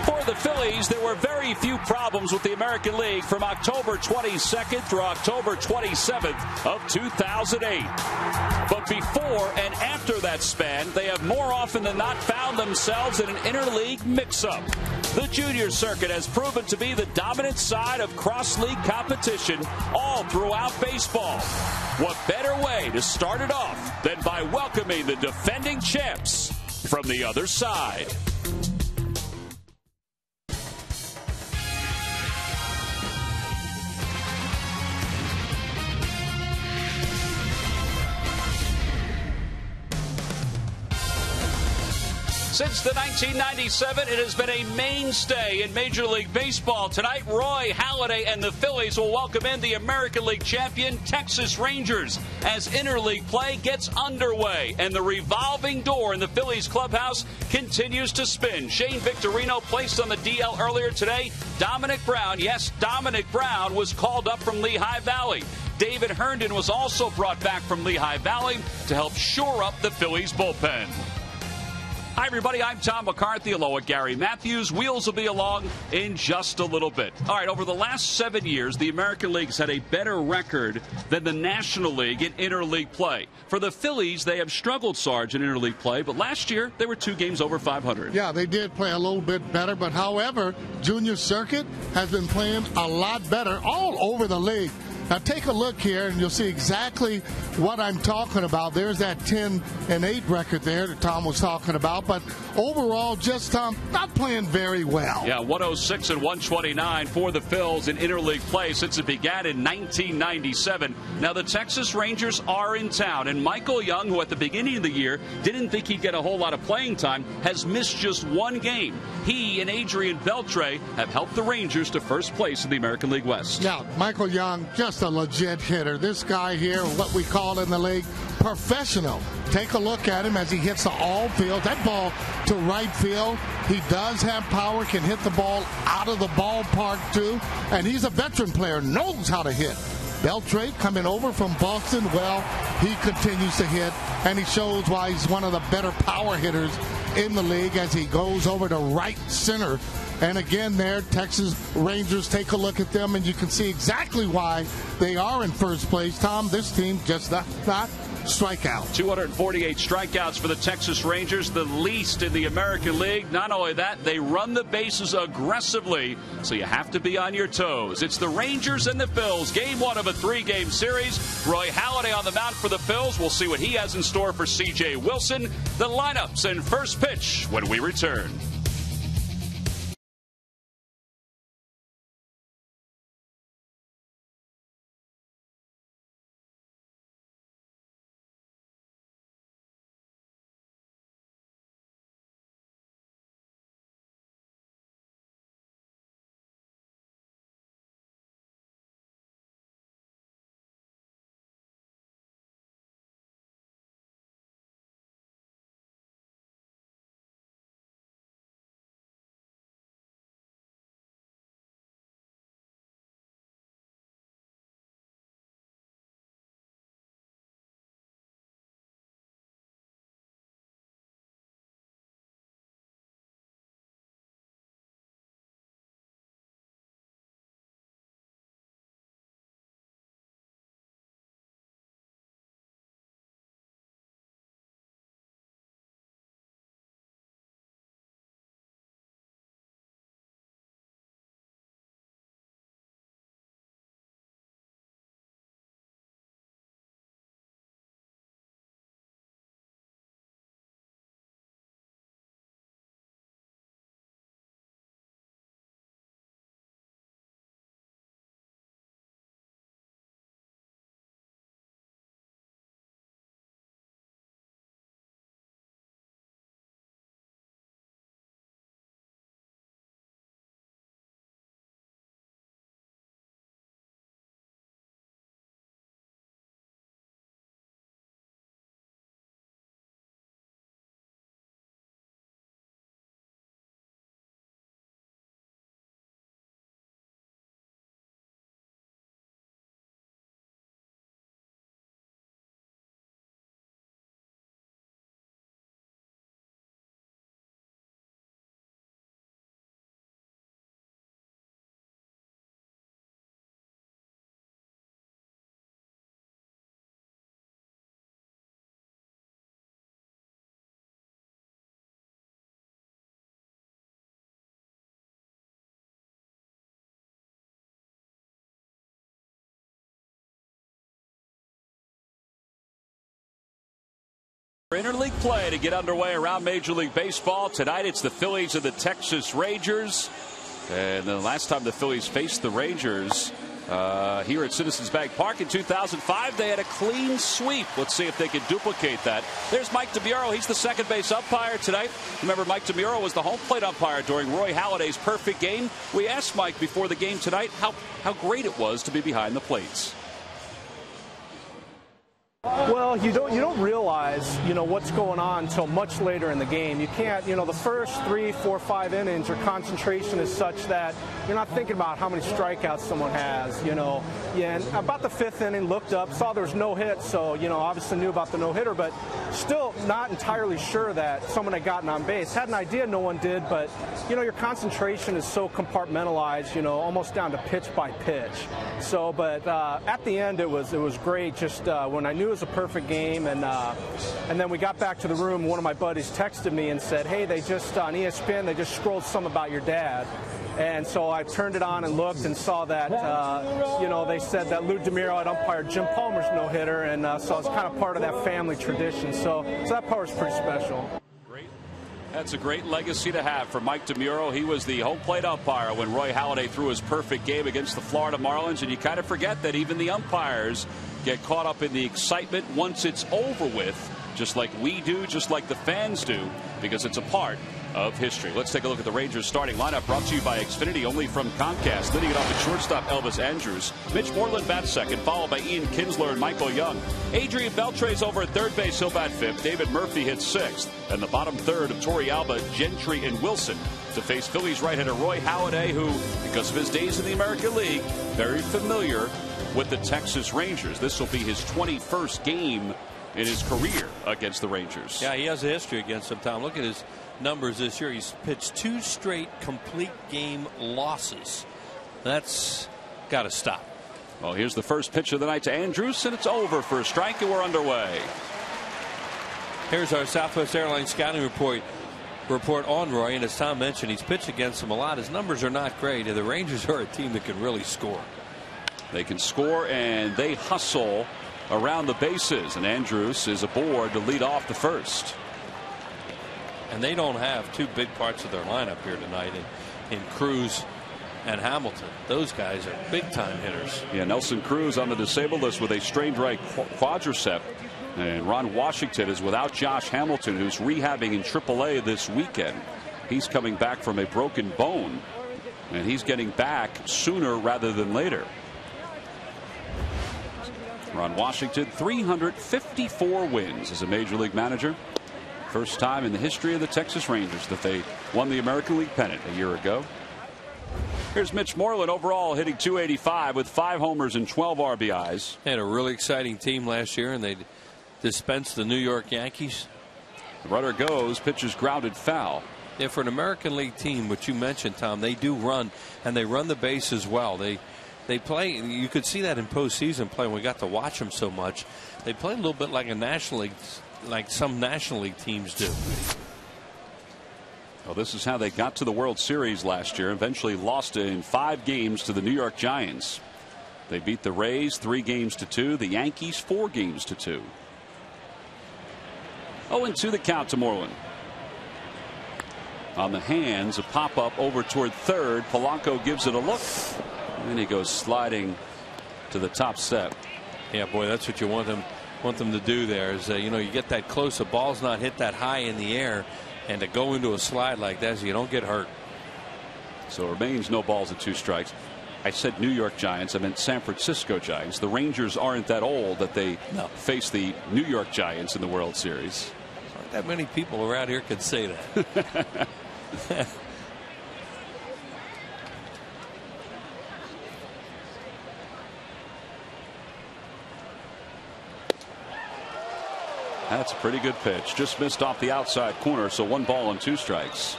For the Phillies, there were very few problems with the American League from October 22nd through October 27th of 2008. But before and after that span, they have more often than not found themselves in an interleague mix-up. The junior circuit has proven to be the dominant side of cross-league competition all throughout baseball. What better way to start it off than by welcoming the defending champs from the other side? Since the 1997, it has been a mainstay in Major League Baseball. Tonight, Roy Halladay and the Phillies will welcome in the American League champion Texas Rangers as interleague play gets underway and the revolving door in the Phillies clubhouse continues to spin. Shane Victorino placed on the DL earlier today. Dominic Brown, yes, Dominic Brown was called up from Lehigh Valley. David Herndon was also brought back from Lehigh Valley to help shore up the Phillies bullpen. Hi, everybody. I'm Tom McCarthy, along with Gary Matthews. Wheels will be along in just a little bit. All right, over the last 7 years, the American League has had a better record than the National League in interleague play. For the Phillies, they have struggled, Sarge, in interleague play, but last year they were 2 games over 500. Yeah, they did play a little bit better, but however, junior circuit has been playing a lot better all over the league. Now take a look here, and you'll see exactly what I'm talking about. There's that 10-8 record there that Tom was talking about. But overall, just Tom not playing very well. Yeah, 106 and 129 for the Phils in interleague play since it began in 1997. Now the Texas Rangers are in town, and Michael Young, who at the beginning of the year didn't think he'd get a whole lot of playing time, has missed just 1 game. He and Adrian Beltre have helped the Rangers to first place in the American League West. Yeah, Michael Young, just a legit hitter. This guy here, what we call in the league, professional. Take a look at him as he hits the all field. That ball to right field. He does have power, can hit the ball out of the ballpark too. And he's a veteran player, knows how to hit. Beltre coming over from Boston, well, he continues to hit, and he shows why he's one of the better power hitters in the league as he goes over to right center. And again there, Texas Rangers, take a look at them, and you can see exactly why they are in first place. Tom, this team just not strikeout. 248 strikeouts for the Texas Rangers, the least in the American League. Not only that, they run the bases aggressively, so you have to be on your toes. It's the Rangers and the Phils, game 1 of a 3-game series. Roy Halladay on the mound for the Phils. We'll see what he has in store for C.J. Wilson. The lineups and first pitch when we return. Interleague play to get underway around Major League Baseball. Tonight it's the Phillies and the Texas Rangers. And the last time the Phillies faced the Rangers here at Citizens Bank Park in 2005, they had a clean sweep. Let's see if they can duplicate that. There's Mike DeMuro. He's the second base umpire tonight. Remember, Mike DeMuro was the home plate umpire during Roy Halladay's perfect game. We asked Mike before the game tonight how great it was to be behind the plates. Well, you don't realize, what's going on until much later in the game. You can't, the first 3, 4, 5 innings, your concentration is such that you're not thinking about how many strikeouts someone has, Yeah, and about the 5th inning, looked up, saw there was no hit, so, obviously knew about the no-hitter, but still not entirely sure that someone had gotten on base. Had an idea, no one did, but, your concentration is so compartmentalized, almost down to pitch by pitch. So, but at the end, it was great, just when I knew it was a perfect game, and then we got back to the room. One of my buddies texted me and said, hey, they just on ESPN they just scrolled some about your dad, and so I turned it on and looked and saw that they said that Lou DeMuro had umpired Jim Palmer's no-hitter, and so it's kind of part of that family tradition, so that part was pretty special. That's a great legacy to have for Mike DeMuro. He was the home plate umpire when Roy Halladay threw his perfect game against the Florida Marlins, and you kind of forget that even the umpires get caught up in the excitement once it's over with, just like we do, just like the fans do, because it's a part of history. Let's take a look at the Rangers starting lineup, brought to you by Xfinity, only from Comcast. Leading it off at shortstop, Elvis Andrus. Mitch Moreland bats second, followed by Ian Kinsler and Michael Young. Adrian Beltre's over at third base. He'll bat fifth. David Murphy hits sixth. And the bottom third of Torey Alba, Gentry, and Wilson to face Phillies right-hander Roy Halladay, who, because of his days in the American League, very familiar with the Texas Rangers. This will be his 21st game in his career against the Rangers. Yeah, he has a history against them, Tom. Look at his numbers this year. He's pitched 2 straight complete game losses. That's got to stop. Well, here's the first pitch of the night to Andrus, and it's over for a strike, and we're underway. Here's our Southwest Airlines scouting report on Roy, and as Tom mentioned, he's pitched against them a lot. His numbers are not great, and the Rangers are a team that can really score. They can score, and they hustle around the bases, and Andrus is aboard to lead off the first. And they don't have 2 big parts of their lineup here tonight in Cruz and Hamilton. Those guys are big-time hitters. Yeah, Nelson Cruz on the disabled list with a strained right quadricep. And Ron Washington is without Josh Hamilton, who's rehabbing in AAA this weekend. He's coming back from a broken bone, and he's getting back sooner rather than later. Ron Washington, 354 wins as a Major League manager. First time in the history of the Texas Rangers that they won the American League pennant a year ago. Here's Mitch Moreland, overall hitting .285 with 5 homers and 12 RBIs. They had a really exciting team last year, and they dispensed the New York Yankees. The runner goes, pitches grounded foul. Yeah, for an American League team, which you mentioned, Tom, they do run, and they run the base as well. They play. You could see that in postseason play when we got to watch them so much. They play a little bit like a National League, like some National League teams do. Well, this is how they got to the World Series last year. Eventually lost in 5 games to the New York Giants. They beat the Rays 3 games to 2. The Yankees 4 games to 2. 0-2 the count to Moreland. On the hands, a pop-up over toward third. Polanco gives it a look. And then he goes sliding to the top step. Yeah, boy, that's what you want them to do there is, you get that close, the ball's not hit that high in the air, and to go into a slide like that so you don't get hurt. So it remains no balls and 2 strikes. I said New York Giants. I meant San Francisco Giants. The Rangers aren't that old that they face the New York Giants in the World Series. Not that many people around here can say that. That's a pretty good pitch. Just missed off the outside corner, so 1 ball and 2 strikes.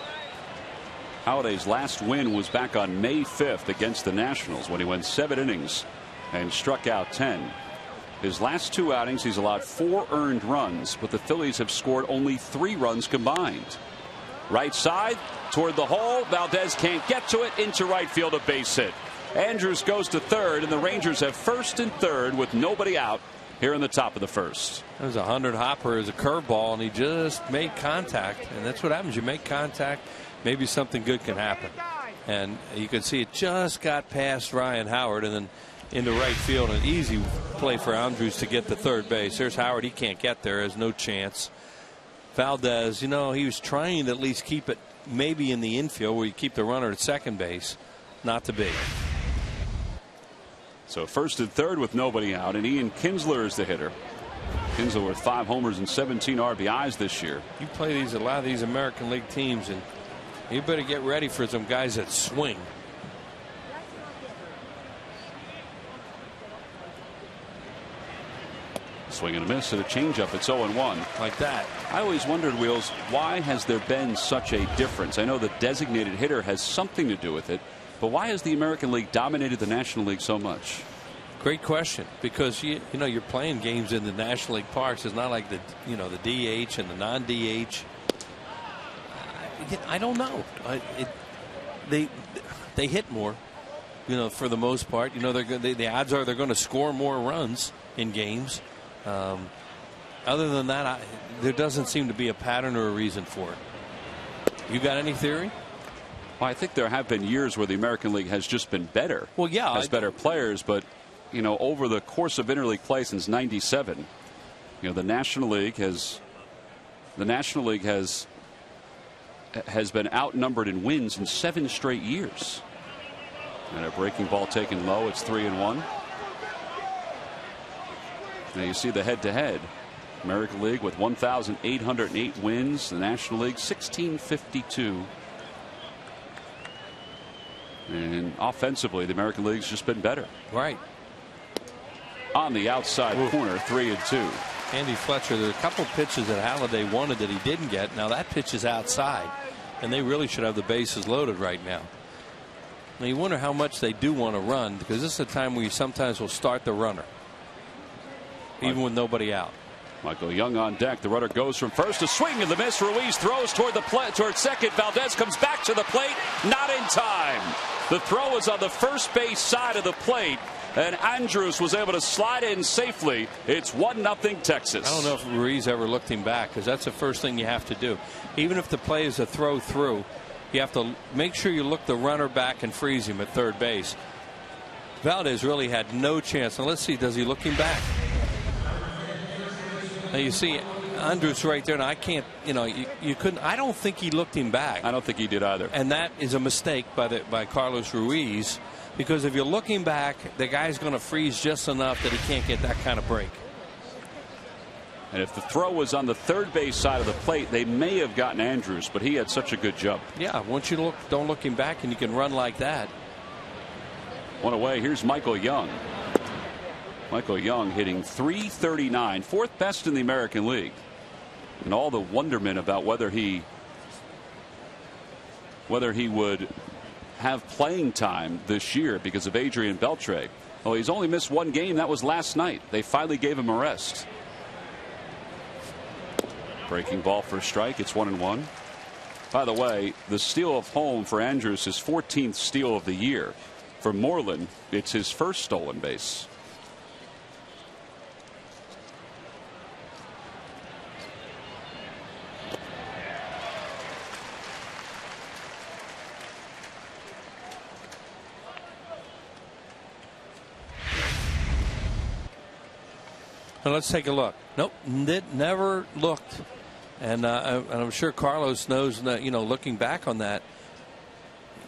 Halladay's last win was back on May 5th against the Nationals when he went 7 innings and struck out 10. His last 2 outings, he's allowed 4 earned runs, but the Phillies have scored only 3 runs combined. Right side toward the hole. Valdez can't get to it. Into right field, a base hit. Andrus goes to third, and the Rangers have first and third with nobody out here in the top of the first. It was a 100 hopper as a curveball, and he just made contact. And that's what happens. You make contact, maybe something good can happen. And you can see it just got past Ryan Howard and then into right field. An easy play for Andrus to get to third base. There's Howard. He can't get there. Has no chance. Valdez, he was trying to at least keep it maybe in the infield where you keep the runner at second base. Not to be. So first and third with nobody out, and Ian Kinsler is the hitter. Kinsler with 5 homers and 17 RBIs this year. You play a lot of these American League teams, and you better get ready for some guys that swing. Swing and a miss at a changeup. It's 0-1. Like that. I always wondered, Wheels, why has there been such a difference? I know the designated hitter has something to do with it, but why has the American League dominated the National League so much? Great question, because you're playing games in the National League parks. It's not like the DH and the non-DH. I don't know. They hit more, for the most part. The odds are they're going to score more runs in games. Other than that, there doesn't seem to be a pattern or a reason for it. You got any theory? Well, I think there have been years where the American League has just been better. Well, yeah, has better players, but over the course of interleague play since '97, the National League has been outnumbered in wins in 7 straight years. And a breaking ball taken low. It's 3-1. Now you see the head-to-head. American League with 1,808 wins. The National League 1,652. And offensively, the American League's just been better. Right. On the outside corner, 3-2. Andy Fletcher, there's a couple pitches that Halladay wanted that he didn't get. Now that pitch is outside, and they really should have the bases loaded right now. Now you wonder how much they do want to run, because this is a time where you sometimes will start the runner, even with nobody out. Michael Young on deck. The runner goes from first. A swing and the miss. Ruiz throws toward second. Valdez comes back to the plate. Not in time. The throw is on the first base side of the plate, and Andrus was able to slide in safely. It's 1-0 Texas. I don't know if Ruiz ever looked him back, because that's the first thing you have to do. Even if the play is a throw through, you have to make sure you look the runner back and freeze him at third base. Valdez really had no chance. Now let's see, does he look him back? Now you see Andrus right there, and I can't, you couldn't. I don't think he looked him back. I don't think he did either. And that is a mistake by Carlos Ruiz, because if you're looking back, the guy's going to freeze just enough that he can't get that kind of break. And if the throw was on the third base side of the plate, they may have gotten Andrus, but he had such a good jump. Yeah, once you don't look him back, and you can run like that. One away. Here's Michael Young. Michael Young hitting .339, 4th best in the American League. And all the wonderment about whether he would have playing time this year because of Adrian Beltre. Well, he's only missed 1 game. That was last night. They finally gave him a rest. Breaking ball for a strike. It's 1-1. By the way, the steal of home for Andrus is 14th steal of the year. For Moreland, it's his first stolen base. Now let's take a look. Nope, never looked, and I'm sure Carlos knows. Looking back on that,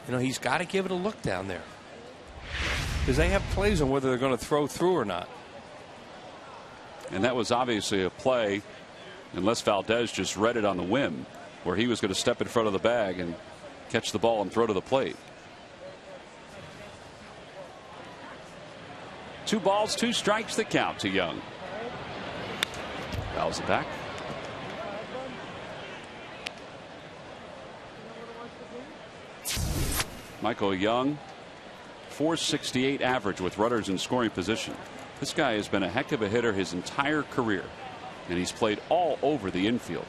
he's got to give it a look down there, because they have plays on whether they're going to throw through or not. And that was obviously a play, unless Valdez just read it on the whim, where he was going to step in front of the bag and catch the ball and throw to the plate. 2 balls, 2 strikes, the count to Young. Fouls it back. Michael Young, .468 average with runners in scoring position. This guy has been a heck of a hitter his entire career, and he's played all over the infield.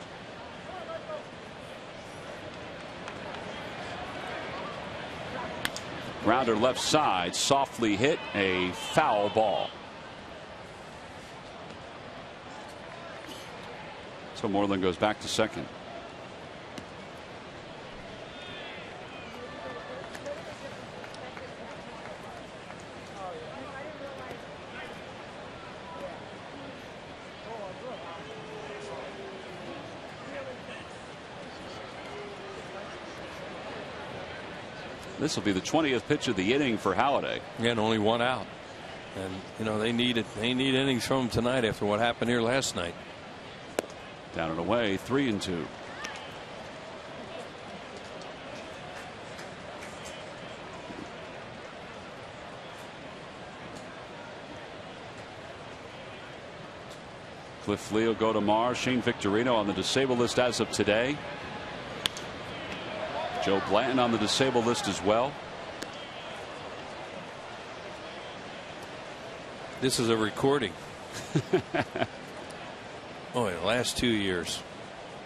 Grounder left side, softly hit, a foul ball. So Moreland goes back to second. This will be the 20th pitch of the inning for Halladay. Yeah, and only one out. And you know they need innings from him tonight after what happened here last night. Down and away, 3-2. Cliff Lee will go to Mars. Shane Victorino on the disabled list as of today. Joe Blanton on the disabled list as well. This is a recording. Oh, the last 2 years.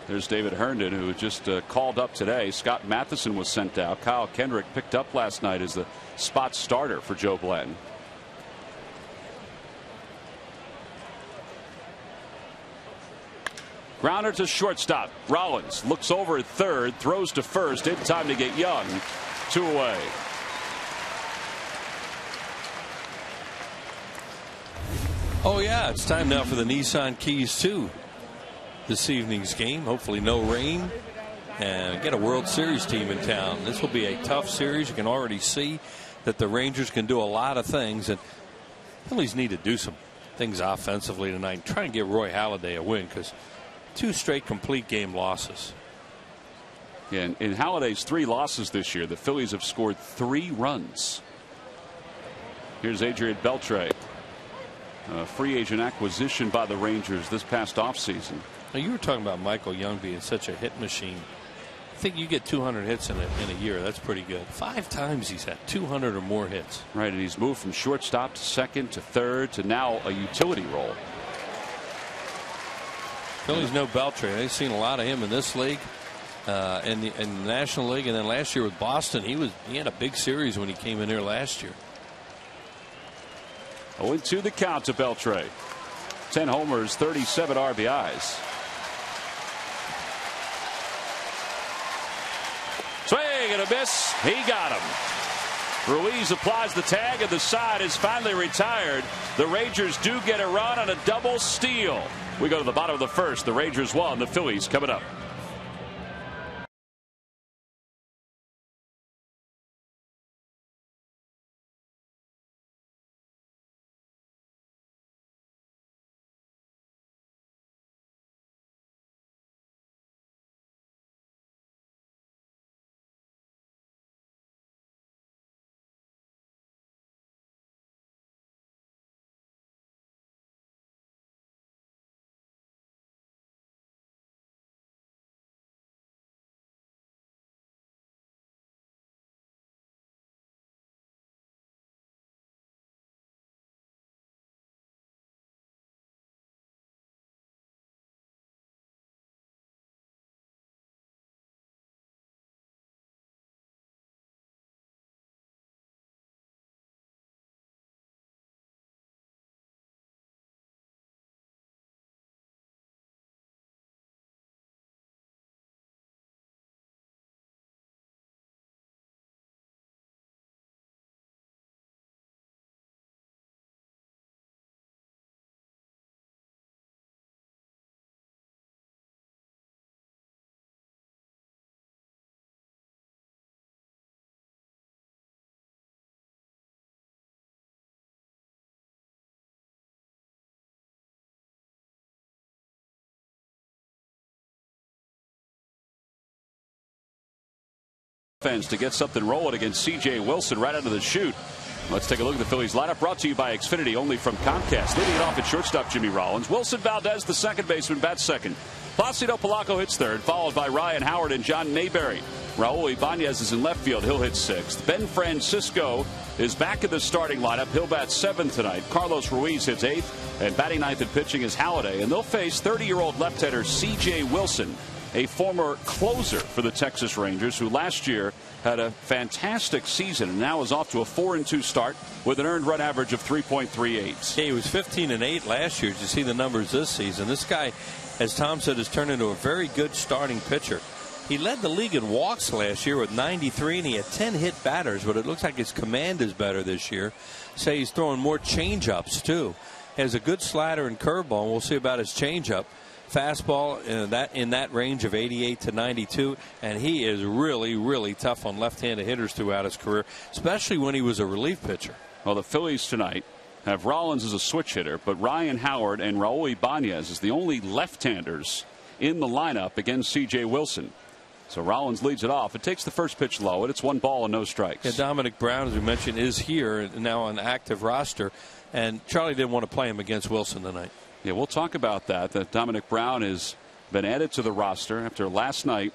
There's David Herndon, who was just called up today. Scott Matheson was sent out. Kyle Kendrick picked up last night as the spot starter for Joe Blanton. Grounder to shortstop. Rollins looks over at third, throws to first in time to get Young. 2 away. Oh yeah, it's time now for the Nissan Keys 2. This evening's game. Hopefully no rain, and get a World Series team in town. This will be a tough series. You can already see that the Rangers can do a lot of things, and Phillies need to do some things offensively tonight and try and get Roy Halladay a win, because 2 straight complete game losses. Yeah, in Halladay's 3 losses this year, the Phillies have scored 3 runs. Here's Adrian Beltre, a free agent acquisition by the Rangers this past offseason. Now, you were talking about Michael Young being such a hit machine. I think you get 200 hits in a year. That's pretty good. 5 times he's had 200 or more hits. Right, and he's moved from shortstop to second to third to now a utility role. Phillies know Beltre. They've seen a lot of him in this league, in the National League, and then last year with Boston, he had a big series when he came in here last year. 0-2 the count to Beltre. 10 homers, 37 RBIs. Swing and a miss. He got him. Ruiz applies the tag, and the side is finally retired. The Rangers do get a run on a double steal. We go to the bottom of the first. The Rangers won. The Phillies coming up. To get something rolling against C.J. Wilson right out of the chute. Let's take a look at the Phillies lineup, brought to you by Xfinity, only from Comcast. Leading it off at shortstop, Jimmy Rollins. Wilson Valdez, the second baseman, bats second. Placido Polanco hits third, followed by Ryan Howard and John Mayberry. Raul Ibanez is in left field. He'll hit sixth. Ben Francisco is back in the starting lineup. He'll bat seventh tonight. Carlos Ruiz hits eighth, and batting ninth and pitching is Halladay. And they'll face 30-year-old left-hander C.J. Wilson, a former closer for the Texas Rangers, who last year had a fantastic season and now is off to a 4-2 start with an earned run average of 3.38. He was 15-8 last year. Did you see the numbers this season? This guy, as Tom said, has turned into a very good starting pitcher. He led the league in walks last year with 93, and he had 10 hit batters, but it looks like his command is better this year. Say he's throwing more changeups, too. He has a good slider and curveball, and we'll see about his changeup. Fastball in that range of 88 to 92, and he is really, really tough on left-handed hitters throughout his career, especially when he was a relief pitcher. Well, the Phillies tonight have Rollins as a switch hitter, but Ryan Howard and Raul Ibanez is the only left-handers in the lineup against C.J. Wilson. So Rollins leads it off. It takes the first pitch low, and it's 1 ball and no strikes. Yeah, Dominic Brown, as we mentioned, is here now on active roster, and Charlie didn't want to play him against Wilson tonight. Yeah, we'll talk about that. That Dominic Brown has been added to the roster after last night.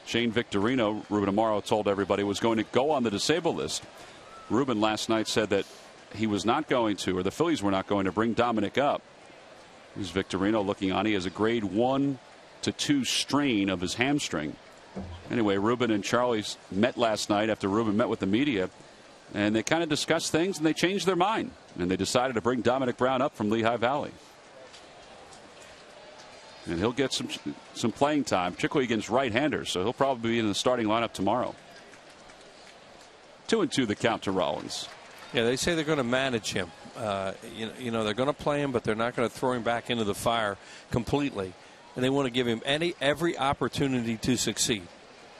Shane Victorino, Ruben Amaro told everybody, was going to go on the disabled list. Ruben last night said that he was not going to, or the Phillies were not going to bring Dominic up. Here's Victorino looking on. He has a grade 1 to 2 strain of his hamstring. Anyway, Ruben and Charlie met last night after Ruben met with the media, and they kind of discussed things, and they changed their mind, and they decided to bring Dominic Brown up from Lehigh Valley. And he'll get some playing time, particularly against right-handers, so he'll probably be in the starting lineup tomorrow. 2-2 the count to Rollins. Yeah, they say they're going to manage him. You know, they're going to play him, but they're not going to throw him back into the fire completely. And they want to give him every opportunity to succeed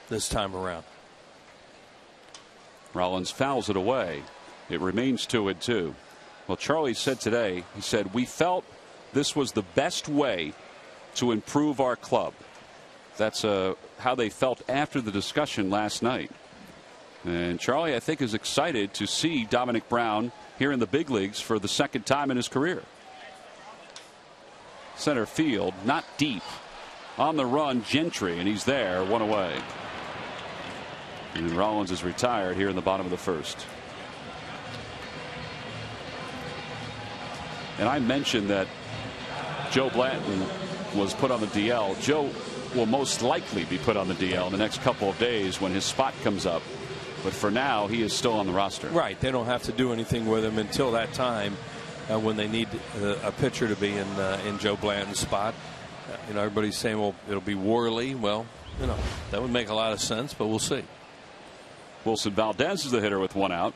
this time around. Rollins fouls it away. It remains 2-2. Well, Charlie said today, he said, we felt this was the best way to improve our club. That's how they felt after the discussion last night. And Charlie, I think, is excited to see Dominic Brown here in the big leagues for the second time in his career. Center field, not deep. On the run, Gentry, and he's there, 1 away. And Rollins is retired here in the bottom of the first. And I mentioned that Joe Blanton was put on the DL. Joe will most likely be put on the DL in the next couple of days when his spot comes up. But for now, he is still on the roster. Right. They don't have to do anything with him until that time when they need a pitcher to be in Joe Blanton's spot. You know, everybody's saying, well, it'll be Worley. Well, you know, that would make a lot of sense, but we'll see. Wilson Valdez is the hitter with 1 out.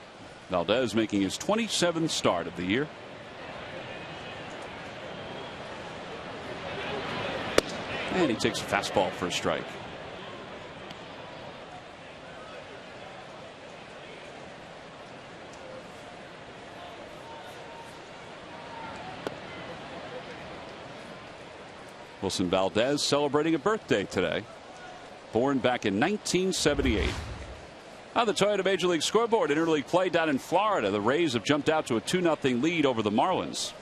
Valdez making his 27th start of the year. And he takes a fastball for a strike. Wilson Valdez celebrating a birthday today. Born back in 1978. On the Toyota Major League scoreboard, interleague play down in Florida. The Rays have jumped out to a 2-0 lead over the Marlins.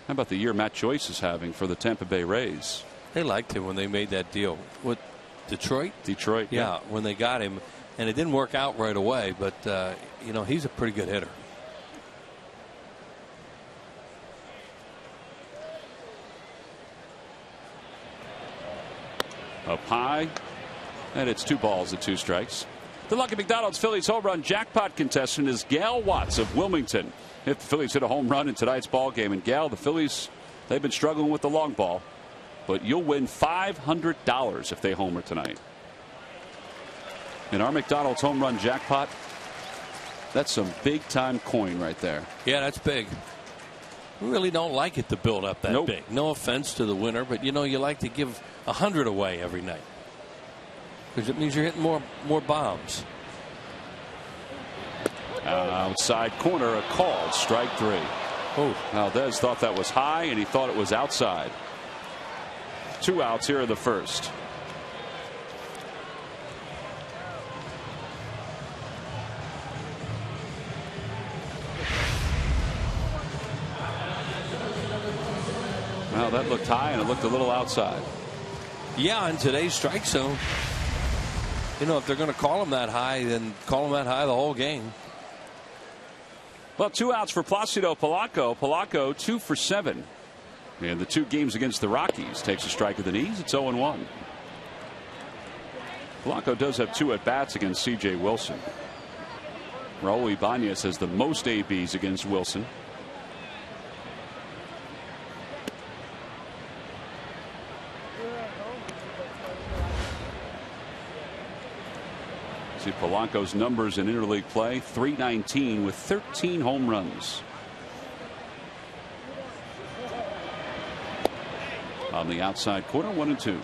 How about the year Matt Joyce is having for the Tampa Bay Rays? They liked him when they made that deal with Detroit. Detroit, yeah, when they got him, and it didn't work out right away. But you know, he's a pretty good hitter. Up high, and it's 2 balls and 2 strikes. The Lucky McDonald's Phillies home run jackpot contestant is Gail Watts of Wilmington. If the Phillies hit a home run in tonight's ball game, and Gail, the Phillies, they've been struggling with the long ball, but you'll win $500 if they homer tonight. In our McDonald's home run jackpot, that's some big time coin right there. Yeah, that's big. We really don't like it to build up that big. No offense to the winner, but you know, you like to give 100 away every night because it means you're hitting more bombs. Outside corner, a call, strike 3. Oh, Valdez thought that was high, and he thought it was outside. 2 outs here in the first. Well, that looked high, and it looked a little outside. Yeah, in today's strike zone, you know, if they're going to call him that high, then call him that high the whole game. Well, 2 outs for Placido Polanco. Polanco 2 for 7. In the 2 games against the Rockies, takes a strike at the knees. It's 0-1. Polanco does have 2 at-bats against C.J. Wilson. Raul Ibanez has the most ABs against Wilson. See Polanco's numbers in interleague play, .319 with 13 home runs. On the outside corner, 1-2.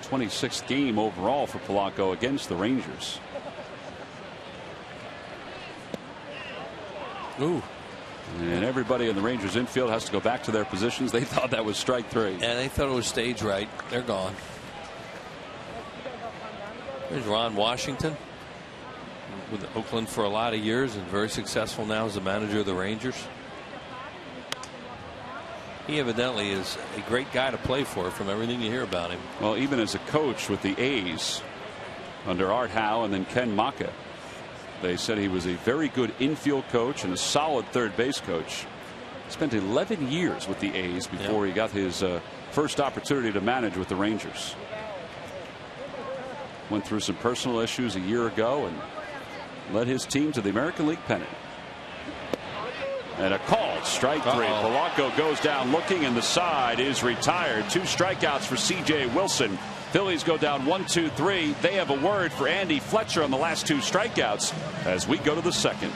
.26th game overall for Polanco against the Rangers. Ooh. And everybody in the Rangers infield has to go back to their positions. They thought that was strike 3. Yeah, they thought it was stage right. They're gone. There's Ron Washington with Oakland for a lot of years and very successful now as the manager of the Rangers. He evidently is a great guy to play for from everything you hear about him. Well, even as a coach with the A's under Art Howe and then Ken Maka, they said he was a very good infield coach and a solid third base coach. Spent 11 years with the A's before he got his first opportunity to manage with the Rangers. Went through some personal issues a year ago and led his team to the American League pennant. And a called strike 3. Polanco goes down looking, and the side is retired. 2 strikeouts for C.J. Wilson. Phillies go down 1-2-3. They have a word for Andy Fletcher on the last 2 strikeouts as we go to the second.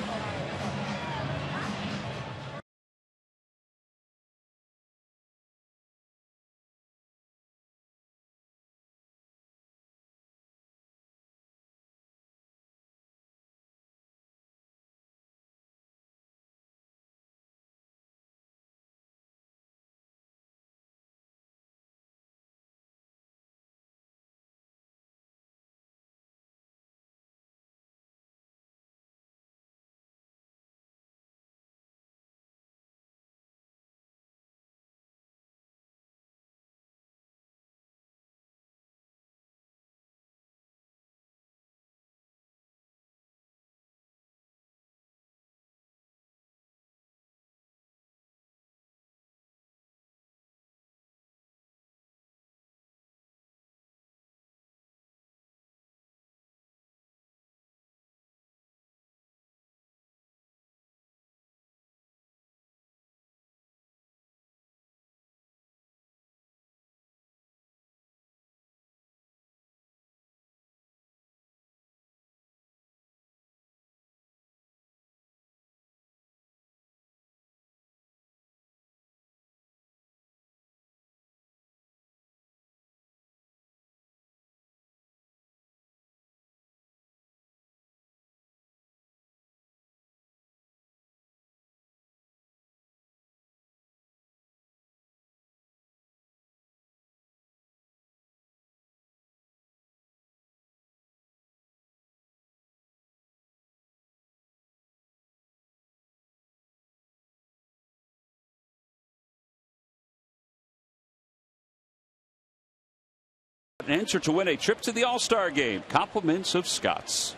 An answer to win a trip to the All-Star game. Compliments of Scott's.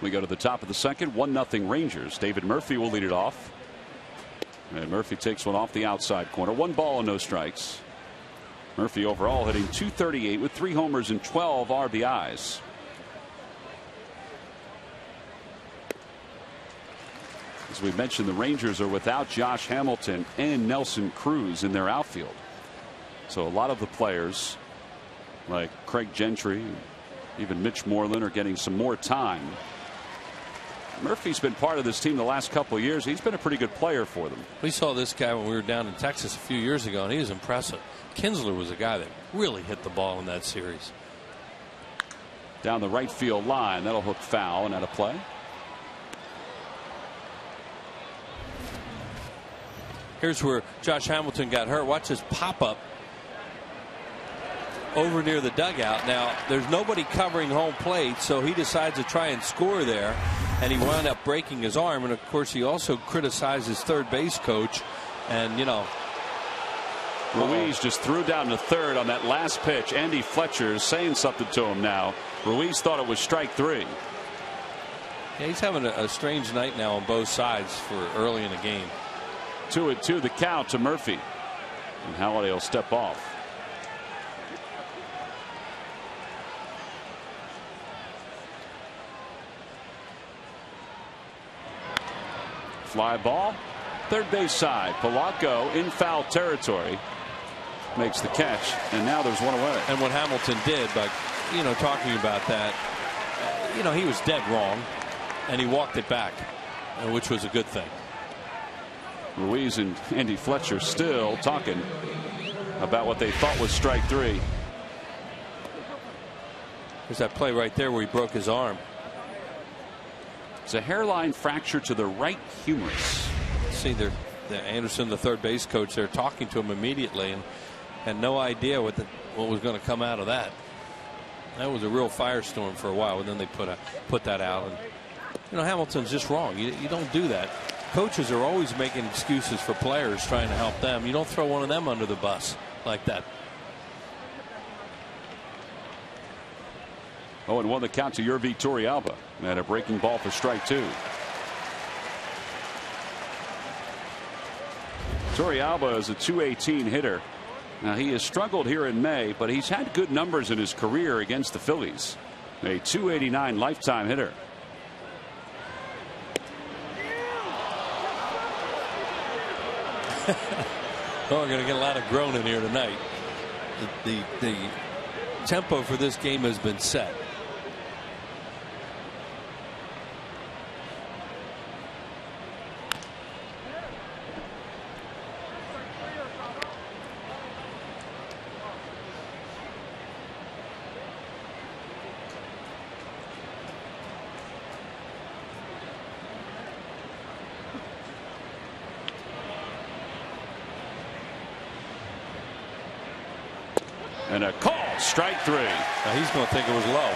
We go to the top of the second. 1-0 Rangers. David Murphy will lead it off. And Murphy takes one off the outside corner. 1 ball and no strikes. Murphy overall hitting .238 with 3 homers and 12 RBIs. As we mentioned, the Rangers are without Josh Hamilton and Nelson Cruz in their outfield. So a lot of the players like Craig Gentry, even Mitch Moreland, are getting some more time. Murphy's been part of this team the last couple of years. He's been a pretty good player for them. We saw this guy when we were down in Texas a few years ago, and he was impressive. Kinsler was a guy that really hit the ball in that series. Down the right field line, that'll hook foul and out of play. Here's where Josh Hamilton got hurt. Watch his pop up over near the dugout. Now there's nobody covering home plate, so he decides to try and score there, and he wound up breaking his arm. And of course he also criticized his third base coach, and you know, Ruiz just threw down to third on that last pitch. Andy Fletcher is saying something to him now. Ruiz thought it was strike 3. Yeah, he's having a strange night now on both sides for early in the game. 2-2 the count to Murphy, and Halladay will step off. Fly ball third base side. Polanco in foul territory makes the catch, and now there's one away. And what Hamilton did, but talking about that, he was dead wrong, and he walked it back, which was a good thing. Ruiz and Andy Fletcher still talking about what they thought was strike three. There's that play right there where he broke his arm. It's a hairline fracture to the right humerus. See, Anderson, the third base coach, they're talking to him immediately and had no idea what was going to come out of that. That was a real firestorm for a while, and then they put that out. And Hamilton's just wrong. You don't do that. Coaches are always making excuses for players trying to help them. You don't throw one of them under the bus like that. 0-1 the count to Yervi Torrealba, and a breaking ball for strike two. Torrealba is a .218 hitter. Now, he has struggled here in May, but he's had good numbers in his career against the Phillies. A .289 lifetime hitter. Oh, we're going to get a lot of groaning here tonight. The tempo for this game has been set. And a call, strike three. Now he's going to think it was low.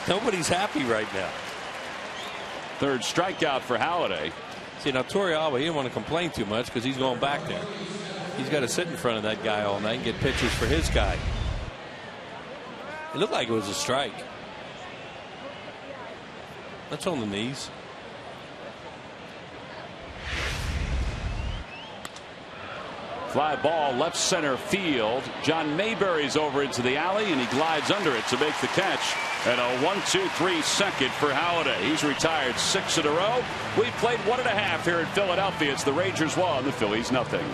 Nobody's happy right now. Third strikeout for Halladay. See, now Torrealba, he didn't want to complain too much because he's going back there. He's got to sit in front of that guy all night and get pitches for his guy. It looked like it was a strike. That's on the knees. Fly ball left center field. John Mayberry's over into the alley, and he glides under it to make the catch. And a 1-2-3 second for Halladay. He's retired 6 in a row. We've played 1.5 here in Philadelphia. It's the Rangers 1, the Phillies nothing.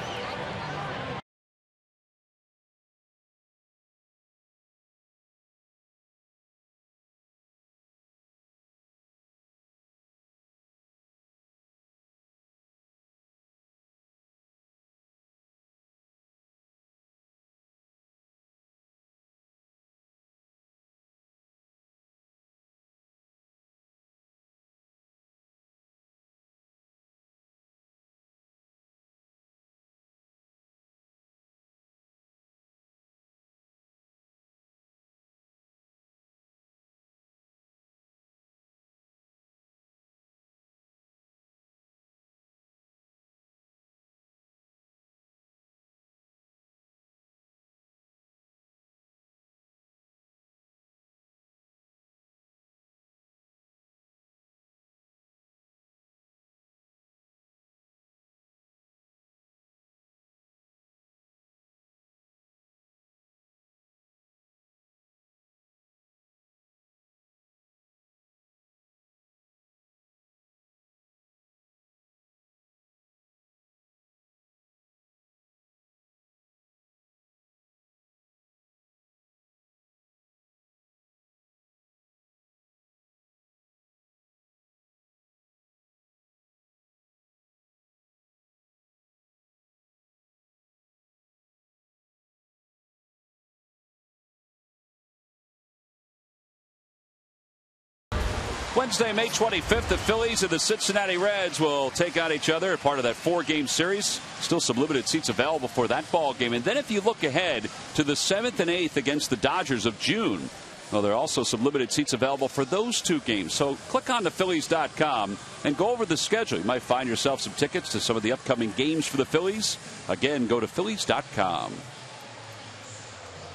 Wednesday, May 25th, the Phillies and the Cincinnati Reds will take on each other, part of that 4-game series. Still some limited seats available for that ball game. And then if you look ahead to the 7th and 8th against the Dodgers of June, well, there are also some limited seats available for those 2 games. So click on thephillies.com and go over the schedule. You might find yourself some tickets to some of the upcoming games for the Phillies. Again, go to phillies.com.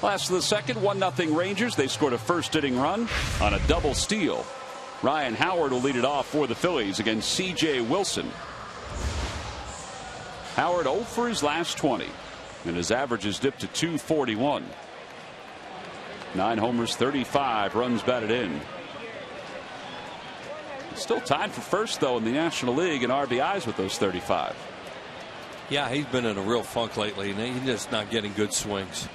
Last of the second, 1-0 Rangers. They scored a first-inning run on a double steal. Ryan Howard will lead it off for the Phillies against C.J. Wilson. Howard 0 for his last 20, and his average is dipped to .241. 9 homers, 35 runs batted in. Still tied for first, though, in the National League in RBIs with those 35. Yeah, he's been in a real funk lately, and he's just not getting good swings.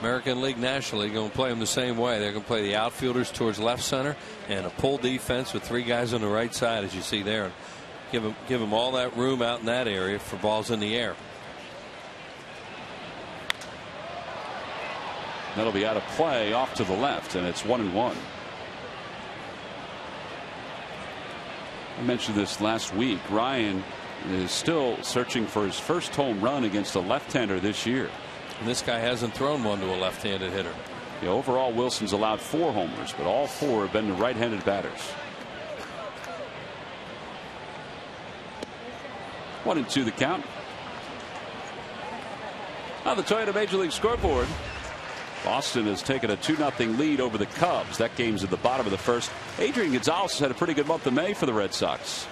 American League, National League going to play them the same way. They're going to play the outfielders towards left center and a pull defense with 3 guys on the right side, as you see there. Give them all that room out in that area for balls in the air. That'll be out of play off to the left, and it's 1-1. I mentioned this last week. Ryan is still searching for his first home run against a left-hander this year. And this guy hasn't thrown one to a left-handed hitter. Yeah, overall, Wilson's allowed 4 homers, but all 4 have been to right-handed batters. 1-2 the count. On the Toyota Major League scoreboard, Boston has taken a 2-0 lead over the Cubs. That game's at the bottom of the first. Adrian Gonzalez has had a pretty good month of May for the Red Sox.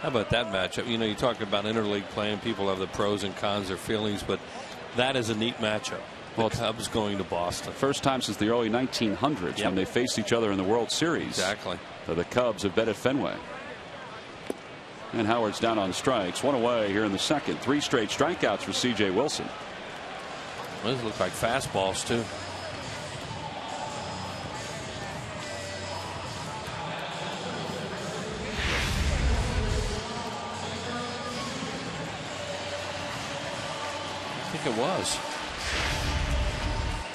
How about that matchup? You know, you talk about interleague playing. People have the pros and cons, their feelings, but that is a neat matchup. The Cubs going to Boston. First time since the early 1900s when they faced each other in the World Series. Exactly. So the Cubs have bet at Fenway. And Howard's down on strikes. 1 away here in the second. 3 straight strikeouts for C.J. Wilson. Those look like fastballs, too. I think it was.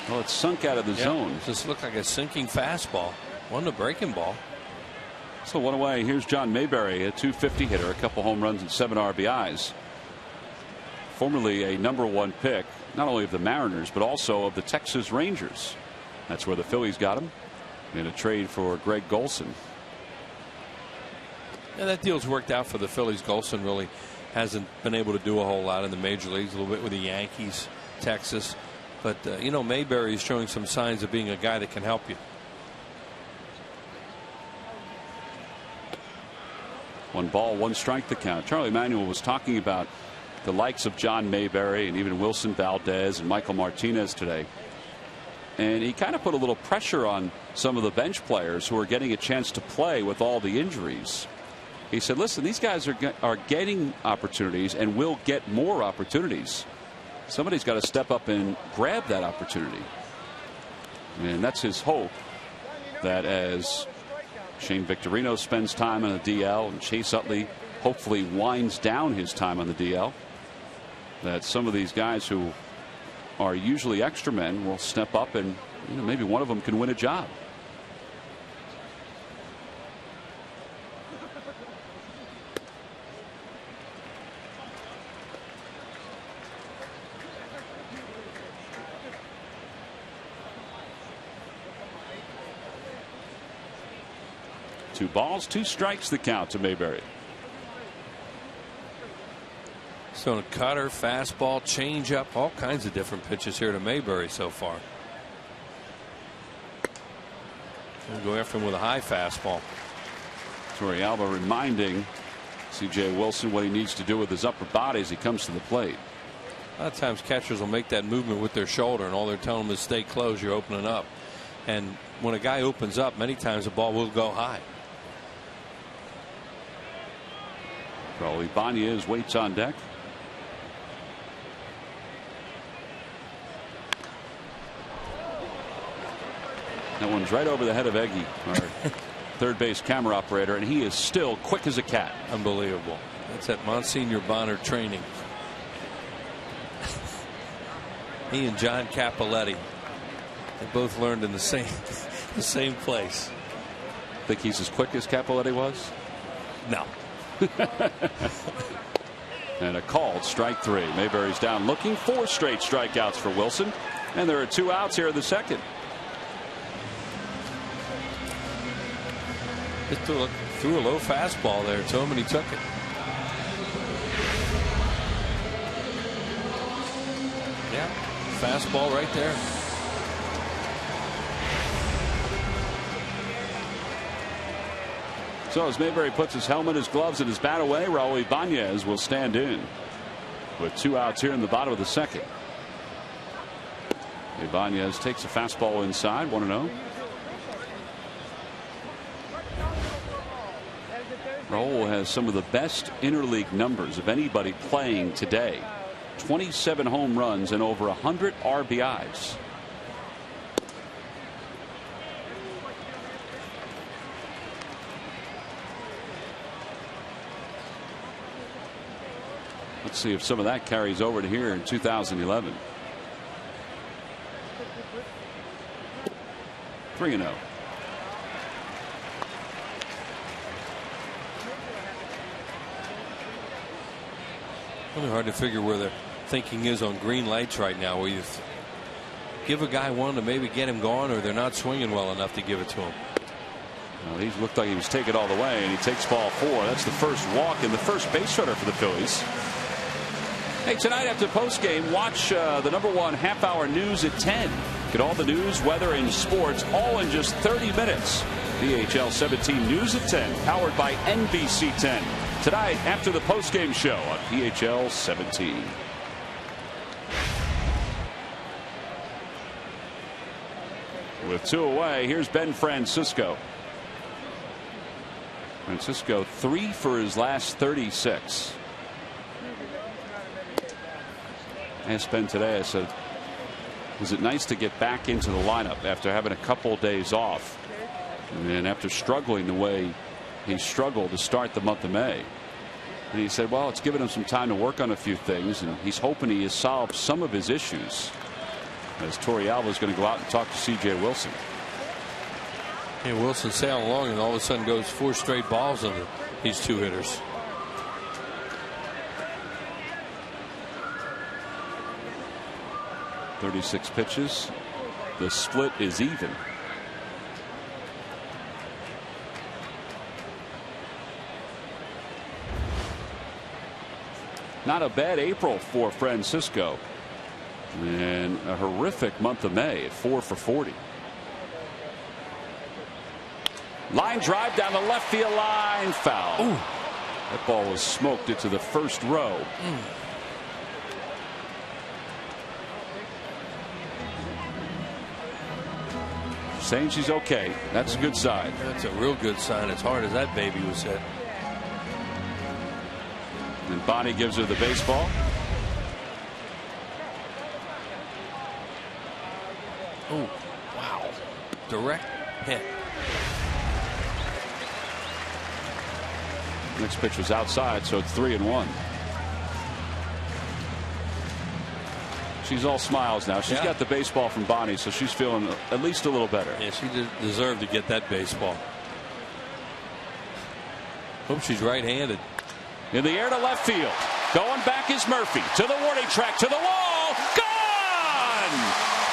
Well, it's sunk out of the zone. It just looked like a sinking fastball. Wasn't a breaking ball. So 1 away. Here's John Mayberry, a .250 hitter, a couple home runs and 7 RBIs. Formerly a #1 pick, not only of the Mariners, but also of the Texas Rangers. That's where the Phillies got him in a trade for Greg Golson. Yeah, that deal's worked out for the Phillies. Golson really hasn't been able to do a whole lot in the major leagues, a little bit with the Yankees, Texas. But, you know, Mayberry is showing some signs of being a guy that can help you. 1 ball, 1 strike the count. Charlie Manuel was talking about the likes of John Mayberry and even Wilson Valdez and Michael Martinez today. And he kind of put a little pressure on some of the bench players who are getting a chance to play with all the injuries. He said, listen, these guys are getting opportunities and will get more opportunities. Somebody's got to step up and grab that opportunity. And that's his hope, that as Shane Victorino spends time on the DL and Chase Utley hopefully winds down his time on the DL, that some of these guys who are usually extra men will step up and, you know, maybe one of them can win a job. Two balls, 2 strikes the count to Mayberry. So a cutter, fastball, changeup, all kinds of different pitches here to Mayberry so far. We'll go after him with a high fastball. Torrealba reminding C.J. Wilson what he needs to do with his upper body as he comes to the plate. A lot of times catchers will make that movement with their shoulder, and all they're telling them is stay close, you're opening up. And when a guy opens up, many times the ball will go high. Raul Ibanez waits on deck. That one's right over the head of Eggy, our third base camera operator, and he is still quick as a cat. Unbelievable. That's at Monsignor Bonner training. He and John Capoletti, they both learned in the same place. Think he's as quick as Capoletti was? No. And a called strike 3. Mayberry's down looking. 4 straight strikeouts for Wilson, and there are 2 outs here in the second. Just threw a low fastball there to him, and he took it. Yeah, fastball right there. So as Mayberry puts his helmet, his gloves, and his bat away, Raul Ibanez will stand in with 2 outs here in the bottom of the second. Ibanez takes a fastball inside, 1-0. Raul has some of the best interleague numbers of anybody playing today. 27 home runs and over 100 RBIs. Let's see if some of that carries over to here in 2011. 3-0. Really hard to figure where the thinking is on green lights right now, where you give a guy one to maybe get him going, or they're not swinging well enough to give it to him. Well, he looked like he was taking it all the way, and he takes ball 4. That's the first walk and the first base runner for the Phillies. Hey, tonight after postgame, watch the #1 half-hour news at 10. Get all the news, weather, and sports all in just 30 minutes. PHL 17 News at 10, powered by NBC 10. Tonight after the postgame show on PHL 17. With 2 away, here's Ben Francisco. Francisco 3 for his last 36. I asked Ben today, I said, was it nice to get back into the lineup after having a couple days off and after struggling the way he struggled to start the month of May? And he said, well, it's given him some time to work on a few things, and he's hoping he has solved some of his issues, as Torrealba is going to go out and talk to C.J. Wilson. Yeah, Wilson sailing along, and all of a sudden goes 4 straight balls on these 2 hitters. .36 pitches. The split is even. Not a bad April for Francisco, and a horrific month of May at 4 for 40. Line drive down the left field line, foul. Ooh. That ball was smoked into the first row. Saying she's okay. That's a good sign. That's a real good sign, as hard as that baby was hit. And Bonnie gives her the baseball. Oh, wow. Direct hit. Next pitch was outside, so it's 3-1. She's all smiles now. She's got the baseball from Bonnie, so she's feeling at least a little better. Yeah, she deserved to get that baseball. Hope she's right-handed. In the air to left field. Going back is Murphy. To the warning track. To the wall. Gone!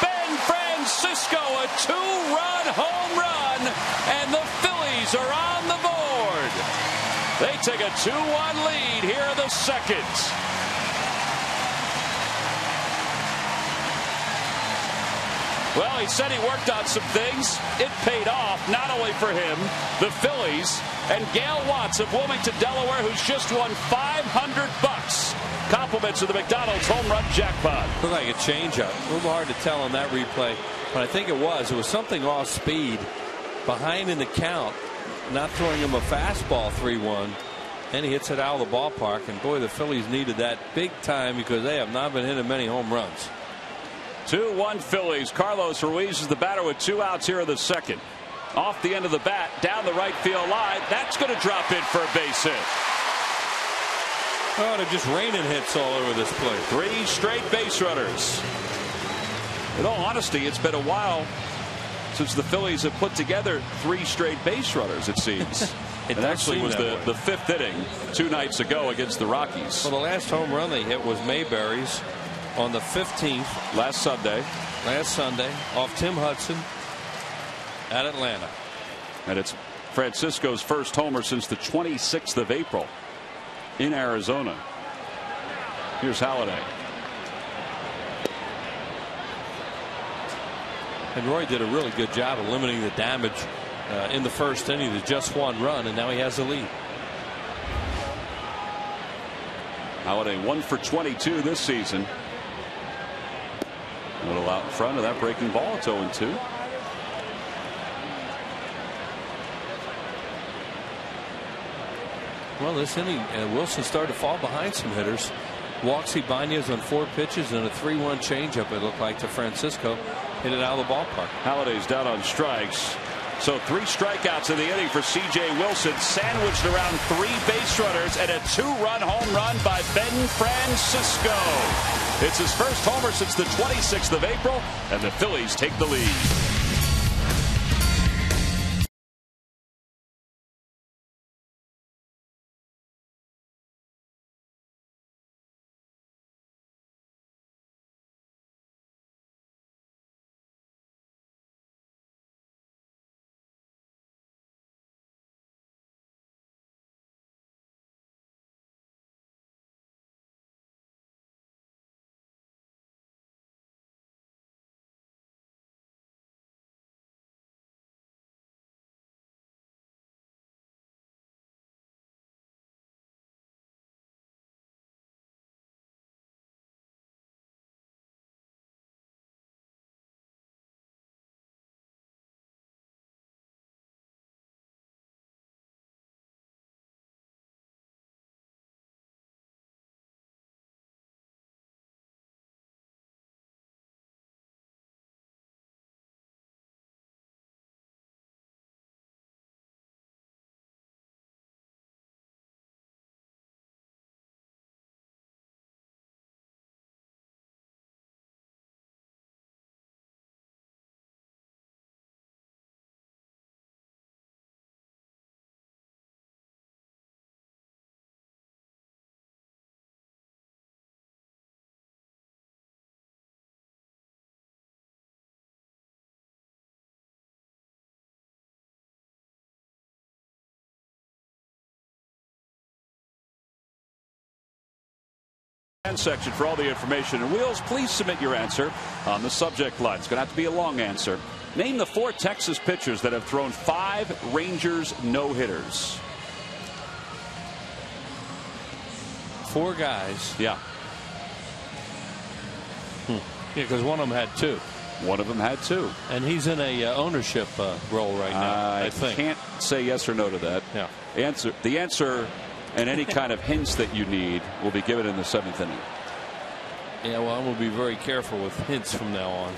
Ben Francisco, a 2-run home run. And the Phillies are on the board. They take a 2-1 lead here in the second. Well, he said he worked on some things. It paid off, not only for him, the Phillies, and Gail Watts of Wilmington, Delaware, who's just won $500. Compliments of the McDonald's home run jackpot. Looked like a changeup. A little hard to tell on that replay, but I think it was something off speed, behind in the count, not throwing him a fastball 3-1, and he hits it out of the ballpark. And boy, the Phillies needed that big time, because they have not been hitting many home runs. 2-1 Phillies. Carlos Ruiz is the batter with 2 outs here in the second. Off the end of the bat, down the right field line. That's going to drop in for a base hit. Oh, they're just raining hits all over this place. 3 straight base runners. In all honesty, it's been a while since the Phillies have put together 3 straight base runners, it seems. It actually was the 5th inning 2 nights ago against the Rockies. Well, the last home run they hit was Mayberry's on the 15th. Last Sunday off Tim Hudson at Atlanta. And it's Francisco's first homer since the 26th of April in Arizona. Here's Halladay. And Roy did a really good job of limiting the damage in the first inning to just 1 run, and now he has the lead. Halladay 1 for 22 this season. A little out in front of that breaking ball. It's 0-2. Well, this inning, Wilson started to fall behind some hitters. Walks Ibanez on 4 pitches and a 3-1 changeup, it looked like, to Francisco. Hit it out of the ballpark. Halliday's down on strikes. So 3 strikeouts in the inning for C.J. Wilson, sandwiched around 3 base runners and a 2-run home run by Ben Francisco. It's his first homer since the 26th of April, and the Phillies take the lead. Section for all the information. And Wheels, please submit your answer on the subject line. It's going to have to be a long answer. Name the 4 Texas pitchers that have thrown 5 Rangers no-hitters. 4 guys. Yeah. Yeah, because one of them had 2. One of them had 2. And he's in a ownership role right now, I think. Can't say yes or no to that. Yeah. The answer and any kind of hints that you need will be given in the 7th inning. Yeah, well, I'm going to be very careful with hints from now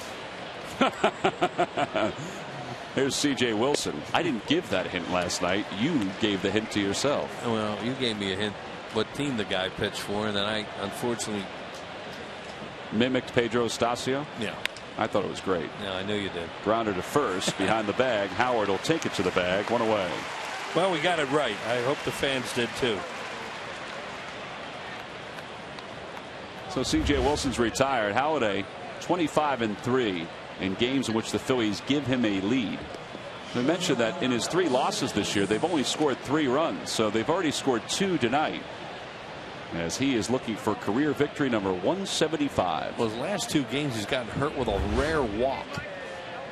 on. Here's C.J. Wilson. I didn't give that hint last night. You gave the hint to yourself. Well, you gave me a hint what team the guy pitched for, and then I unfortunately mimicked Pedro Estacio. Yeah. I thought it was great. Yeah, I know you did. Grounder to first behind the bag. Howard will take it to the bag. 1 away. Well, we got it right. I hope the fans did too. So C.J. Wilson's retired. Halladay 25-3 in games in which the Phillies give him a lead. I mentioned that in his 3 losses this year, they've only scored 3 runs, so they've already scored 2 tonight, as he is looking for career victory number 175. Well, his last 2 games, he's gotten hurt with a rare walk.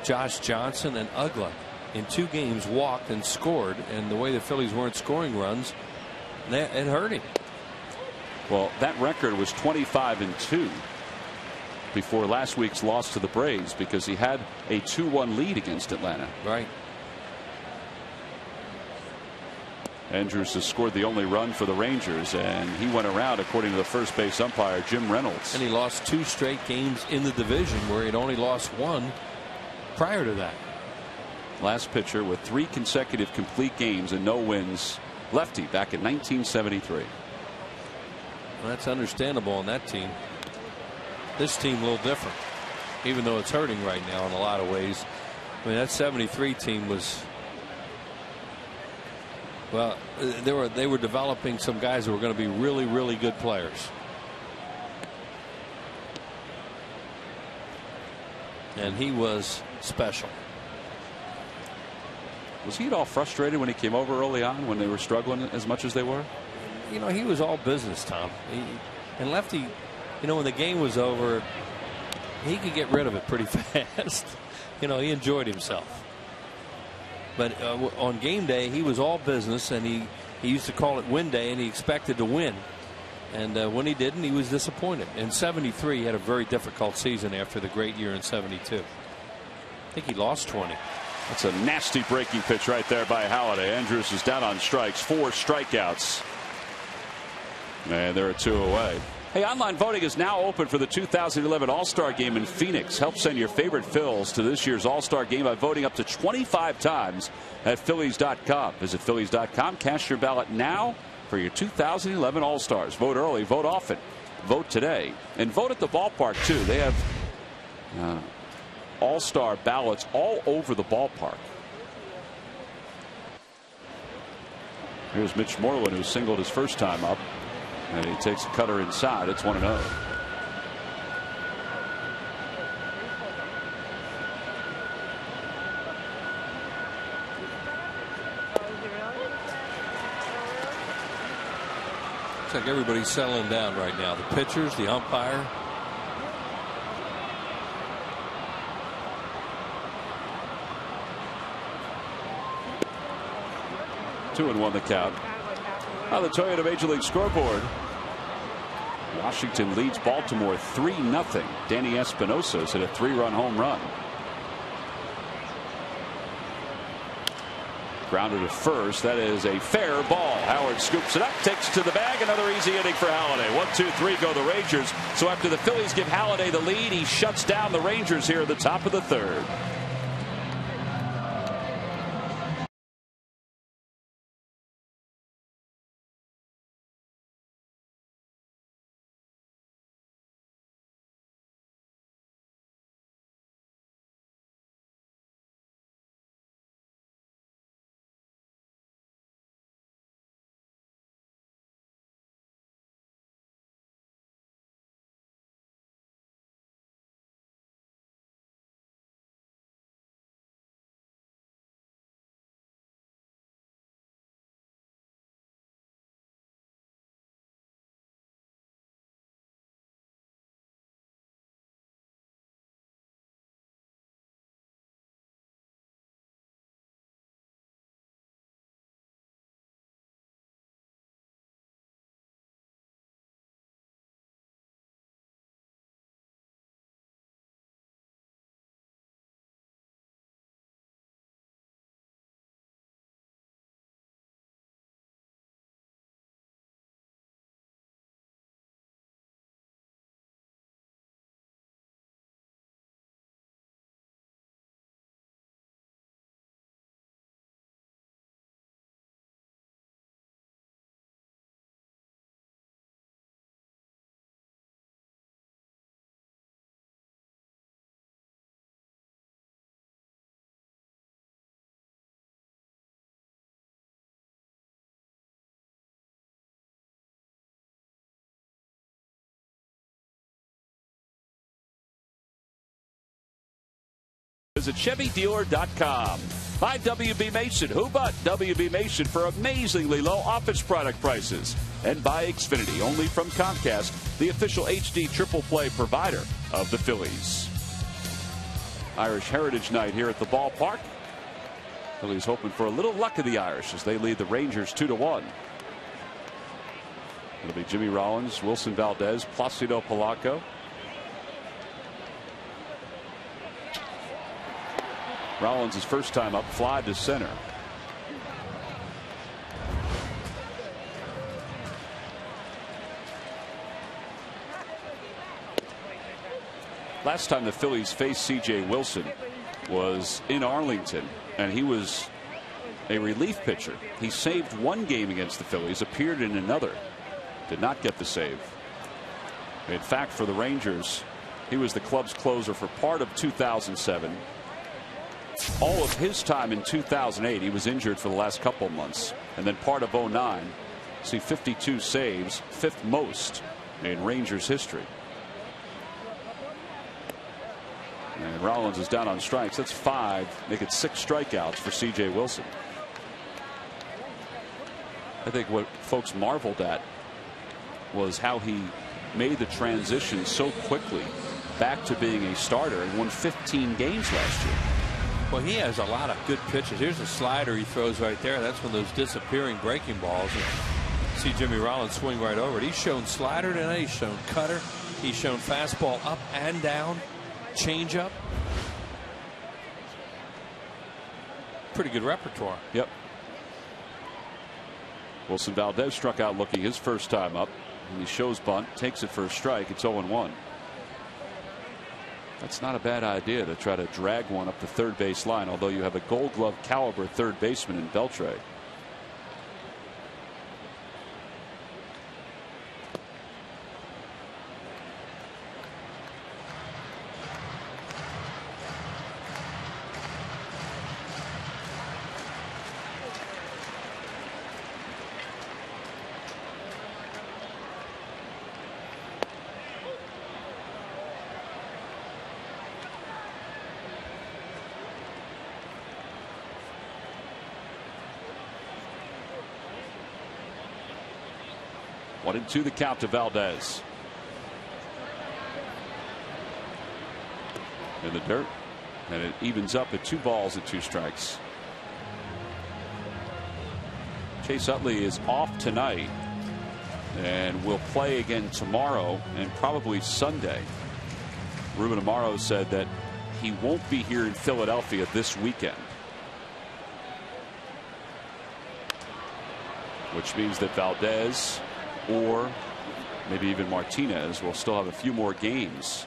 Josh Johnson and Uggla in 2 games walked and scored, and the way the Phillies weren't scoring runs, it hurt him. Well, that record was 25-2 before last week's loss to the Braves, because he had a 2-1 lead against Atlanta. Right. Andrews has scored the only run for the Rangers, and he went around, according to the first base umpire, Jim Reynolds. And he lost 2 straight games in the division, where he'd only lost 1 prior to that. Last pitcher with 3 consecutive complete games and no wins, lefty, back in 1973. Well, that's understandable on that team. This team a little different, even though it's hurting right now in a lot of ways. I mean, that 73 team was, well, they were developing some guys who were going to be really, really good players. And he was special. Was he at all frustrated when he came over early on, when they were struggling as much as they were? You know, he was all business, Tom. And Lefty, you know, when the game was over, he could get rid of it pretty fast. You know, he enjoyed himself. But on game day, he was all business, and he used to call it win day, and he expected to win. And when he didn't, he was disappointed. In 73, he had a very difficult season after the great year in 72. I think he lost 20. That's a nasty breaking pitch right there by Halladay. Andrews is down on strikes, 4 strikeouts And they're a 2 away. Hey, online voting is now open for the 2011 All-Star Game in Phoenix. Help send your favorite Phils to this year's All-Star Game by voting up to 25 times at Phillies.com. Visit Phillies.com. Cast your ballot now for your 2011 All-Stars. Vote early, vote often, vote today, and vote at the ballpark too. They have All-Star ballots all over the ballpark. Here's Mitch Moreland, who singled his first time up, and he takes a cutter inside. It's 1-0. Looks like everybody's settling down right now. The pitchers, the umpire. Two and 1 the count. On the Toyota Major League scoreboard, Washington leads Baltimore 3-0. Danny Espinosa's hit a 3-run home run. Grounded to first. That is a fair ball. Howard scoops it up, takes it to the bag. Another easy inning for Halladay. 1, 2, 3 go the Rangers. So after the Phillies give Halladay the lead, he shuts down the Rangers here at the top of the third. Visit ChevyDealer.com. By WB Mason. Who but WB Mason for amazingly low office product prices. And by Xfinity, only from Comcast, the official HD triple play provider of the Phillies. Irish Heritage Night here at the ballpark. Phillies hoping for a little luck of the Irish as they lead the Rangers 2-1. It'll be Jimmy Rollins, Wilson Valdez, Placido Polanco. Rollins' his first time up, fly to center. Last time the Phillies faced C.J. Wilson was in Arlington, and he was a relief pitcher. He saved one game against the Phillies, appeared in another, did not get the save. In fact, for the Rangers, he was the club's closer for part of 2007. All of his time in 2008, he was injured for the last couple of months, and then part of 09. See 52 saves, fifth most in Rangers history. And Rollins is down on strikes. That's 5, make it 6 strikeouts for C.J. Wilson. I think what folks marveled at was how he made the transition so quickly back to being a starter and won 15 games last year. Well, he has a lot of good pitches. Here's a slider he throws right there. That's one of those disappearing breaking balls. And see Jimmy Rollins swing right over it. He's shown slider tonight. He's shown cutter. He's shown fastball up and down. Changeup. Pretty good repertoire. Yep. Wilson Valdez struck out looking his first time up. And he shows bunt, takes it for a strike. It's 0-1. That's not a bad idea to try to drag one up the third base line, although you have a Gold Glove caliber third baseman in Beltre. One and two the count to Valdez. In the dirt. And it evens up at 2 balls and 2 strikes. Chase Utley is off tonight and will play again tomorrow and probably Sunday. Ruben Amaro said that he won't be here in Philadelphia this weekend, which means that Valdez or maybe even Martinez will still have a few more games,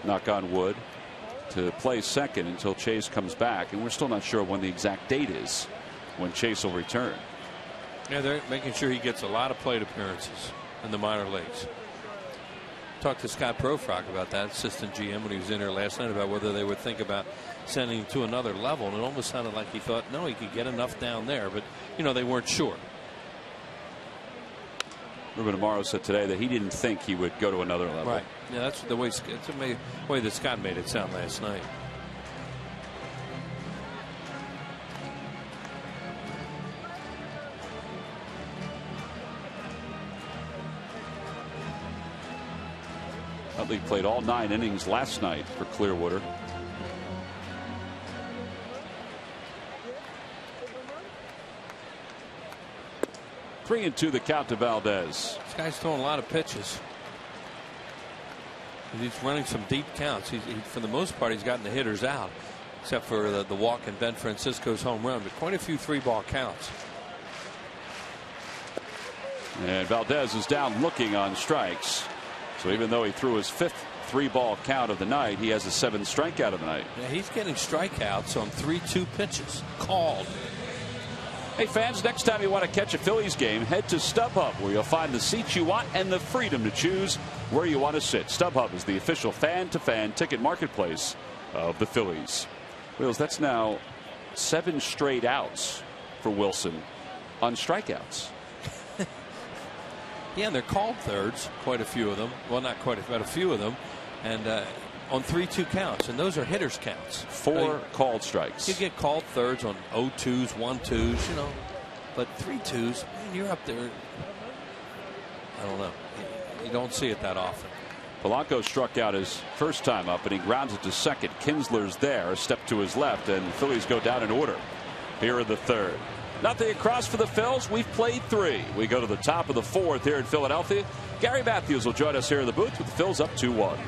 knock on wood, to play second until Chase comes back. And we're still not sure when the exact date is when Chase will return. Yeah, they're making sure he gets a lot of plate appearances in the minor leagues. Talked to Scott Profrock about that, assistant GM, when he was in here last night, about whether they would think about sending him to another level. And it almost sounded like he thought, no, he could get enough down there. But, you know, they weren't sure. Ruben Amaro said today that he didn't think he would go to another level. Right. Yeah, that's the way, way that Scott made it sound last night. Utley played all 9 innings last night for Clearwater. Three and two the count to Valdez. This guy's throwing a lot of pitches. He's running some deep counts. For the most part, he's gotten the hitters out, except for the walk and Ben Francisco's home run, but quite a few 3-ball counts. And Valdez is down looking on strikes. So even though he threw his 5th 3-ball count of the night, he has a 7th strikeout of the night. Yeah, he's getting strikeouts on 3-2 pitches called. Hey fans, next time you want to catch a Phillies game, head to StubHub, where you'll find the seats you want and the freedom to choose where you want to sit. StubHub is the official fan-to-fan ticket marketplace of the Phillies. Wills, that's now 7 straight outs for Wilson on strikeouts. Yeah, and they're called thirds, quite a few of them. Well, not quite but a few of them. And on 3-2 counts, and those are hitters counts. 4 called strikes. You get called thirds on 0-2s, 1-2s, you know, but 3-2s, man, you're up there. I don't know. You don't see it that often. Polanco struck out his first time up, and he grounds it to second. Kinsler's there, a step to his left, and the Phillies go down in order here in the 3rd. Nothing across for the Phils. We've played 3. We go to the top of the 4th here in Philadelphia. Gary Matthews will join us here in the booth with the Phils up 2-1.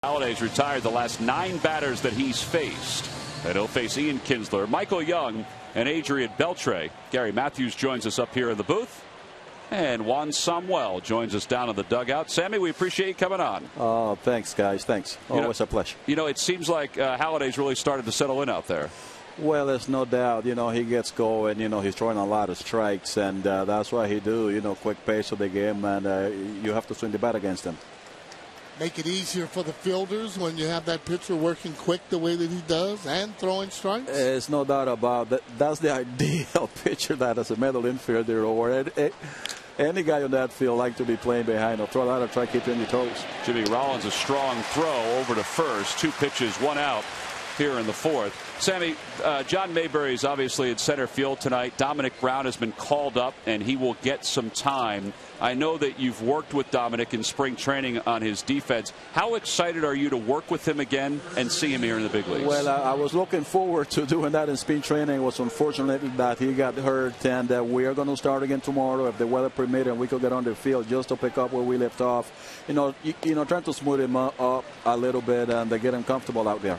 Halliday's retired the last 9 batters that he's faced. And he'll face Ian Kinsler, Michael Young, and Adrian Beltre. Gary Matthews joins us up here in the booth. And Juan Samuel joins us down in the dugout. Sammy, we appreciate you coming on. Oh, thanks, guys. Thanks. Always a pleasure. You know, it seems like Halliday's really started to settle in out there. Well, there's no doubt. You know, he gets going. You know, he's throwing a lot of strikes, and that's why he do. You know, quick pace of the game, and you have to swing the bat against him. Make it easier for the fielders when you have that pitcher working quick the way that he does and throwing strikes? There's no doubt about that. That's the ideal pitcher that as a middle infielder or any guy on that field like to be playing behind or throw a lot of try to keep you on your toes. Jimmy Rollins, a strong throw over to first. 2 pitches, 1 out here in the 4th. Sammy, John Mayberry is obviously in center field tonight. Dominic Brown has been called up, and he will get some time. I know that you've worked with Dominic in spring training on his defense. How excited are you to work with him again and see him here in the big leagues? Well, I was looking forward to doing that in spring training. It was unfortunate that he got hurt, and we are going to start again tomorrow if the weather permits, and we could get on the field just to pick up where we left off. You know, trying to smooth him up a little bit and get him comfortable out there.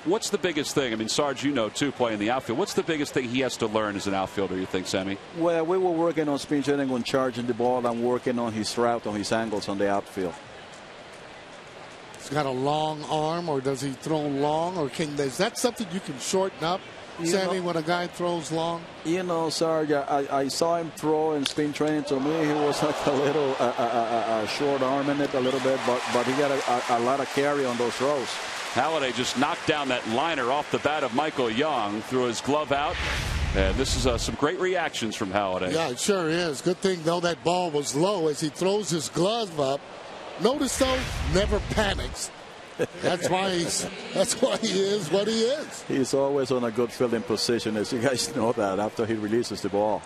What's the biggest thing? I mean, Sarge, you know, too, playing the outfield. What's the biggest thing he has to learn as an outfielder, you think, Sammy? Well, we were working on spin training, on charging the ball, and working on his route, on his angles on the outfield. He's got a long arm, or does he throw long, or is that something you can shorten up, Sammy, when a guy throws long? You know, Sarge, I saw him throw in spin training. To me, he was like a little short arm in it a little bit, but he got a lot of carry on those throws. Halladay just knocked down that liner off the bat of Michael Young, threw his glove out. And this is some great reactions from Halladay. Yeah, it sure is. Good thing, though, that ball was low as he throws his glove up. Notice, though, never panics. That's why he is what he is. He's always on a good fielding position, as you guys know that, after he releases the ball.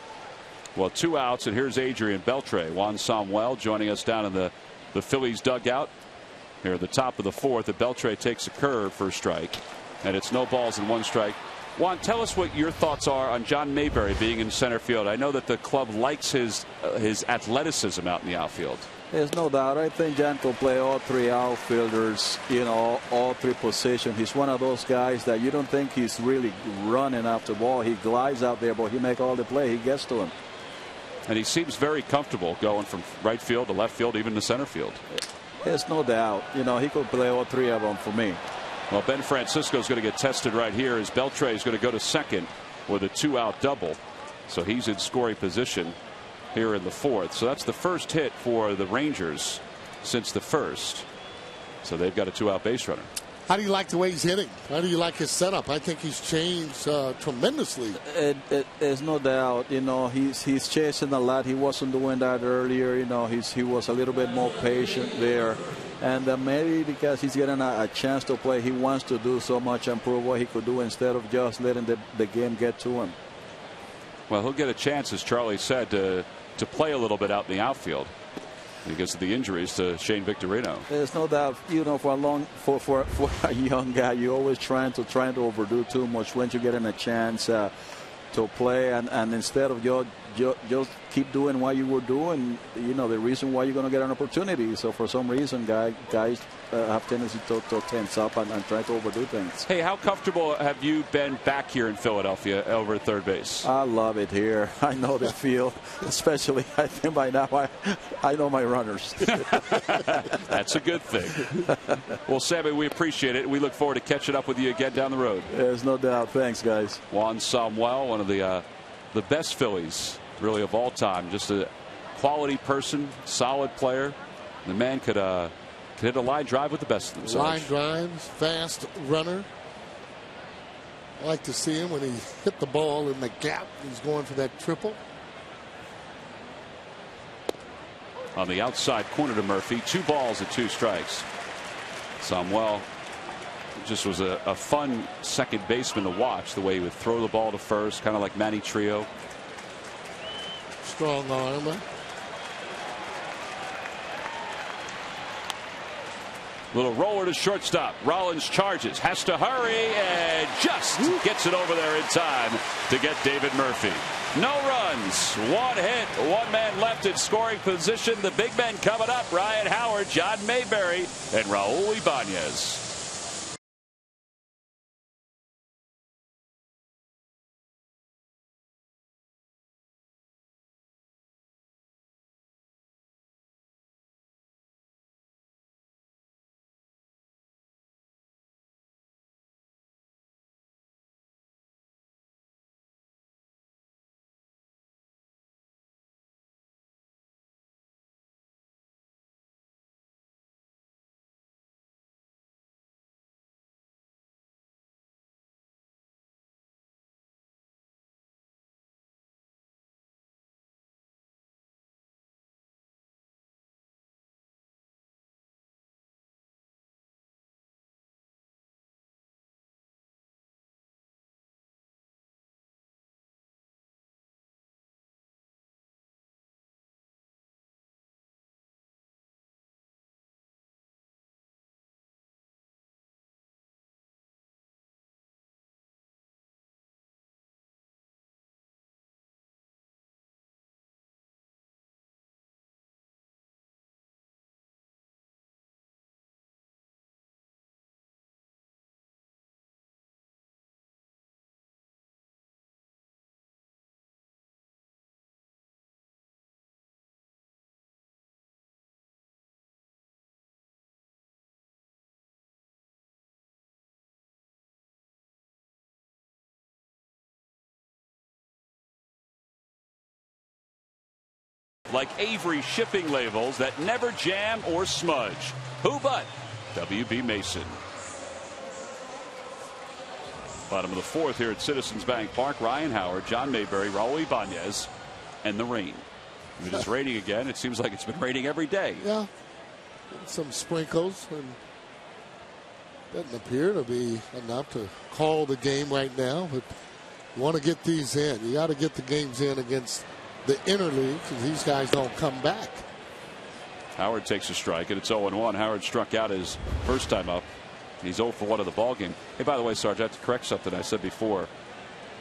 Well, 2 outs, and here's Adrian Beltre. Juan Samuel joining us down in the Phillies dugout. Here at the top of the 4th, Beltre takes a curve for a strike, and it's no balls and 1 strike. Juan, tell us what your thoughts are on John Mayberry being in center field. I know that the club likes his athleticism out in the outfield. There's no doubt. I think John can play all 3 outfielders, you know, all 3 positions. He's one of those guys that you don't think he's really running after the ball. He glides out there, but he make all the play. He gets to him. And he seems very comfortable going from right field to left field, even to center field. There's no doubt. You know, he could play all 3 of them for me. Well, Ben Francisco is going to get tested right here as Beltre is going to go to second with a 2-out double. So he's in scoring position here in the 4th. So that's the first hit for the Rangers since the 1st. So they've got a 2-out base runner. How do you like the way he's hitting? How do you like his setup? I think he's changed tremendously. There's no doubt. You know, he's chasing a lot. He wasn't doing that earlier. You know, he was a little bit more patient there. And maybe because he's getting a chance to play, he wants to do so much and prove what he could do instead of just letting the game get to him. Well, he'll get a chance, as Charlie said, to play a little bit out in the outfield because of the injuries to Shane Victorino. There's no doubt. You know, for a young guy, you're always trying to overdo too much when you're getting a chance to play, and instead of just keep doing what you were doing, you know, the reason why you're going to get an opportunity. So for some reason, guys have tendency to tense up and try to overdo things. Hey, how comfortable have you been back here in Philadelphia over at third base? I love it here. I know the field, especially I think by now I know my runners. That's a good thing. Well, Sammy, we appreciate it. We look forward to catching up with you again down the road. There's no doubt. Thanks, guys. Juan Samuel, one of the best Phillies, really, of all time. Just a quality person, solid player. The man could hit a line drive with the best of them. Line drives, fast runner. I like to see him when he hit the ball in the gap. He's going for that triple. On the outside corner to Murphy. 2 balls and 2 strikes. Samuel just was a fun second baseman to watch, the way he would throw the ball to first, kind of like Manny Trio. Strong arm. Little roller to shortstop. Rollins charges, has to hurry, and just gets it over there in time to get David Murphy. No runs, one hit, one man left in scoring position. The big men coming up: Ryan Howard, John Mayberry, and Raul Ibanez. Like Avery shipping labels that never jam or smudge. Who but W.B. Mason? Bottom of the fourth here at Citizens Bank Park. Ryan Howard, John Mayberry, Raul Ibanez, and the rain. If it is raining again, it seems like it's been raining every day. Yeah, some sprinkles, and doesn't appear to be enough to call the game right now. But you want to get these in. You got to get the games in against the interleague, because these guys don't come back. Howard takes a strike, and it's 0-1. Howard struck out his first time up. He's 0 for 1 of the ball game. Hey, by the way, Sarge, I have to correct something I said before.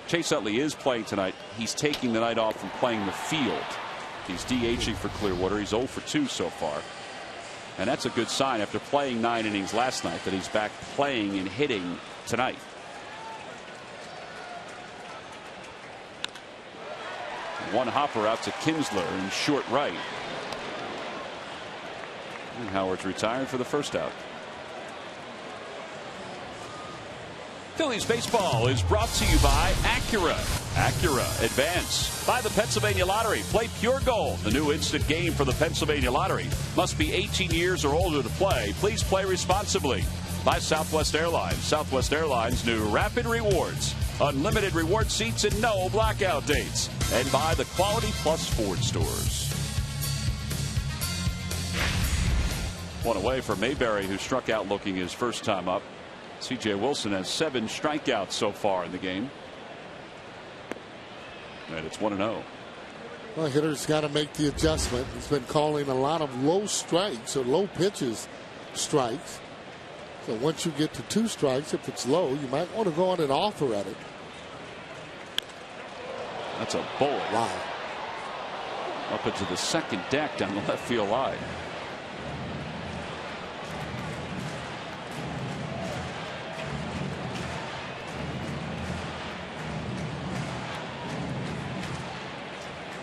Chase Utley is playing tonight. He's taking the night off from playing the field. He's DHing for Clearwater. He's 0 for 2 so far. And that's a good sign after playing 9 innings last night that he's back playing and hitting tonight. One hopper out to Kinsler in short right. And Howard's retired for the first out. Phillies baseball is brought to you by Acura. Acura Advance. By the Pennsylvania Lottery. Play Pure Gold, the new instant game for the Pennsylvania Lottery. Must be 18 years or older to play. Please play responsibly. By Southwest Airlines. Southwest Airlines new Rapid Rewards. Unlimited reward seats and no blackout dates. And by the Quality Plus Ford stores. One away for Mayberry, who struck out looking his first time up. C.J. Wilson has 7 strikeouts so far in the game. And it's 1-0. Well, hitter's got to make the adjustment. He's been calling a lot of low strikes or low pitches strikes. So once you get to 2 strikes, if it's low, you might want to go on and offer at it. That's a bullet. Wow. Up into the second deck down the left field line.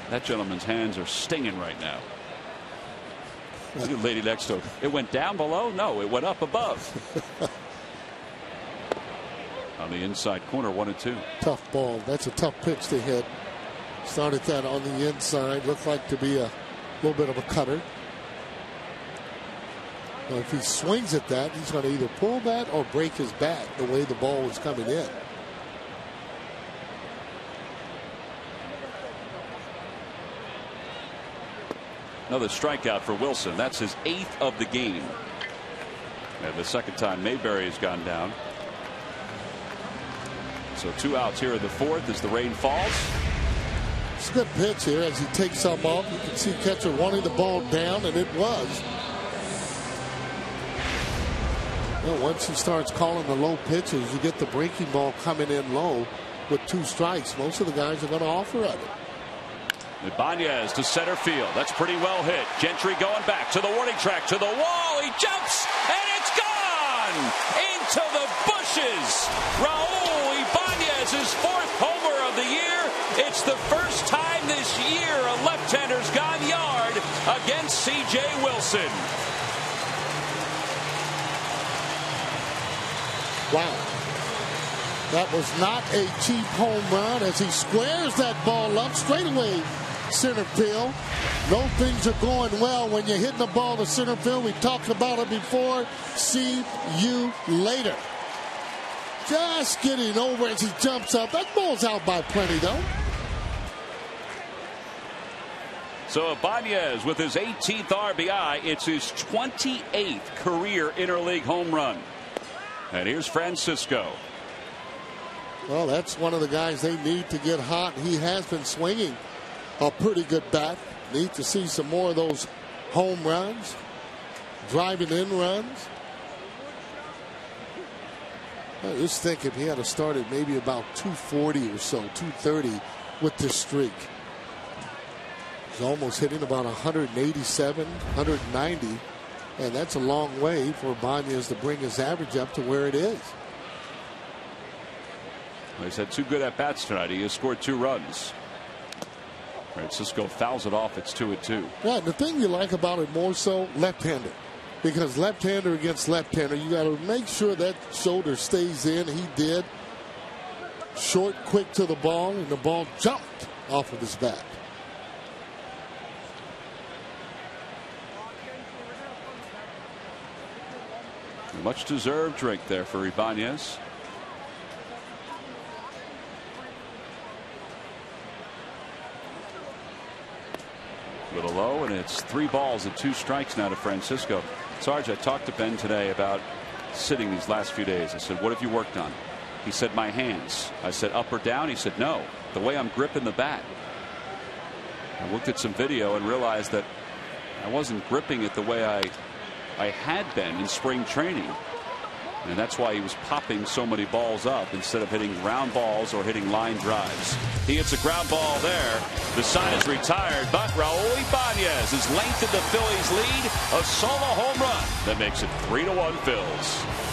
That gentleman's hands are stinging right now. Look at the lady next to him. It went down below? No, it went up above. On the inside corner, 1-2. Tough ball. That's a tough pitch to hit. Started that on the inside. Looked like to be a little bit of a cutter. Well, if he swings at that, he's going to either pull that or break his bat the way the ball was coming in. Another strikeout for Wilson. That's his 8th of the game. And the second time Mayberry has gone down. So 2 outs here in the 4th as the rain falls. It's a good pitch here as he takes some off. You can see catcher wanting the ball down, and it was. Well, once he starts calling the low pitches, you get the breaking ball coming in low with 2 strikes. Most of the guys are going to offer at it. Ibanez to center field. That's pretty well hit. Gentry going back to the warning track, to the wall. He jumps, and it's gone into the bushes. Raul Ibanez's 4th homer of the year. It's the first time this year a left-hander's gone yard against C.J. Wilson. Wow. That was not a cheap home run as he squares that ball up straight away center field. No things are going well when you're hitting the ball to center field. We talked about it before. See you later. Just getting over as he jumps up. That ball's out by plenty, though. So Ibanez with his 18th RBI. It's his 28th career interleague home run. And here's Francisco. Well, that's one of the guys they need to get hot. He has been swinging a pretty good bat. Need to see some more of those home runs, driving in runs. I just think if he had started maybe about 240 or so, 230 with this streak. He's almost hitting about 187, 190. And that's a long way for Ibanez to bring his average up to where it is. He's had 2 good at-bats tonight. He has scored 2 runs. Francisco fouls it off. It's 2-2. Yeah, the thing you like about it more so, left-hander. Because left-hander against left-hander, you got to make sure that shoulder stays in. He did. Short, quick to the ball, and the ball jumped off of his bat. A much-deserved drink there for Ibanez. A little low, and it's 3 balls and 2 strikes now to Francisco. Sarge, I talked to Ben today about sitting these last few days. I said, what have you worked on? He said, my hands. I said, up or down? He said, no, the way I'm gripping the bat. I looked at some video and realized that I wasn't gripping it the way I had been in spring training. And that's why he was popping so many balls up instead of hitting ground balls or hitting line drives. He hits a ground ball there. The sign is retired, but Raul Ibanez has lengthened the Phillies' lead. A solo home run that makes it 3-1 Phils.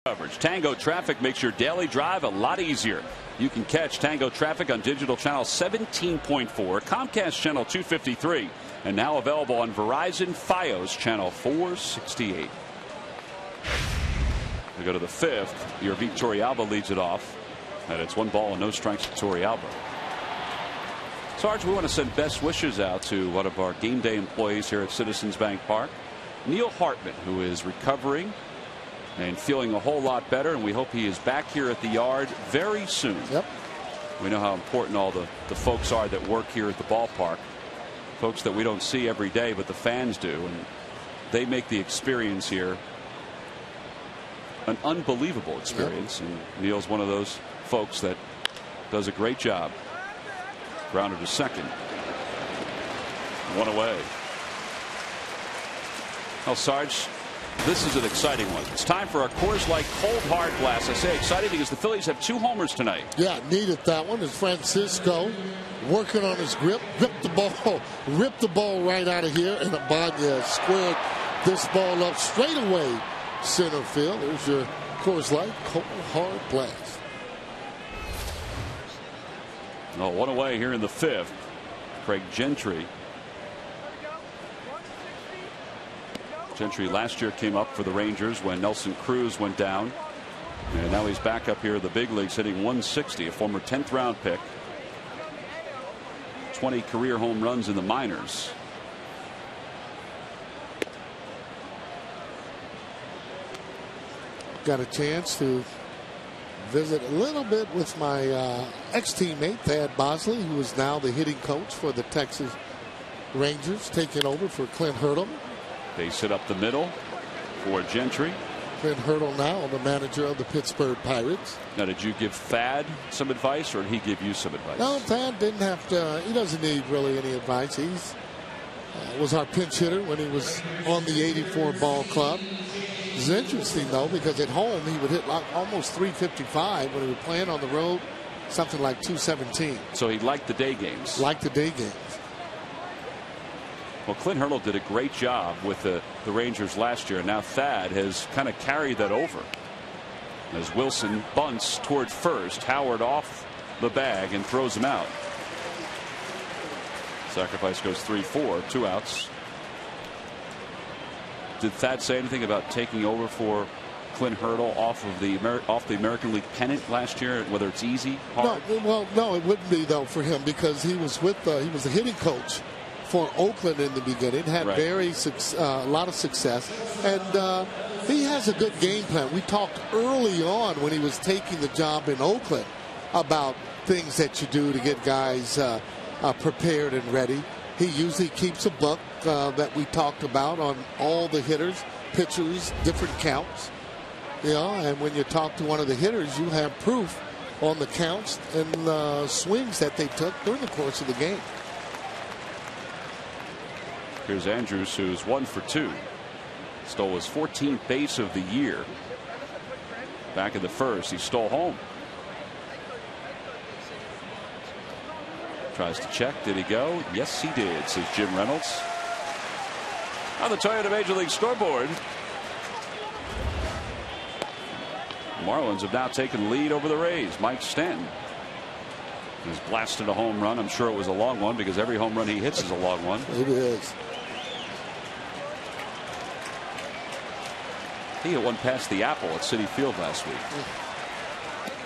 Coverage. Tango Traffic makes your daily drive a lot easier. You can catch Tango Traffic on digital channel 17.4, Comcast channel 253, and now available on Verizon Fios channel 468. We go to the 5th. Your Torrealba leads it off, and it's 1 ball and no strikes to Torrealba. Sarge, we want to send best wishes out to one of our game day employees here at Citizens Bank Park. Neil Hartman, who is recovering and feeling a whole lot better, and we hope he is back here at the yard very soon. Yep. We know how important all the folks are that work here at the ballpark. Folks that we don't see every day, but the fans do, and they make the experience here an unbelievable experience. Yep. And Neil's one of those folks that does a great job. Grounder to second. One away. Well, Sarge, this is an exciting one. It's time for our Coors Light Cold Hard Blast. I say exciting because the Phillies have 2 homers tonight. Yeah, needed that one. It's Francisco working on his grip. Ripped the ball right out of here, and Abanya squared this ball up straight away center field. There's your Coors Light Cold Hard Blast. Oh, one away here in the 5th. Craig Gentry. Gentry last year came up for the Rangers when Nelson Cruz went down. And now he's back up here in the big leagues hitting 160, a former 10th round pick. 20 career home runs in the minors. Got a chance to visit a little bit with my ex-teammate Thad Bosley, who is now the hitting coach for the Texas Rangers, taking over for Clint Hurdle. They sit up the middle for Gentry. Clint Hurdle now the manager of the Pittsburgh Pirates. Now, did you give Thad some advice, or did he give you some advice? No, Thad didn't have to. He doesn't need really any advice. He's was our pinch hitter when he was on the 84 ball club. It's interesting, though, because at home he would hit like almost 355. When he was playing on the road, something like 217. So he liked the day games. Liked the day games. Well, Clint Hurdle did a great job with the Rangers last year, and now Thad has kind of carried that over. As Wilson bunts toward first, Howard off the bag and throws him out. Sacrifice goes 3-4, 2 outs. Did Thad say anything about taking over for Clint Hurdle off the American League pennant last year? Whether it's easy, hard? No, well, no, it wouldn't be though for him because he was with he was the hitting coach for Oakland in the beginning. Had right. a lot of success, and he has a good game plan. We talked early on when he was taking the job in Oakland about things that you do to get guys prepared and ready. He usually keeps a book that we talked about on all the hitters, pitchers, different counts. You know, and when you talk to one of the hitters, you have proof on the counts and swings that they took during the course of the game. Here's Andrews, who's 1 for 2. Stole his 14th base of the year. Back in the first, he stole home. Tries to check. Did he go? Yes, he did, says Jim Reynolds. On the Toyota Major League scoreboard, Marlins have now taken the lead over the Rays. Mike Stanton has blasted a home run. I'm sure it was a long one because every home run he hits is a long one. It is. He hit one past the apple at Citi Field last week.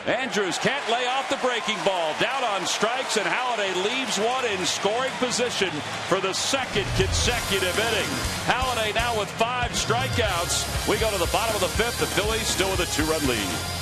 Andrews can't lay off the breaking ball. Down on strikes, and Halladay leaves one in scoring position for the 2nd consecutive inning. Halladay now with 5 strikeouts. We go to the bottom of the 5th. The Phillies still with a 2-run lead.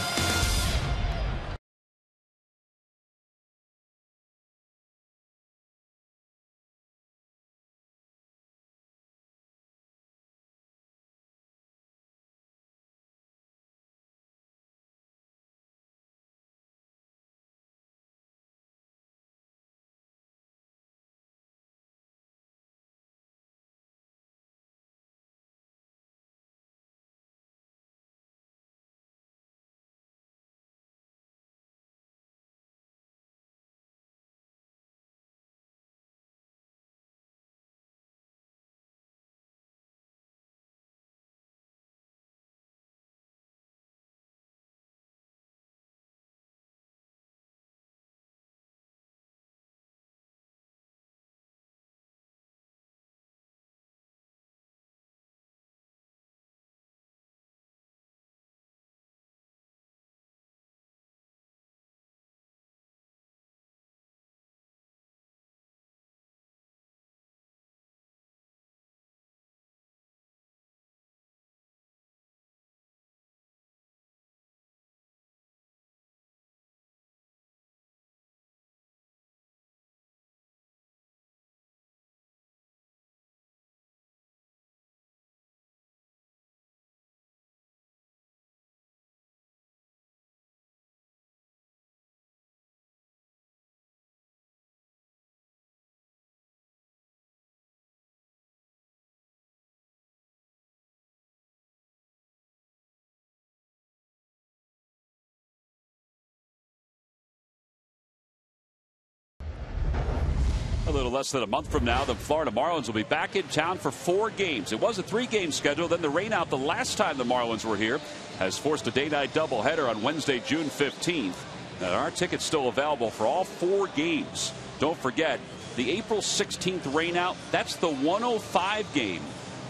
A little less than a month from now, the Florida Marlins will be back in town for 4 games. It was a 3-game schedule. Then the rainout the last time the Marlins were here has forced a day-night doubleheader on Wednesday, June 15th. And our ticket's still available for all 4 games. Don't forget, the April 16th rainout, that's the 105 game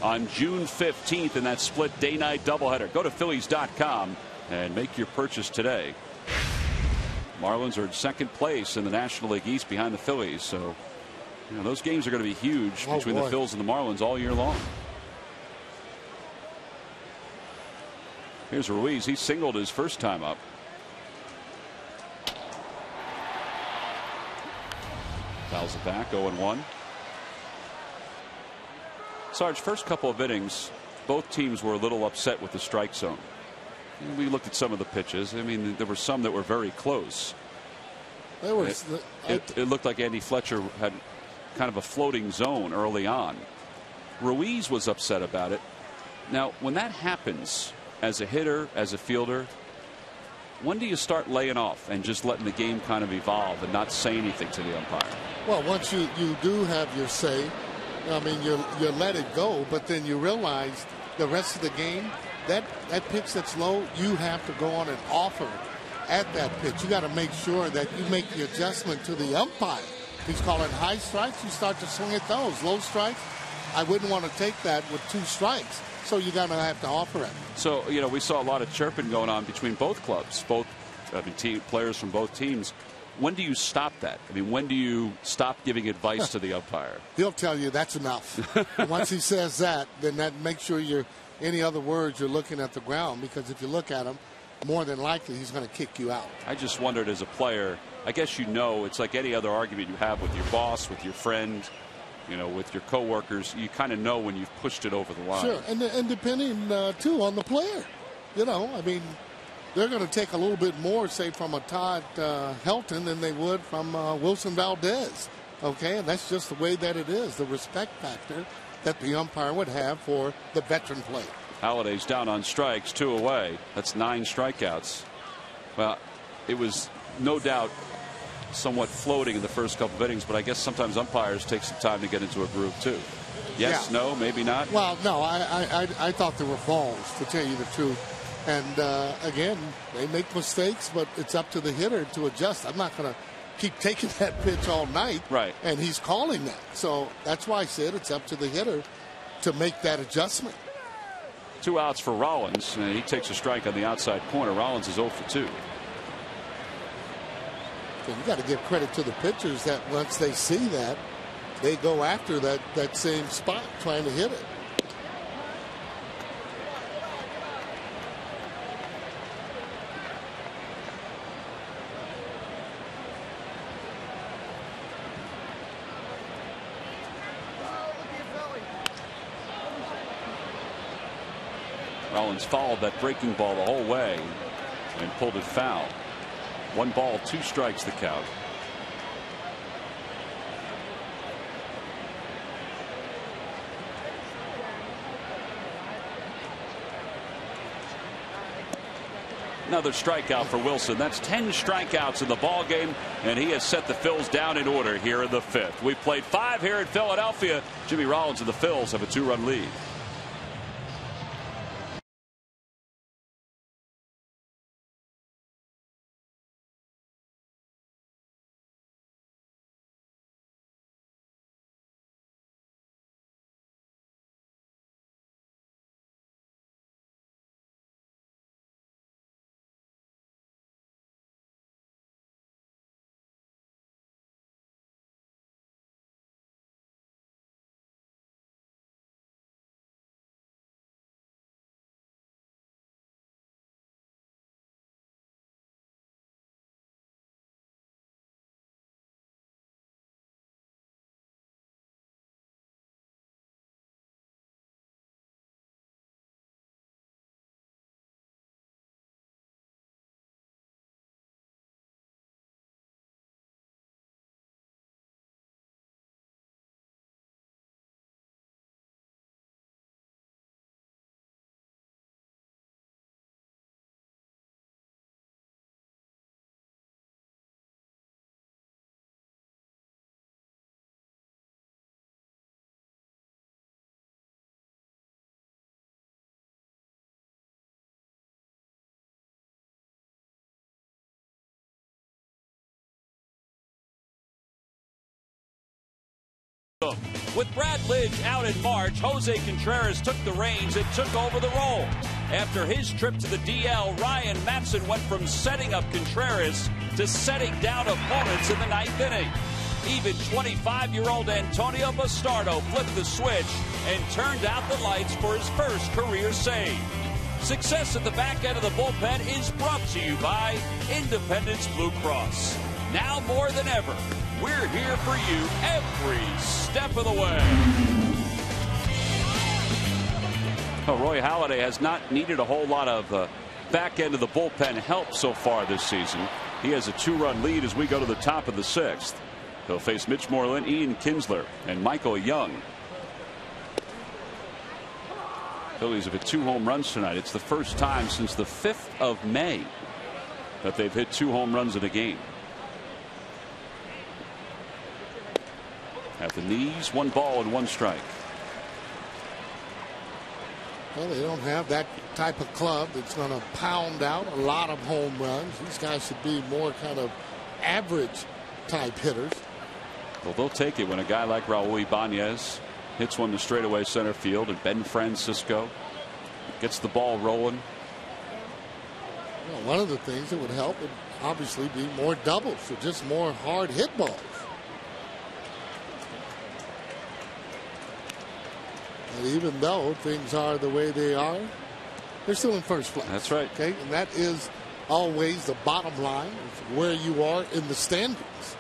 on June 15th in that split day-night doubleheader. Go to Phillies.com and make your purchase today. Marlins are in second place in the National League East behind the Phillies. So, you know, those games are going to be huge between the Phils and the Marlins all year long. Here's Ruiz. He singled his first time up. Fouls it back, 0-1. Sarge, first couple of innings, both teams were a little upset with the strike zone. We looked at some of the pitches. I mean, there were some that were very close. It looked like Andy Fletcher had kind of a floating zone early on. Ruiz was upset about it. Now, when that happens, as a hitter, as a fielder, when do you start laying off and just letting the game kind of evolve and not say anything to the umpire? Well, once you do have your say, I mean, you let it go, but then you realize the rest of the game, that pitch that's low, you have to go on and offer at that pitch. You got to make sure that you make the adjustment to the umpire. If he's calling high strikes, you start to swing at those. Low strikes, I wouldn't want to take that with 2 strikes. So you're going to have to offer it. So, you know, we saw a lot of chirping going on between both clubs, players from both teams. When do you stop that? I mean, when do you stop giving advice to the umpire? He'll tell you that's enough. Once he says that, then that makes sure any other words you're looking at the ground, because if you look at him, more than likely he's going to kick you out. I just wondered, as a player, I guess it's like any other argument you have with your boss, with your friend, you know, with your coworkers. You kind of know when you've pushed it over the line. Sure, and depending too on the player, you know, I mean, they're going to take a little bit more, say, from a Todd Helton than they would from Wilson Valdez. Okay, and that's just the way that it is, the respect factor that the umpire would have for the veteran player. Holiday's down on strikes, 2 away. That's 9 strikeouts. Well, it was no doubt somewhat floating in the first couple of innings, but I guess sometimes umpires take some time to get into a groove too. Yes, yeah. No, maybe not. Well, no, I thought there were balls, to tell you the truth. And again, they make mistakes, but it's up to the hitter to adjust. I'm not going to keep taking that pitch all night. Right. And he's calling that. So that's why I said it's up to the hitter to make that adjustment. 2 outs for Rollins, and he takes a strike on the outside corner. Rollins is 0 for 2. So you got to give credit to the pitchers that once they see that, they go after that same spot trying to hit it. Rollins followed that breaking ball the whole way and pulled it foul. 1 ball, 2 strikes the count. Another strikeout for Wilson. That's 10 strikeouts in the ball game, and he has set the Phils down in order here in the 5th. We've played 5 here in Philadelphia. Jimmy Rollins and the Phils have a 2-run lead. With Brad Lidge out in March, Jose Contreras took the reins and took over the role. After his trip to the DL, Ryan Matson went from setting up Contreras to setting down opponents in the 9th inning. Even 25-year-old Antonio Bastardo flipped the switch and turned out the lights for his first career save. Success at the back end of the bullpen is brought to you by Independence Blue Cross. Now more than ever, we're here for you every step of the way. Well, Roy Halladay has not needed a whole lot of back end of the bullpen help so far this season. He has a 2-run lead as we go to the top of the 6th. He'll face Mitch Moreland, Ian Kinsler, and Michael Young. Phillies have hit 2 home runs tonight. It's the first time since the 5th of May that they've hit 2 home runs in a game. At the knees, 1 ball and 1 strike. Well, they don't have that type of club that's going to pound out a lot of home runs. These guys should be more kind of average type hitters. Well, they'll take it when a guy like Raul Ibanez hits one to straightaway center field, and Ben Francisco gets the ball rolling. Well, one of the things that would help would obviously be more doubles or just more hard hit balls. And even though things are the way they are, they're still in first place. That's right. Okay, and that is always the bottom line, is where you are in the standings.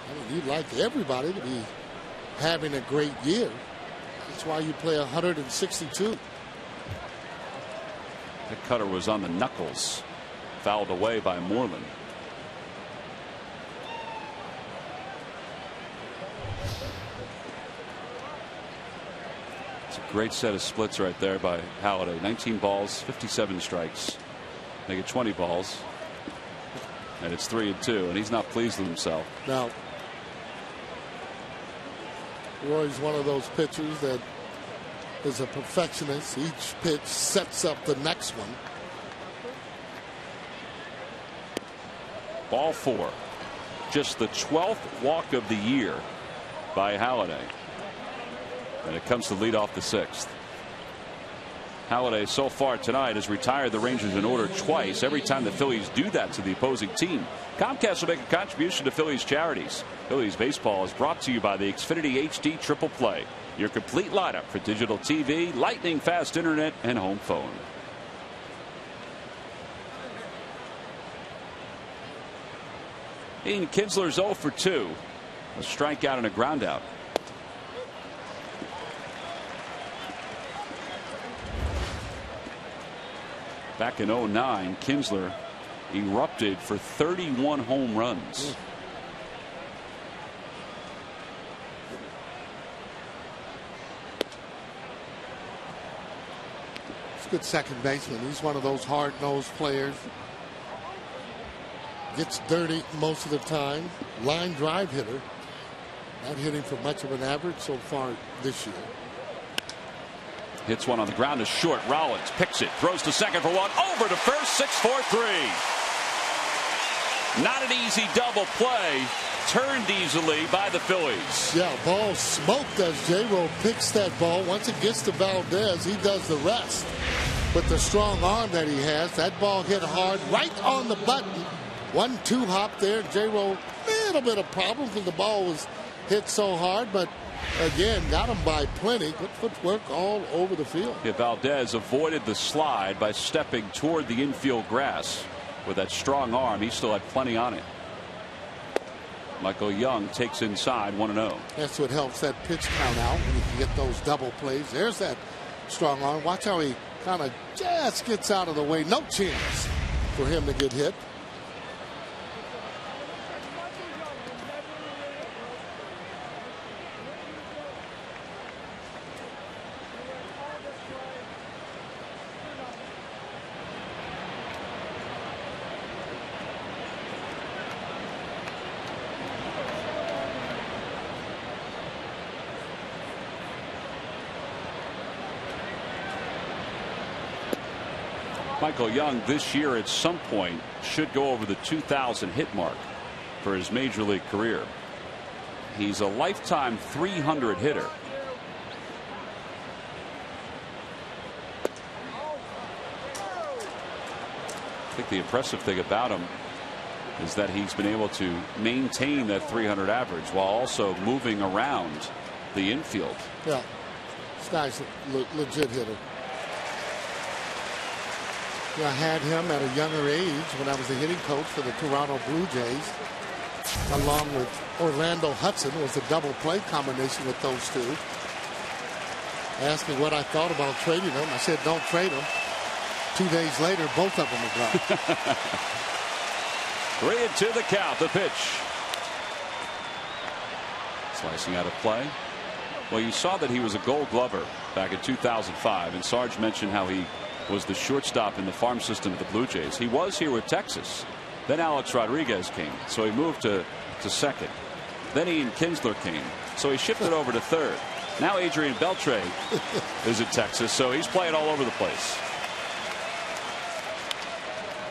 I mean, you'd like everybody to be having a great year. That's why you play 162. That cutter was on the knuckles, fouled away by Moreland. It's a great set of splits right there by Halladay. 19 balls, 57 strikes. They get 20 balls, and it's 3-2, and he's not pleased with himself. Now, Roy's one of those pitchers that is a perfectionist. Each pitch sets up the next one. Ball 4. Just the 12th walk of the year by Halladay. And it comes to lead off the 6th. Halladay so far tonight has retired the Rangers in order twice. Every time the Phillies do that to the opposing team, Comcast will make a contribution to Phillies charities. Phillies baseball is brought to you by the Xfinity HD Triple Play, your complete lineup for digital TV, lightning fast internet, and home phone. Ian Kinsler's 0 for 2. A strikeout and a ground out. Back in 2009, Kinsler erupted for 31 home runs. He's a good second baseman. He's one of those hard-nosed players. Gets dirty most of the time. Line drive hitter. Not hitting for much of an average so far this year. Hits one on the ground to short. Rollins picks it, throws to second for one, over to first. 6-4-3. Not an easy double play, turned easily by the Phillies. Yeah, ball smoked as J-Ro picks that ball. Once it gets to Valdez, he does the rest. With the strong arm that he has, that ball hit hard right on the button. 1-2 hop there. J-Ro, little bit of problem because the ball was hit so hard, but again, got him by plenty. Good footwork all over the field. Yeah, Valdez avoided the slide by stepping toward the infield grass. With that strong arm, he still had plenty on it. Michael Young takes inside 1-0. That's what helps that pitch count out when you can get those double plays. There's that strong arm. Watch how he kind of just gets out of the way. No chance for him to get hit. Michael Young this year at some point should go over the 2,000 hit mark for his major league career. He's a lifetime 300 hitter. I think the impressive thing about him is that he's been able to maintain that 300 average while also moving around the infield. Yeah, this guy's a legit hitter. I had him at a younger age when I was the hitting coach for the Toronto Blue Jays, along with Orlando Hudson. Was a double play combination with those two. Asked me what I thought about trading them. I said, don't trade them. 2 days later, both of them are gone. 3-2 the count. The pitch. Slicing out of play. Well, you saw that he was a Gold Glover back in 2005, and Sarge mentioned how he was the shortstop in the farm system of the Blue Jays. He was here with Texas. Then Alex Rodriguez came, so he moved to second. Then Ian Kinsler came, so he shifted over to third. Now Adrian Beltre is at Texas, so he's playing all over the place.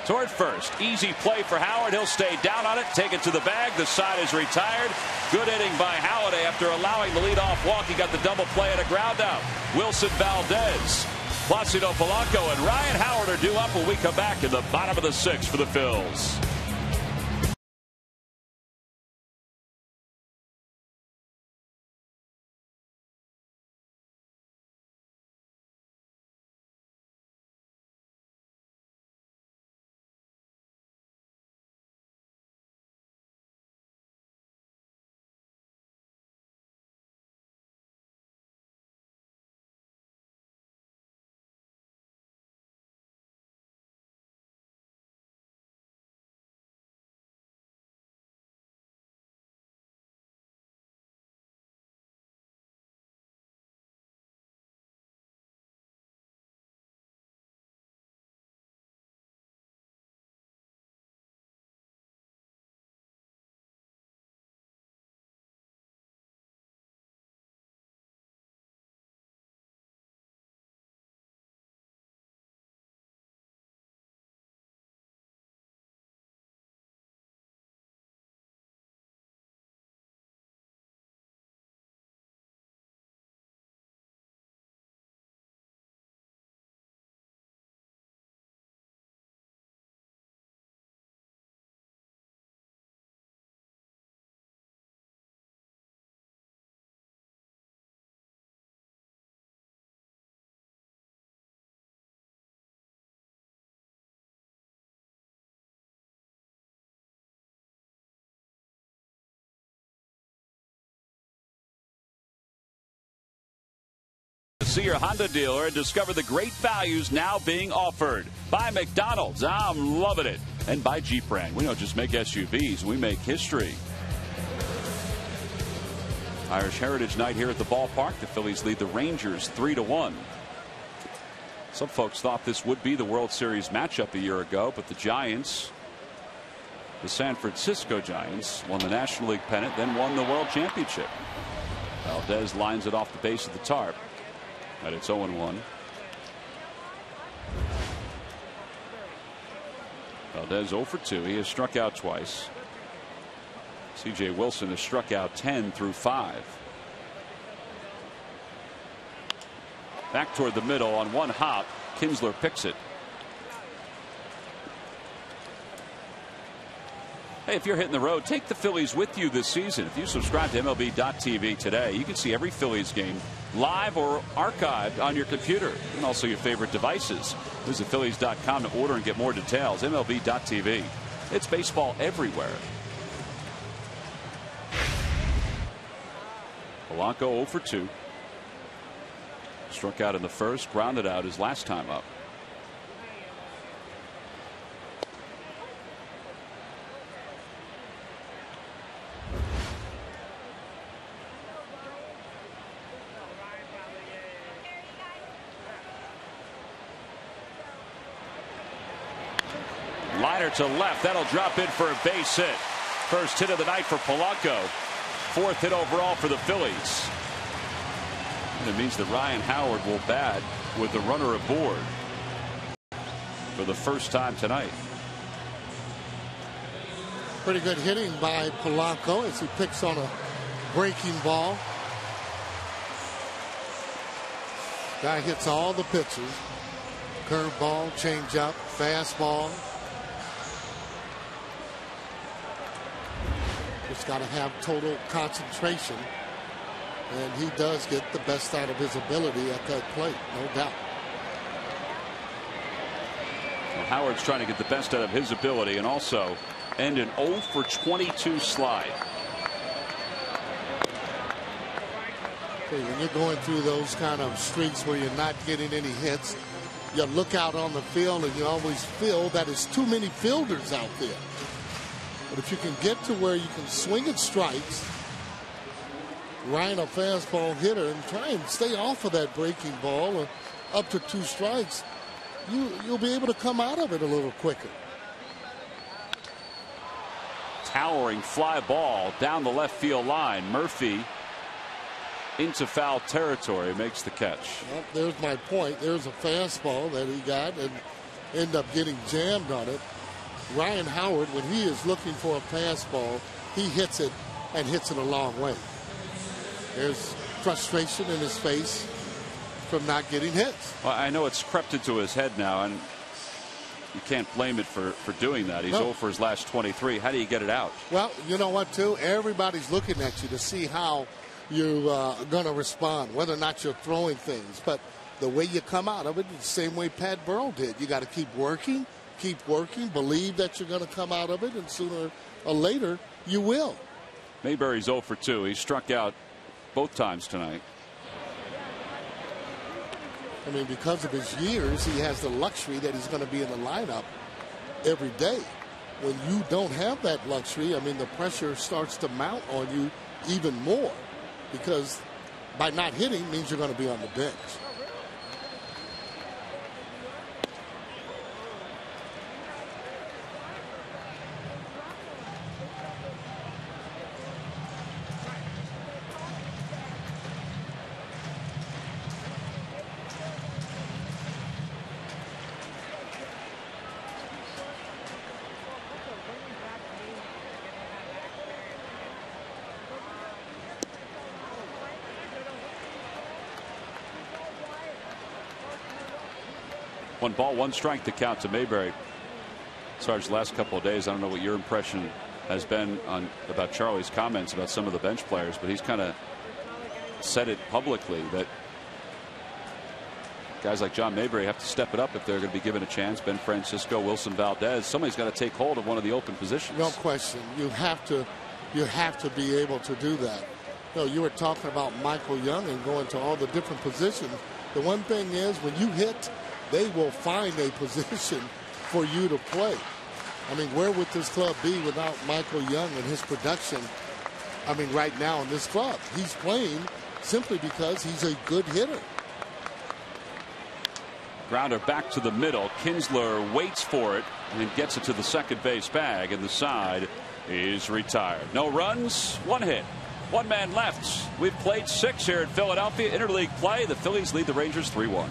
Toward first. Easy play for Howard. He'll stay down on it, take it to the bag. The side is retired. Good inning by Halladay after allowing the leadoff walk. He got the double play and a ground out. Wilson Valdez, Placido Polanco, and Ryan Howard are due up when we come back in the bottom of the 6th for the Phils. See your Honda dealer and discover the great values now being offered. By McDonald's, I'm loving it. And by Jeep brand. We don't just make SUVs, we make history. Irish Heritage Night here at the ballpark. The Phillies lead the Rangers 3-1. Some folks thought this would be the World Series matchup a year ago, but the Giants, the San Francisco Giants, won the National League pennant, then won the World Championship. Valdez lines it off the base of the tarp. And it's 0-1. Valdez 0 for 2. He has struck out twice. C.J. Wilson has struck out 10 through 5. Back toward the middle on one hop. Kinsler picks it. Hey, if you're hitting the road, take the Phillies with you this season. If you subscribe to MLB.tv today, you can see every Phillies game live or archived on your computer and also your favorite devices. Visit Phillies.com to order and get more details. MLB.tv. It's baseball everywhere. Polanco 0 for 2. Struck out in the first, grounded out his last time up. Liner to left. That'll drop in for a base hit. First hit of the night for Polanco. 4th hit overall for the Phillies. And it means that Ryan Howard will bat with the runner aboard for the first time tonight. Pretty good hitting by Polanco as he picks on a breaking ball. Guy hits all the pitches. Curveball, changeup, fastball. Just got to have total concentration. And he does get the best out of his ability at that plate, no doubt. Well, Howard's trying to get the best out of his ability and also end an 0 for 22 slide. Okay, when you're going through those kind of streaks where you're not getting any hits, you look out on the field and you always feel that it's too many fielders out there. But if you can get to where you can swing at strikes, Ryan a fastball hitter, and try and stay off of that breaking ball or up to 2 strikes, you'll be able to come out of it a little quicker. Towering fly ball down the left field line. Murphy into foul territory, makes the catch. Well, there's my point. There's a fastball that he got and ended up getting jammed on it. Ryan Howard, when he is looking for a fastball, he hits it and hits it a long way. There's frustration in his face from not getting hits. Well, I know it's crept into his head now, and you can't blame it for doing that. He's 0 for his last 23. How do you get it out? Well, you know what, too? Everybody's looking at you to see how you're going to respond, whether or not you're throwing things. But the way you come out of it is the same way Pat Burrell did. You got to keep working, believe that you're going to come out of it, and sooner or later you will. Mayberry's 0 for 2. He struck out both times tonight. I mean, because of his years, he has the luxury that he's going to be in the lineup every day. When you don't have that luxury, I mean, the pressure starts to mount on you even more, because by not hitting means you're going to be on the bench. One ball, one strike to count to Mayberry. Sarge, the last couple of days, I don't know what your impression has been about Charlie's comments about some of the bench players, but he's kind of said it publicly that guys like John Mayberry have to step it up if they're going to be given a chance. Ben Francisco, Wilson Valdez, somebody's got to take hold of one of the open positions. No question. You have to be able to do that. You know, you were talking about Michael Young and going to all the different positions. The one thing is, when you hit, they will find a position for you to play. I mean, where would this club be without Michael Young and his production? I mean, right now in this club, he's playing simply because he's a good hitter. Grounder back to the middle. Kinsler waits for it and gets it to the second base bag, and the side is retired. No runs, one hit, one man left. We've played 6 here in Philadelphia. Interleague play. The Phillies lead the Rangers 3-1.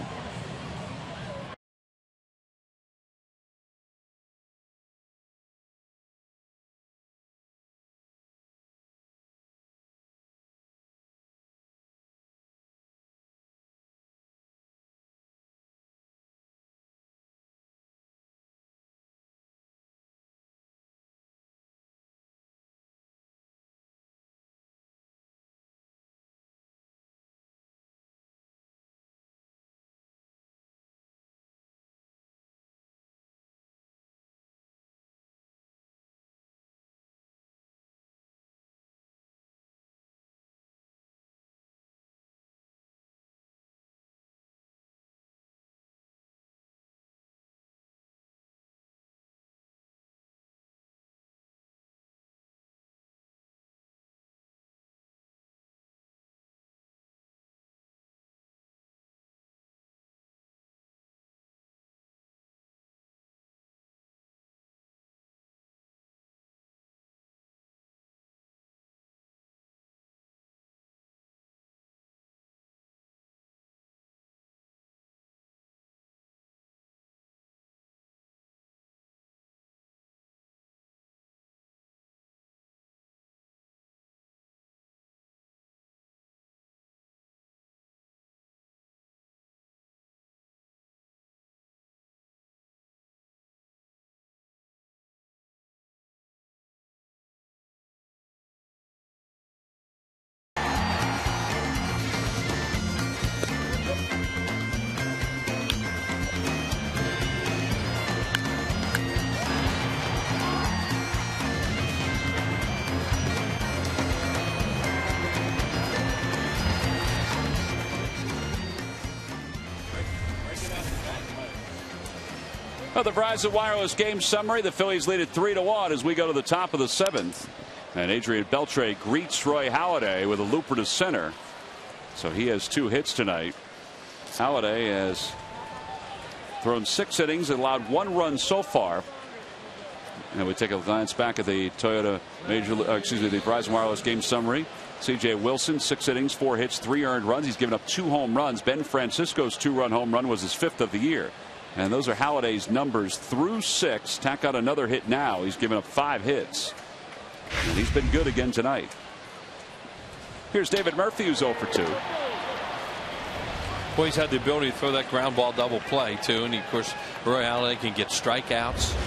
Well, the Verizon Wireless game summary. The Phillies lead it 3-1 as we go to the top of the 7th. And Adrian Beltre greets Roy Halladay with a looper to center. So he has 2 hits tonight. Halladay has thrown 6 innings, allowed 1 run so far. And we take a glance back at the Toyota the Verizon Wireless game summary. C.J. Wilson, 6 innings, 4 hits, 3 earned runs. He's given up 2 home runs. Ben Francisco's 2-run home run was his 5th of the year. And those are Halladay's numbers through 6. Tack on another hit now. He's given up 5 hits. And he's been good again tonight. Here's David Murphy, who's 0 for 2. Well, he's had the ability to throw that ground ball double play, too. And, of course, Roy Halladay can get strikeouts.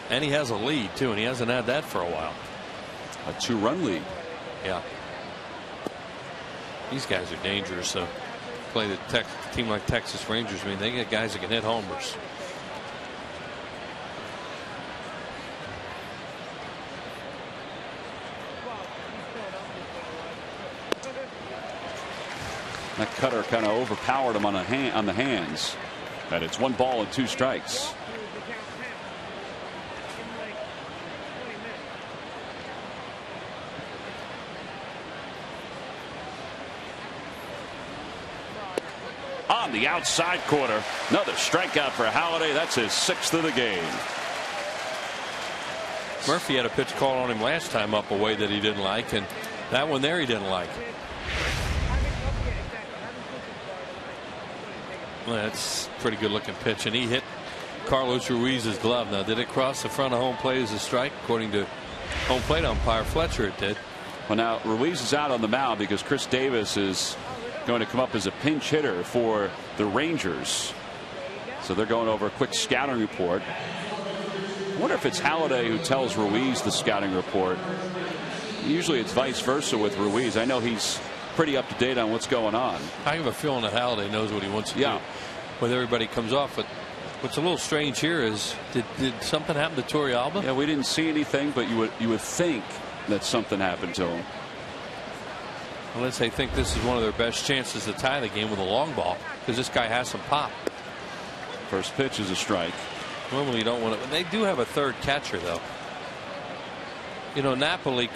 And he has a lead, too, and he hasn't had that for a while. A 2-run lead. Yeah. These guys are dangerous. So play the team like Texas Rangers. I mean, they get guys that can hit homers. That cutter kind of overpowered him on the hands. But it's 1 ball and 2 strikes. On the outside corner, another strikeout for Halladay. That's his 6th of the game. Murphy had a pitch called on him last time up away that he didn't like, and that one there he didn't like. Well, that's a pretty good looking pitch, and he hit Carlos Ruiz's glove. Now, did it cross the front of home plate as a strike? According to home plate umpire Fletcher, it did. Well, now Ruiz is out on the mound because Chris Davis is going to come up as a pinch hitter for the Rangers. So they're going over a quick scouting report. I wonder if it's Halladay who tells Ruiz the scouting report. Usually it's vice versa with Ruiz. I know he's pretty up to date on what's going on. I have a feeling that Halladay knows what he wants to do when everybody comes off. But what's a little strange here is did something happen to Torrealba? Yeah, we didn't see anything, but you would think that something happened to him. Unless they think this is one of their best chances to tie the game with a long ball, because this guy has some pop. First pitch is a strike. Normally you don't want to. They do have a third catcher, though. You know, Napoli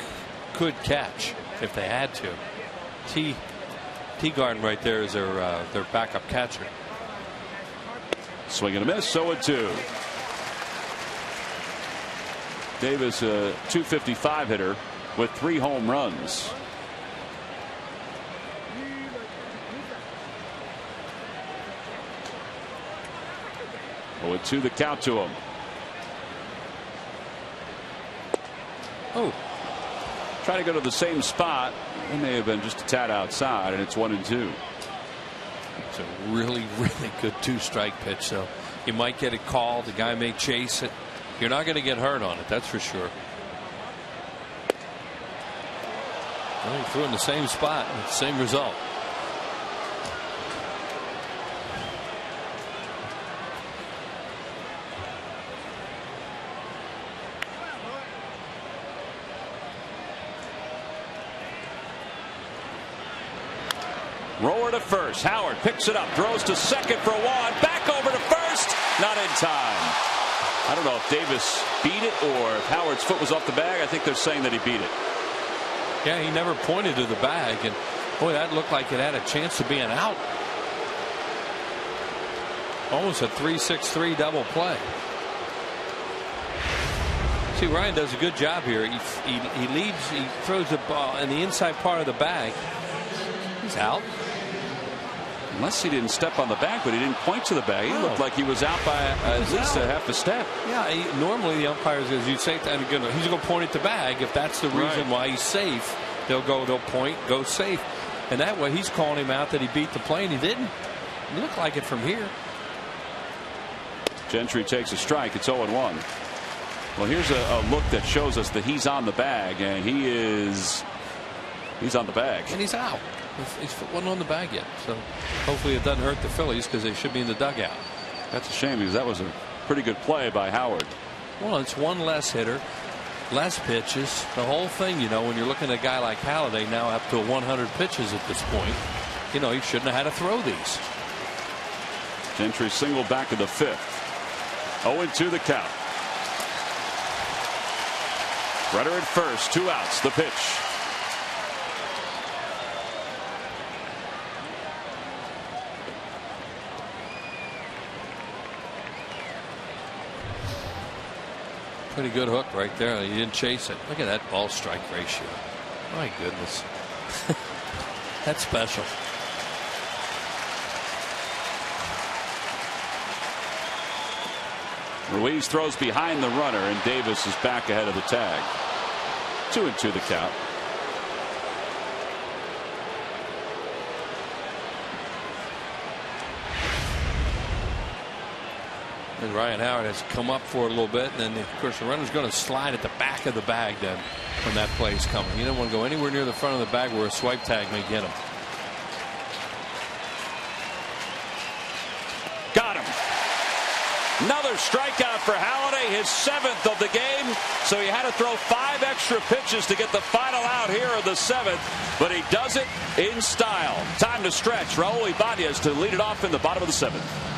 could catch if they had to. Teagarden right there is their backup catcher. Swing and a miss. 0-2. Davis, a .255 hitter with 3 home runs. With 2 the count to him. Oh, try to go to the same spot. It may have been just a tad outside, and it's 1-2. It's a really, really good 2-strike pitch. So you might get it called. The guy may chase it. You're not going to get hurt on it, that's for sure. Well, he threw in the same spot, same result. Roller to first. Howard picks it up, throws to second for 1, back over to first, not in time. I don't know if Davis beat it or if Howard's foot was off the bag. I think they're saying that he beat it. Yeah, he never pointed to the bag, and boy, that looked like it had a chance of being out. Almost a 3-6-3 double play. See, Ryan does a good job here. He leads, he throws the ball in the inside part of the bag. He's out. Unless he didn't step on the bag, but he didn't point to the bag. He looked like he was out by at least a half a step. Yeah, normally the umpires, as you say, he's going to point at the bag. If that's the reason why he's safe, they'll point, go safe. And that way he's calling him out that he beat the play, and he didn't. It looked like it from here. Gentry takes a strike. It's 0-1. Well, here's a look that shows us that he's on the bag, and he's on the bag. And he's out. His foot wasn't on the bag yet, so hopefully it doesn't hurt the Phillies because they should be in the dugout. That's a shame because that was a pretty good play by Howard. Well, it's one less hitter, less pitches, the whole thing. You know, when you're looking at a guy like Halladay now up to 100 pitches at this point, you know, he shouldn't have had to throw these. Gentry single back in the 5th. 0-2 the count. Runner at first, 2 outs. The pitch. Pretty good hook right there. He didn't chase it. Look at that ball strike ratio. My goodness. That's special. Ruiz throws behind the runner, and Davis is back ahead of the tag. 2-2 the count. And Ryan Howard has come up for it a little bit, and then of course the runner's going to slide at the back of the bag then when that play is coming. You don't want to go anywhere near the front of the bag where a swipe tag may get him. Got him. Another strikeout for Halladay, his 7th of the game. So he had to throw 5 extra pitches to get the final out here in the 7th, but he does it in style. Time to stretch. Raul Ibanez to lead it off in the bottom of the 7th.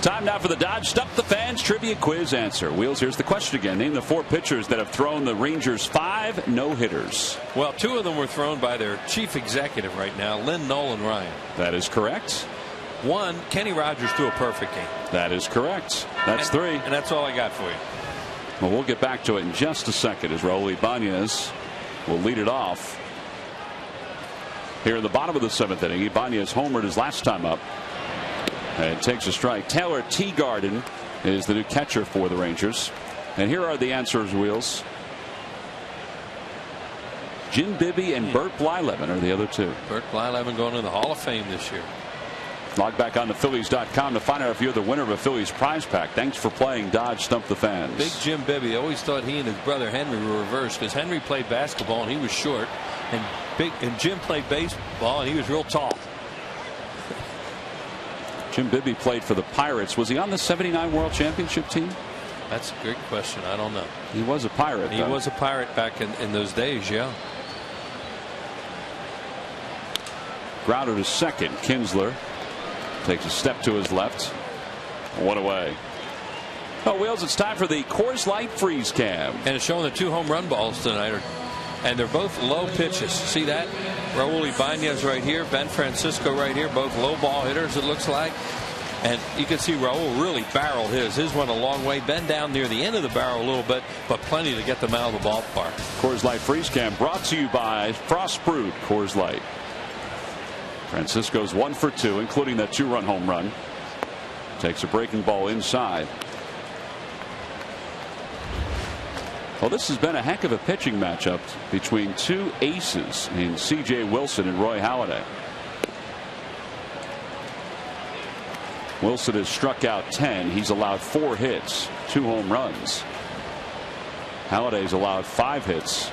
Time now for the Dodge Stump the Fans trivia quiz answer. Wheels, here's the question again. Name the 4 pitchers that have thrown the Rangers 5 no-hitters. Well, 2 of them were thrown by their chief executive right now, Lynn Nolan Ryan. That is correct. 1, Kenny Rogers threw a perfect game. That is correct. That's 3. And that's all I got for you. Well, we'll get back to it in just a second as Raul Ibanez will lead it off. Here in the bottom of the 7th inning, Ibanez homered his last time up. And takes a strike. Taylor Teagarden is the new catcher for the Rangers. And here are the answers, Wheels. Jim Bibby and Bert Blyleven are the other 2. Bert Blyleven going to the Hall of Fame this year. Log back on to Phillies.com to find out if you're the winner of a Phillies prize pack. Thanks for playing Dodge Stump the Fans. Big Jim Bibby. Always thought he and his brother Henry were reversed because Henry played basketball and he was short, and Jim played baseball and he was real tall. Jim Bibby played for the Pirates. Was he on the '79 World Championship team? That's a great question. I don't know. He was a Pirate. He was a Pirate back in those days, yeah. Grounder to second. Kinsler takes a step to his left. 1 away. Oh, Wheels, it's time for the Coors Light Freeze Cam. And it's showing the 2 home run balls tonight. And they're both low pitches. See that? Raul Ibanez right here, Ben Francisco right here, both low ball hitters, it looks like. And you can see Raul really barreled his. His went a long way. Ben down near the end of the barrel a little bit, but plenty to get them out of the ballpark. Coors Light Freeze Cam brought to you by Frost Brewed Coors Light. Francisco's 1 for 2, including that 2-run home run. Takes a breaking ball inside. Well, this has been a heck of a pitching matchup between two aces in C.J. Wilson and Roy Halladay. Wilson has struck out 10. He's allowed 4 hits, 2 home runs. Halladay's allowed 5 hits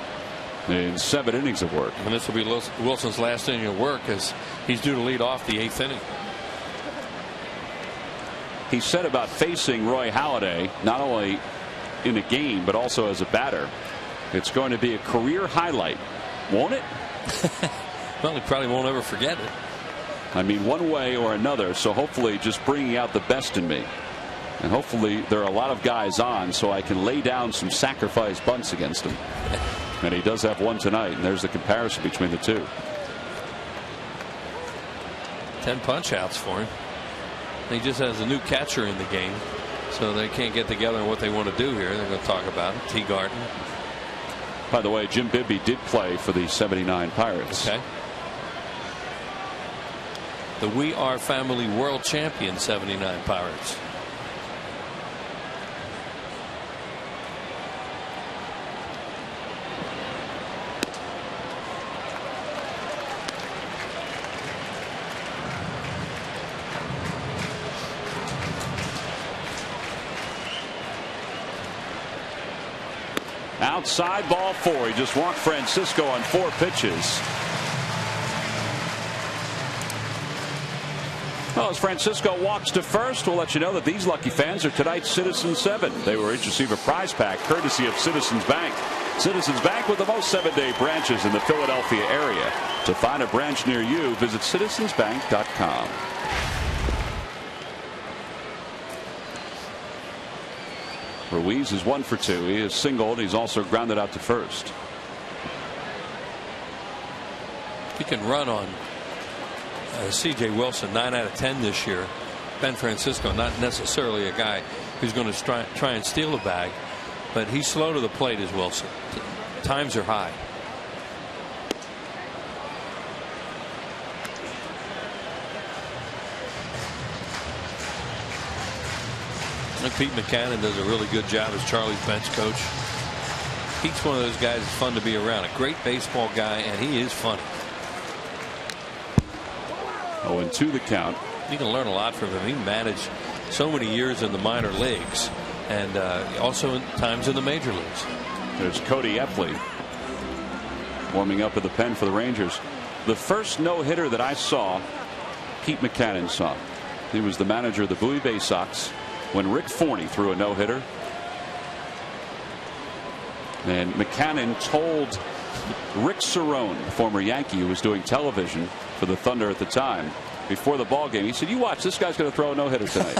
in 7 innings of work. And this will be Wilson's last inning of work, as he's due to lead off the 8th inning. He said about facing Roy Halladay, not only in a game but also as a batter, it's going to be a career highlight, won't it? Well, he probably won't ever forget it. I mean, one way or another. So hopefully just bringing out the best in me, and hopefully there are a lot of guys on so I can lay down some sacrifice bunts against him. And he does have one tonight, and there's the comparison between the two. 10 punch outs for him. He just has a new catcher in the game, so they can't get together on what they want to do here. They're going to talk about it. Teagarden. By the way, Jim Bibby did play for the '79 Pirates. Okay. The We Are Family World Champion '79 Pirates. Outside, ball 4. He just walked Francisco on 4 pitches. Well, as Francisco walks to first, we'll let you know that these lucky fans are tonight's Citizens 7. They were in to receive a prize pack courtesy of Citizens Bank. Citizens Bank with the most 7-day branches in the Philadelphia area. To find a branch near you, visit citizensbank.com. Ruiz is 1 for 2. He is singled. He's also grounded out to first. He can run on C.J. Wilson 9 out of 10 this year. Ben Francisco, not necessarily a guy who's going to try and steal a bag, but he's slow to the plate as Wilson. Times are high. And Pete Mackanin does a really good job as Charlie's bench coach. Pete's one of those guys that's fun to be around. A great baseball guy, and he is funny. 0-2 the count. You can learn a lot from him. He managed so many years in the minor leagues, and also times in the major leagues. There's Cody Epley warming up at the pen for the Rangers. The first no-hitter that I saw, Pete Mackanin saw. He was the manager of the Bowie Bay Sox when Rick Forney threw a no-hitter. And Mackanin told Rick Cerrone, former Yankee who was doing television for the Thunder at the time, before the ball game, he said, "You watch, this guy's going to throw a no-hitter tonight."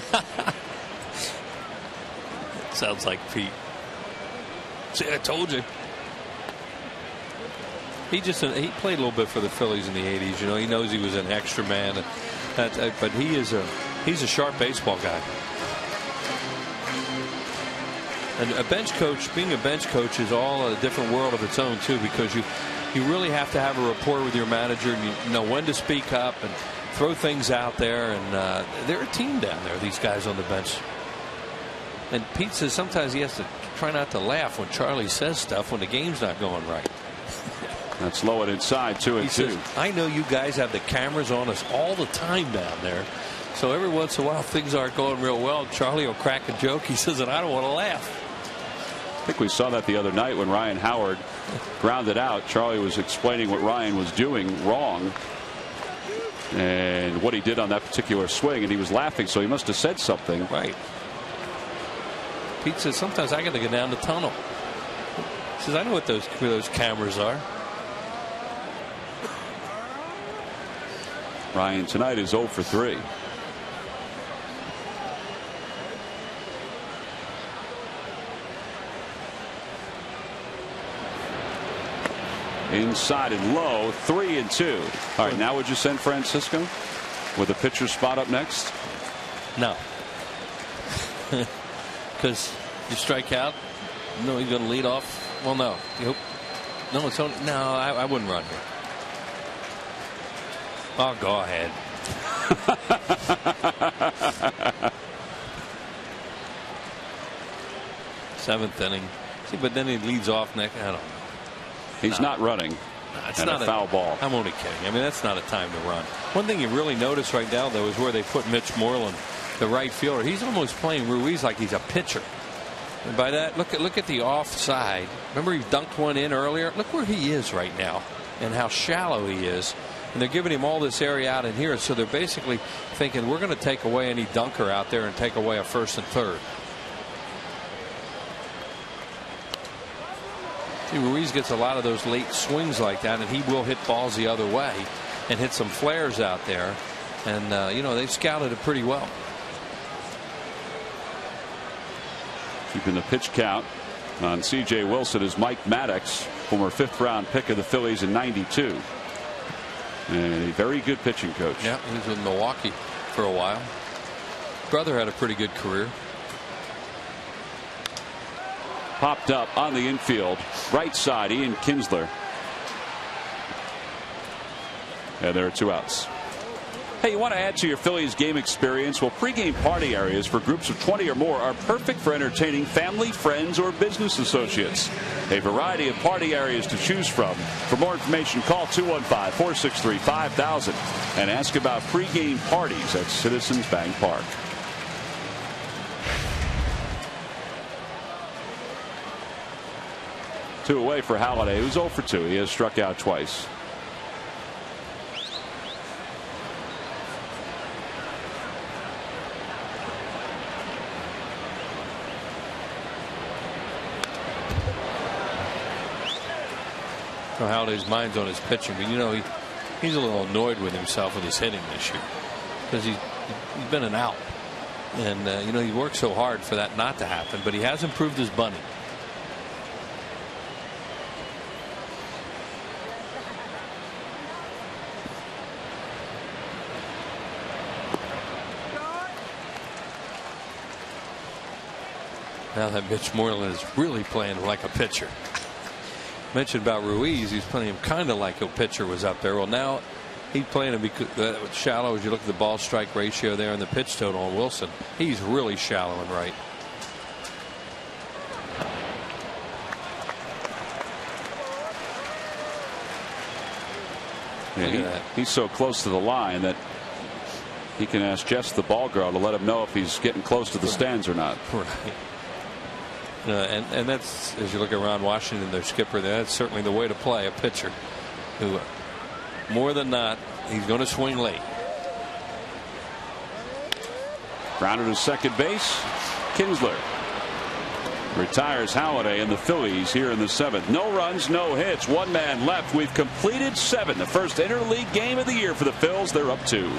Sounds like Pete. See, I told you. He played a little bit for the Phillies in the 80s. You know, he knows he was an extra man, but he's a sharp baseball guy. And a bench coach, being a bench coach, is all a different world of its own too, because you really have to have a rapport with your manager, and you know when to speak up and throw things out there. And they're a team down there, these guys on the bench. And Pete says sometimes he has to try not to laugh when Charlie says stuff when the game's not going right. That's low and inside, 2-2. He says, "I know you guys have the cameras on us all the time down there. So every once in a while things aren't going real well. Charlie will crack a joke." He says, "and I don't want to laugh." I think we saw that the other night when Ryan Howard grounded out. Charlie was explaining what Ryan was doing wrong and what he did on that particular swing, and he was laughing, so he must have said something. Right. Pete says, "Sometimes I got to go down the tunnel." He says, "I know where those cameras are." Ryan tonight is 0 for 3. Inside and low, 3-2. All right, now would you send Francisco with a pitcher spot up next? No. Because you strike out. No, he's going to lead off. Well, no. No, it's only. No, I wouldn't run here. Oh, go ahead. Seventh inning. See, but then he leads off next. I don't know. He's not running. It's and not a foul ball. I'm only kidding. I mean, that's not a time to run. One thing you really notice right now, though, is where they put Mitch Moreland, the right fielder. He's almost playing Ruiz like he's a pitcher. And by that, look at the offside. Remember he dunked one in earlier? Look where he is right now and how shallow he is. And they're giving him all this area out in here. So they're basically thinking we're going to take away any dunker out there and take away a first and third. See, Ruiz gets a lot of those late swings like that, and he will hit balls the other way and hit some flares out there. And, you know, they've scouted it pretty well. Keeping the pitch count on C.J. Wilson is Mike Maddox, former 5th-round pick of the Phillies in '92. And a very good pitching coach. Yeah, he was with Milwaukee for a while. Brother had a pretty good career. Popped up on the infield. Right side, Ian Kinsler. And there are 2 outs. Hey, you want to add to your Phillies game experience? Well, pregame party areas for groups of 20 or more are perfect for entertaining family, friends, or business associates. A variety of party areas to choose from. For more information, call 215-463-5000 and ask about pregame parties at Citizens Bank Park. Two away for Halladay, who's 0 for 2. He has struck out twice. Halladay's mind's on his pitching, but you know he's a little annoyed with himself with his hitting this year because he's been an out, and you know he worked so hard for that not to happen, but he has improved his bunting. Now that Mitch Moreland is really playing like a pitcher. Mentioned about Ruiz, he's playing him kind of like a pitcher was up there. Well, now he's playing him shallow. As you look at the ball strike ratio there and the pitch total on Wilson, he's really shallow and right. Yeah, he's so close to the line that he can ask Jess, the ball girl, to let him know if he's getting close to the stands or not. Right. And that's, as you look around Washington, their skipper, that's certainly the way to play a pitcher who, more than not, he's going to swing late. Grounded to second base. Kinsler retires Halladay, and the Phillies here in the 7th. No runs, no hits, 1 man left. We've completed 7. The first interleague game of the year for the Phils. They're up 2.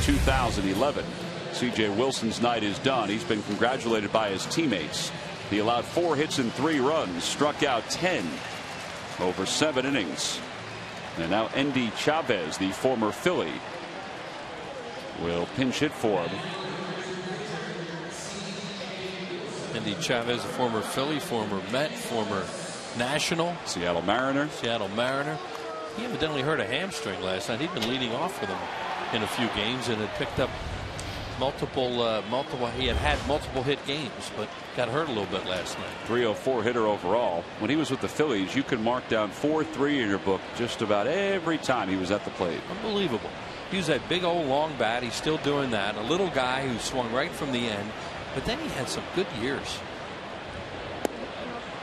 2011. C.J. Wilson's night is done. He's been congratulated by his teammates. He allowed 4 hits and 3 runs, struck out 10 over 7 innings. And now Endy Chavez, the former Philly, will pinch hit for him. Endy Chavez, a former Philly, former Met, former National. Seattle Mariner. He evidently hurt a hamstring last night. He'd been leading off for them in a few games and had picked up multiple he had multiple hit games, but got hurt a little bit last night. 304 hitter overall. When he was with the Phillies, you could mark down 4-3 in your book just about every time he was at the plate. Unbelievable. He was that big old long bat. He's still doing that. A little guy who swung right from the end, but then he had some good years.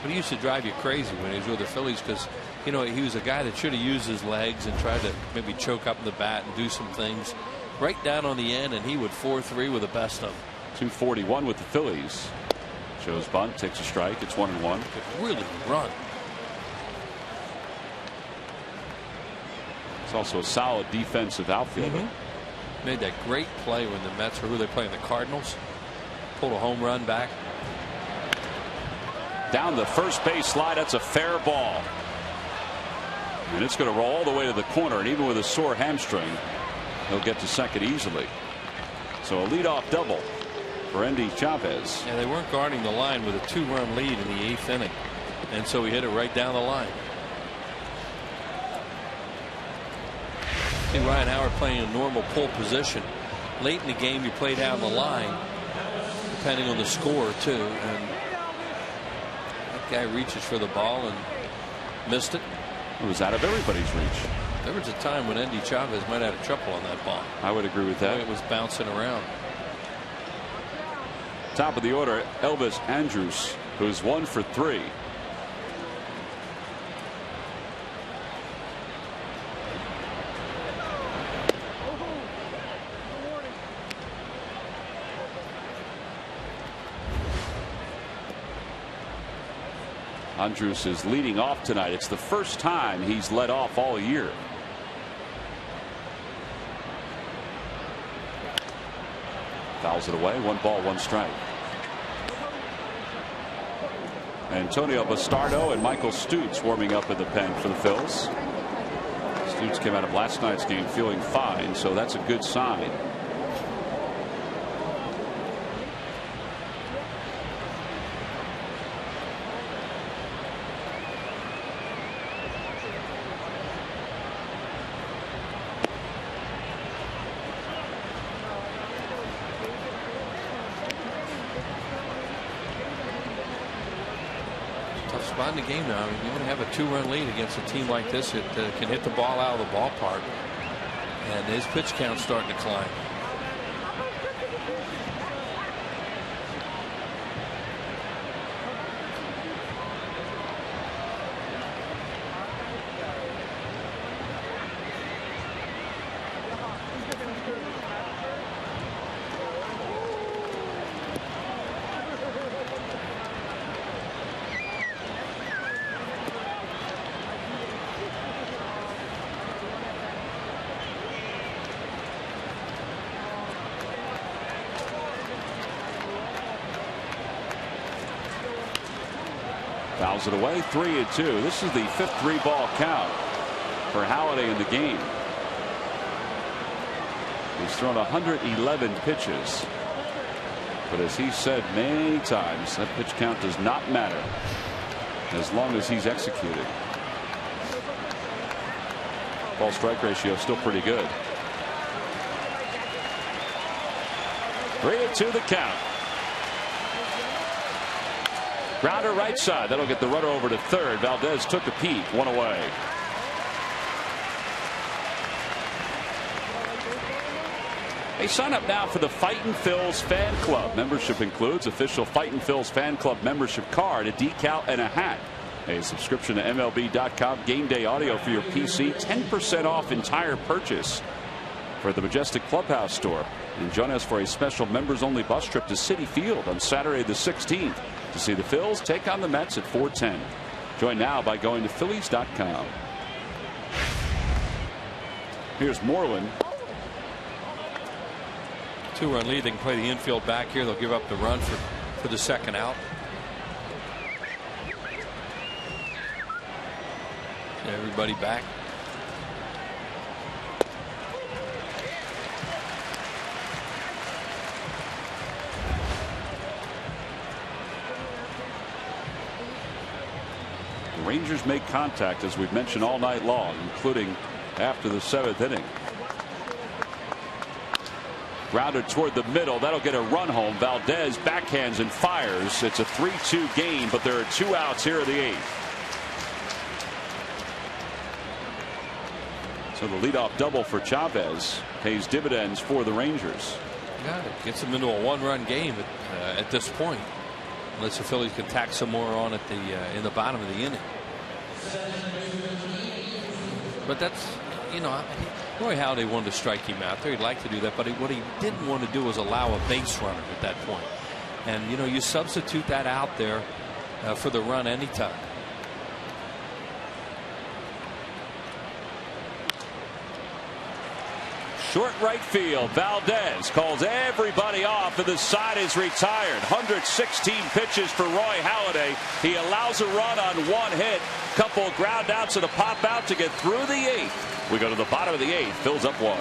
But he used to drive you crazy when he was with the Phillies because, you know, he was a guy that should have used his legs and tried to maybe choke up the bat and do some things right down on the end, and he would 4-3 with the best of them. 241 with the Phillies. Shows bunt, takes a strike. It's 1-1. Could really run. It's also a solid defensive outfielder. Made that great play when the Mets, or who they playing, the Cardinals, pulled a home run back. Down the first base slide. That's a fair ball. And it's going to roll all the way to the corner, and even with a sore hamstring, he'll get to second easily. So a leadoff double for Endy Chavez. And they weren't guarding the line with a 2-run lead in the 8th inning, and so he hit it right down the line. See Ryan Howard playing a normal pull position. Late in the game, you play down the line, depending on the score too. And that guy reaches for the ball and missed it. It was out of everybody's reach. There was a time when Endy Chavez might have had a triple on that ball. I would agree with that. It was bouncing around. Top of the order, Elvis Andrus, who's 1 for 3. Andrus is leading off tonight. It's the first time he's led off all year. Fouls it away. 1 ball, 1 strike. Antonio Bastardo and Michael Stutes warming up in the pen for the Phils. Stutes came out of last night's game feeling fine, so that's a good sign. Spot in the game now. I mean, you want to have a 2-run lead against a team like this that can hit the ball out of the ballpark, and his pitch count's starting to climb. Fouls it away. 3-2. This is the 5th 3-ball count for Halladay in the game. He's thrown 111 pitches. But as he said many times, that pitch count does not matter as long as he's executing. Ball strike ratio is still pretty good. 3-2 the count. Grounder right side. That'll get the runner over to third. Valdez took a peek. 1 away. Hey, sign up now for the Fightin' Phils Fan Club. Membership includes official Fightin' Phils Fan Club membership card, a decal, and a hat. A subscription to MLB.com game day audio for your PC. 10% off entire purchase for the Majestic Clubhouse store. And join us for a special members-only bus trip to Citi Field on Saturday the 16th to see the Phils take on the Mets at 4:10. Join now by going to Phillies.com. Here's Moreland. 2-run lead. They can play the infield back here. They'll give up the run for the second out. Everybody back. The Rangers make contact, as we've mentioned all night long, including after the 7th inning. Grounded toward the middle. That'll get a run home. Valdez backhands and fires. It's a 3-2 game, but there are 2 outs here in the 8th. So the leadoff double for Chavez pays dividends for the Rangers. Yeah, it gets them into a 1-run game at this point, unless the Phillies can tack some more on at in the bottom of the inning. But that's, you know, Roy Halladay wanted to strike him out there. He'd like to do that, but what he didn't want to do was allow a base runner at that point. And you know, you substitute that out there for the run anytime. Short right field. Valdez calls everybody off, and the side is retired. 116 pitches for Roy Halladay. He allows a run on 1 hit. Couple ground outs and a pop out to get through the 8th. We go to the bottom of the 8th. Fills up 1.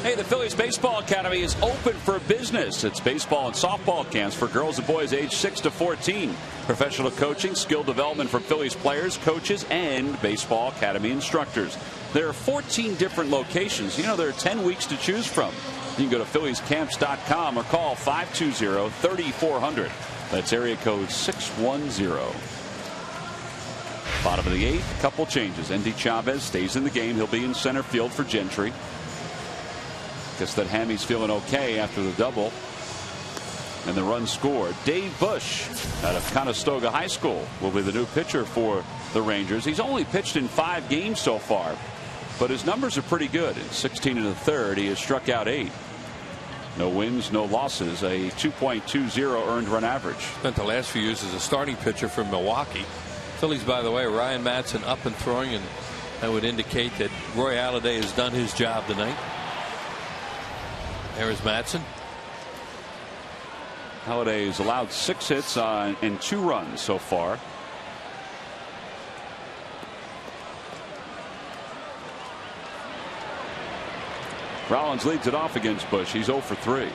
Hey, the Phillies Baseball Academy is open for business. It's baseball and softball camps for girls and boys aged 6 to 14. Professional coaching, skill development for Phillies players, coaches, and Baseball Academy instructors. There are 14 different locations. You know, there are 10 weeks to choose from. You can go to PhilliesCamps.com or call 520-3400. That's area code 610. Bottom of the 8th, a couple changes. Endy Chavez stays in the game. He'll be in center field for Gentry. Guess that Hammy's feeling okay after the double. And the run scored. Dave Bush out of Conestoga High School will be the new pitcher for the Rangers. He's only pitched in 5 games so far, but his numbers are pretty good. In 16 1/3, he has struck out 8. No wins, no losses, a 2.20 earned run average. Spent the last few years as a starting pitcher for Milwaukee. Phillies, by the way, Ryan Madson up and throwing, and that would indicate that Roy Halladay has done his job tonight. There is Madson. Halladay has allowed 6 hits and 2 runs so far. Rollins leads it off against Bush. He's 0 for 3.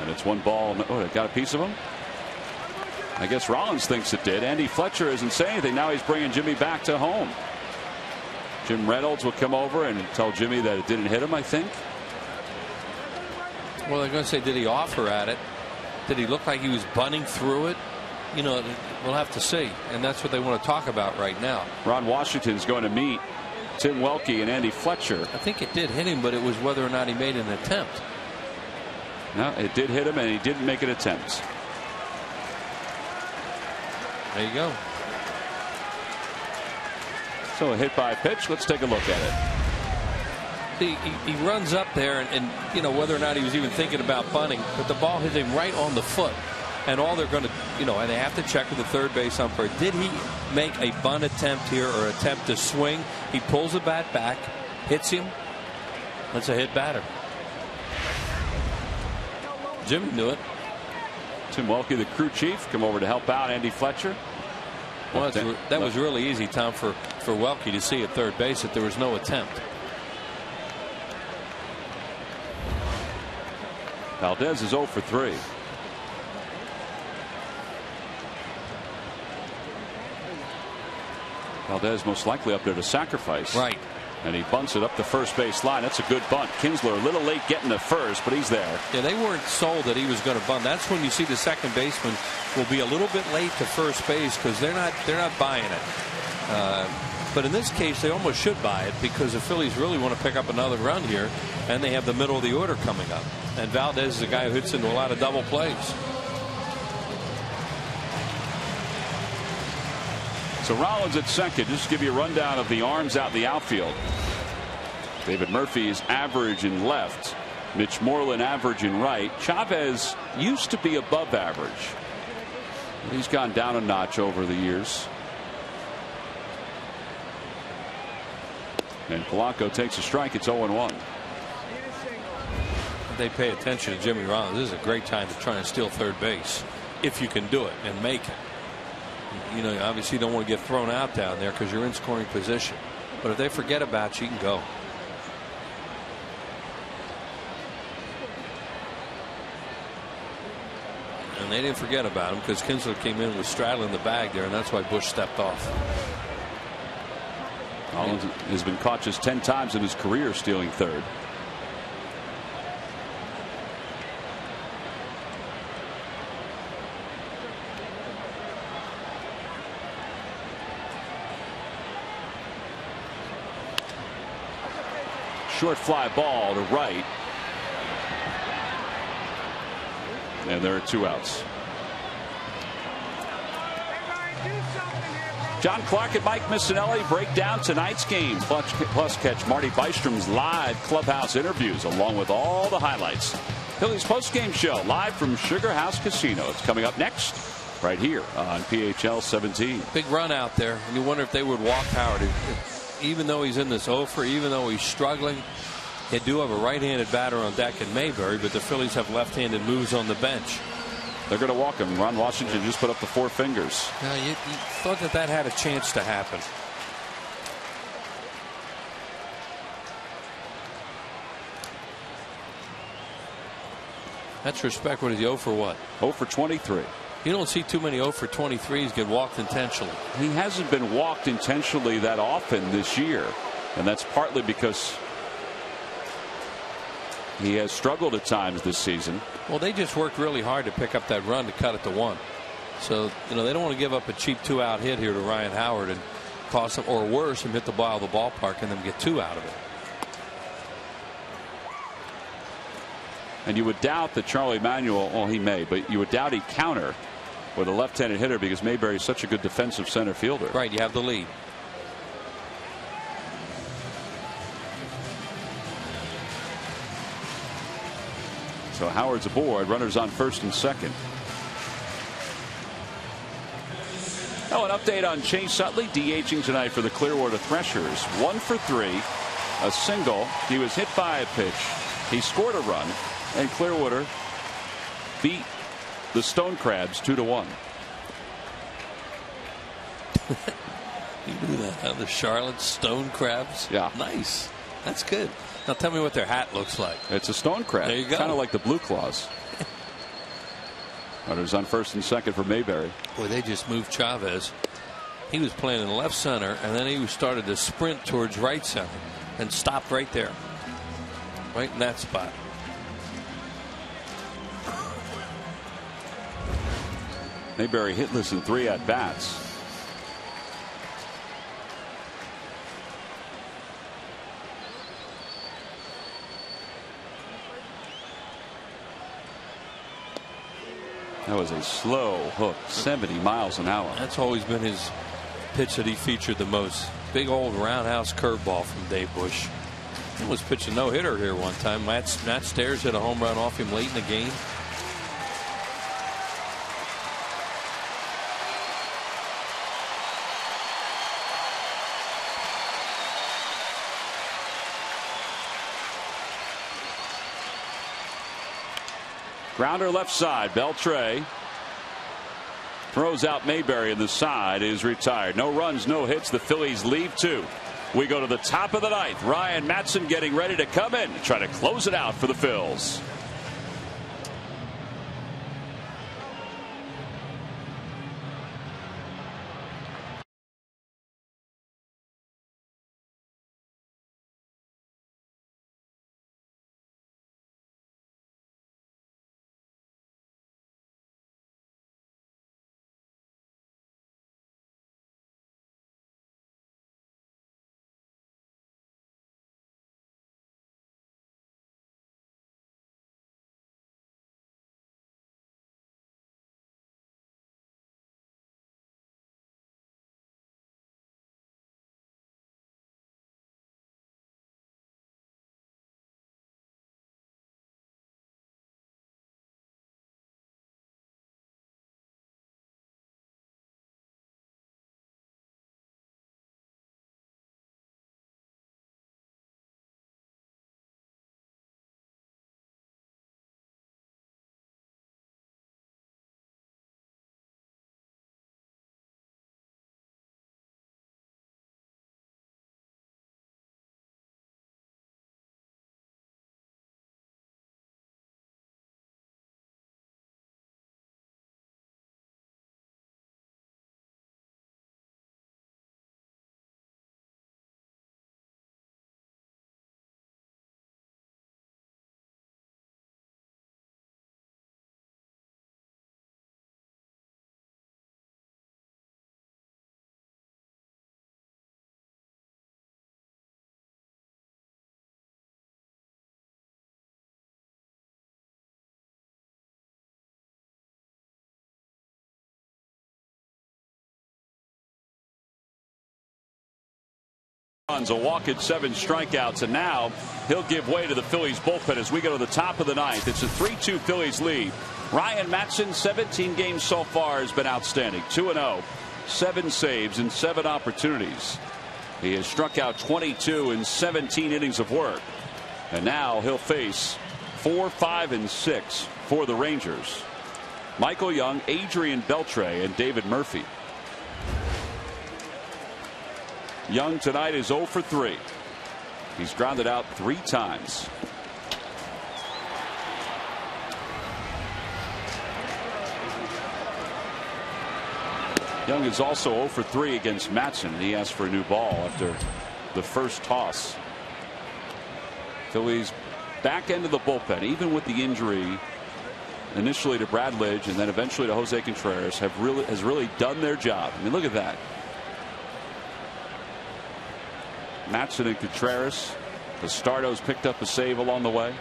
And it's 1 ball. Oh, it got a piece of him? I guess Rollins thinks it did. Andy Fletcher isn't saying anything. Now he's bringing Jimmy back to home. Jim Reynolds will come over and tell Jimmy that it didn't hit him, I think. Well, they're going to say, did he offer at it? Did he look like he was bunting through it? You know, we'll have to see. And that's what they want to talk about right now. Ron Washington's going to meet Tim Welke and Andy Fletcher. I think it did hit him, but it was whether or not he made an attempt. No, it did hit him, and he didn't make an attempt. There you go. So a hit by pitch. Let's take a look at it. He runs up there, and you know whether or not he was even thinking about bunting, but the ball hit him right on the foot. And all they're going to, and they have to check with the third base umpire. Did he make a bunt attempt here or attempt to swing? He pulls the bat back, hits him. That's a hit batter. Jimmy knew it. Tim Welke, the crew chief, come over to help out Andy Fletcher. Well, that was really easy, Tom, for Welke to see at third base that there was no attempt. Valdez is 0 for 3. Valdez most likely up there to sacrifice. Right. And he bunts it up the first base line. That's a good bunt. Kinsler a little late getting to first, but he's there. Yeah, they weren't sold that he was going to bunt. That's when you see the second baseman will be a little bit late to first base because they're not buying it. But in this case, they almost should buy it because the Phillies really want to pick up another run here, and they have the middle of the order coming up. And Valdez is a guy who hits into a lot of double plays. So Rollins at second. Just to give you a rundown of the arms out in the outfield. David Murphy is average in left. Mitch Moreland average in right. Chavez used to be above average. He's gone down a notch over the years. And Polanco takes a strike. It's 0-1. They pay attention to Jimmy Rollins. This is a great time to try and steal third base if you can do it and make it. You know, obviously you don't want to get thrown out down there because you're in scoring position. But if they forget about you, you can go. And they didn't forget about him because Kinsler came in with straddling the bag there, and that's why Bush stepped off. Rollins has been caught just 10 times in his career stealing third. Short fly ball to right. And there are 2 outs. John Clark and Mike Missinelli break down tonight's game. Plus catch Marty Bystrom's live clubhouse interviews along with all the highlights. Phillies postgame show live from Sugar House Casino. It's coming up next right here on PHL 17. Big run out there, and you wonder if they would walk Howard. Even though he's in this offer, even though he's struggling, they do have a right-handed batter on deck in Mayberry, but the Phillies have left-handed moves on the bench. They're going to walk him. Ron Washington just put up the 4 fingers. Now, you thought that had a chance to happen. That's respect. What is he, 0 for what? 0 for 23. You don't see too many 0 for 23s get walked intentionally. He hasn't been walked intentionally that often this year, and that's partly because he has struggled at times this season. Well, they just worked really hard to pick up that run to cut it to 1. So, they don't want to give up a cheap 2-out hit here to Ryan Howard and cost him, or worse, and hit the ball of the ballpark and then get 2 out of it. And you would doubt that Charlie Manuel, well, he may, but you would doubt he'd counter with a left-handed hitter because Mayberry is such a good defensive center fielder. Right, you have the lead. So Howard's aboard, runners on first and second. Oh, an update on Chase Utley DHing tonight for the Clearwater Threshers. 1 for 3, a single. He was hit by a pitch. He scored a run, and Clearwater beat the Stone Crabs 2-1. You knew that, huh? The Charlotte Stone Crabs? Yeah. Nice. That's good. Now tell me what their hat looks like. It's a stone crab. There you go. Kind of like the Blue Claws. Runners on first and second for Mayberry. Boy, they just moved Chavez. He was playing in left center, and then he started to sprint towards right center and stopped right there. Right in that spot. Mayberry hitless in 3 at-bats. That was a slow hook, 70 miles an hour. That's always been his pitch that he featured the most. Big old roundhouse curveball from Dave Bush. He was pitching no-hitter here one time. Matt Stairs hit a home run off him late in the game. Grounder left side. Beltre throws out Mayberry, and the side is retired. No runs, no hits. The Phillies leave 2. We go to the top of the 9th. Ryan Madson getting ready to come in to try to close it out for the Phils. A walk at 7 strikeouts, and now he'll give way to the Phillies bullpen as we go to the top of the 9th. It's a 3-2 Phillies lead. Ryan Madson, 17 games so far, has been outstanding. 2-0, 7 saves and 7 opportunities. He has struck out 22 in 17 innings of work, and now he'll face 4, 5, and 6 for the Rangers. Michael Young, Adrian Beltre, and David Murphy. Young tonight is 0 for 3. He's grounded out 3 times. Young is also 0 for 3 against Madson. He asked for a new ball after the first toss. Phillies back end of the bullpen, even with the injury initially to Brad Lidge and then eventually to Jose Contreras, has really done their job. I mean, look at that. Madson and Contreras. Bastardo's picked up a save along the way.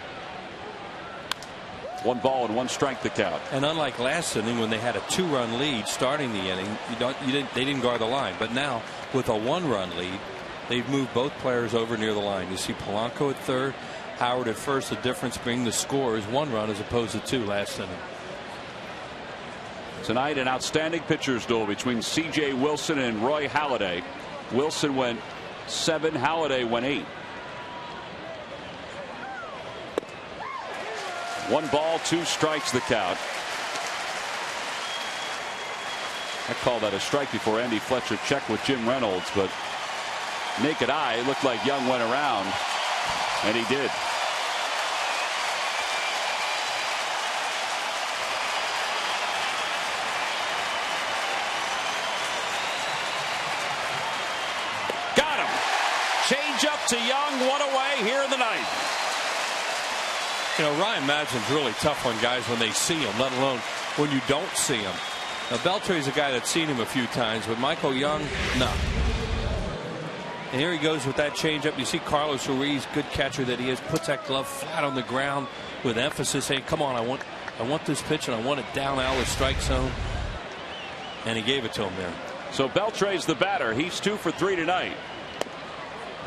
1 ball and 1 strike to count. And unlike last inning when they had a 2-run lead starting the inning, they didn't guard the line. But now with a 1-run lead, they've moved both players over near the line. You see Polanco at third, Howard at first. The difference being the score is 1 run as opposed to 2 last inning. Tonight, an outstanding pitchers duel between C.J. Wilson and Roy Halladay. Wilson went 7, Halladay went 8. 1 ball, 2 strikes the count. I called that a strike before Andy Fletcher checked with Jim Reynolds, but naked eye, it looked like Young went around, and he did. Got him. Change up to Young, 1 away here in the 9th. You know, Ryan Madson's really tough on guys when they see him, let alone when you don't see him. Now, Beltre's a guy that's seen him a few times, but Michael Young, no. And here he goes with that changeup. You see Carlos Ruiz, good catcher that he is, puts that glove flat on the ground with emphasis, saying, come on, I want this pitch, and I want it down out of the strike zone. And he gave it to him there. So Beltre's the batter. He's 2 for 3 tonight.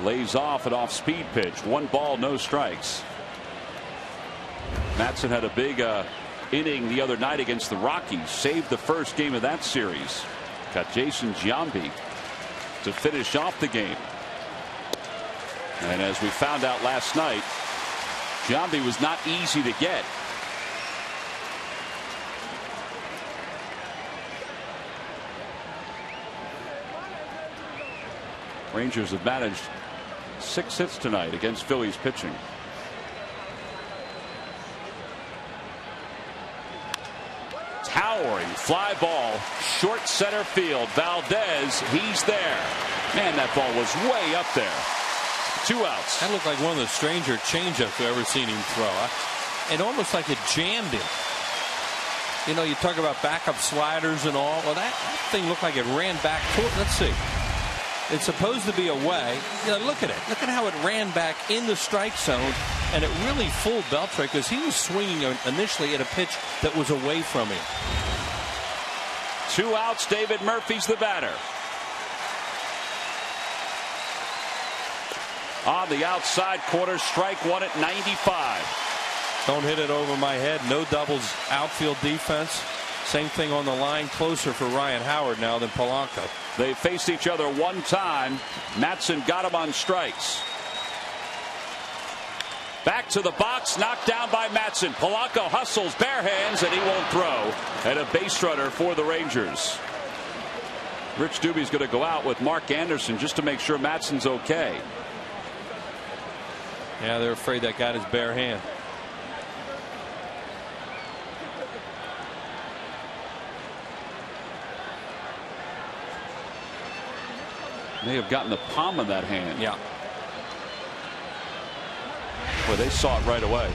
Lays off an off-speed pitch. 1 ball, no strikes. Mattson had a big inning the other night against the Rockies. Saved the first game of that series. Got Jason Giambi to finish off the game. And as we found out last night, Giambi was not easy to get. Rangers have managed 6 hits tonight against Phillies pitching. Towering fly ball, short center field. Valdez, he's there. Man, that ball was way up there. 2 outs. That looked like one of the stranger changeups I've ever seen him throw. It almost like it jammed him. You know, you talk about backup sliders and all. Well, that thing looked like it ran back toward. Let's see. It's supposed to be away. You know, look at it. Look at how it ran back in the strike zone, and it really fooled Beltre because he was swinging initially at a pitch that was away from him. 2 outs. David Murphy's the batter. On the outside corner, strike 1 at 95. Don't hit it over my head. No doubles outfield defense. Same thing on the line, closer for Ryan Howard now than Polanco. They faced each other 1 time. Mattson got him on strikes. Back to the box, knocked down by Mattson. Polanco hustles, bare hands, and he won't throw. And a base runner for the Rangers. Rich Dubie's going to go out with Mark Anderson just to make sure Mattson's okay. Yeah, they're afraid that got his bare hand. May have gotten the palm of that hand. Yeah. Well, they saw it right away.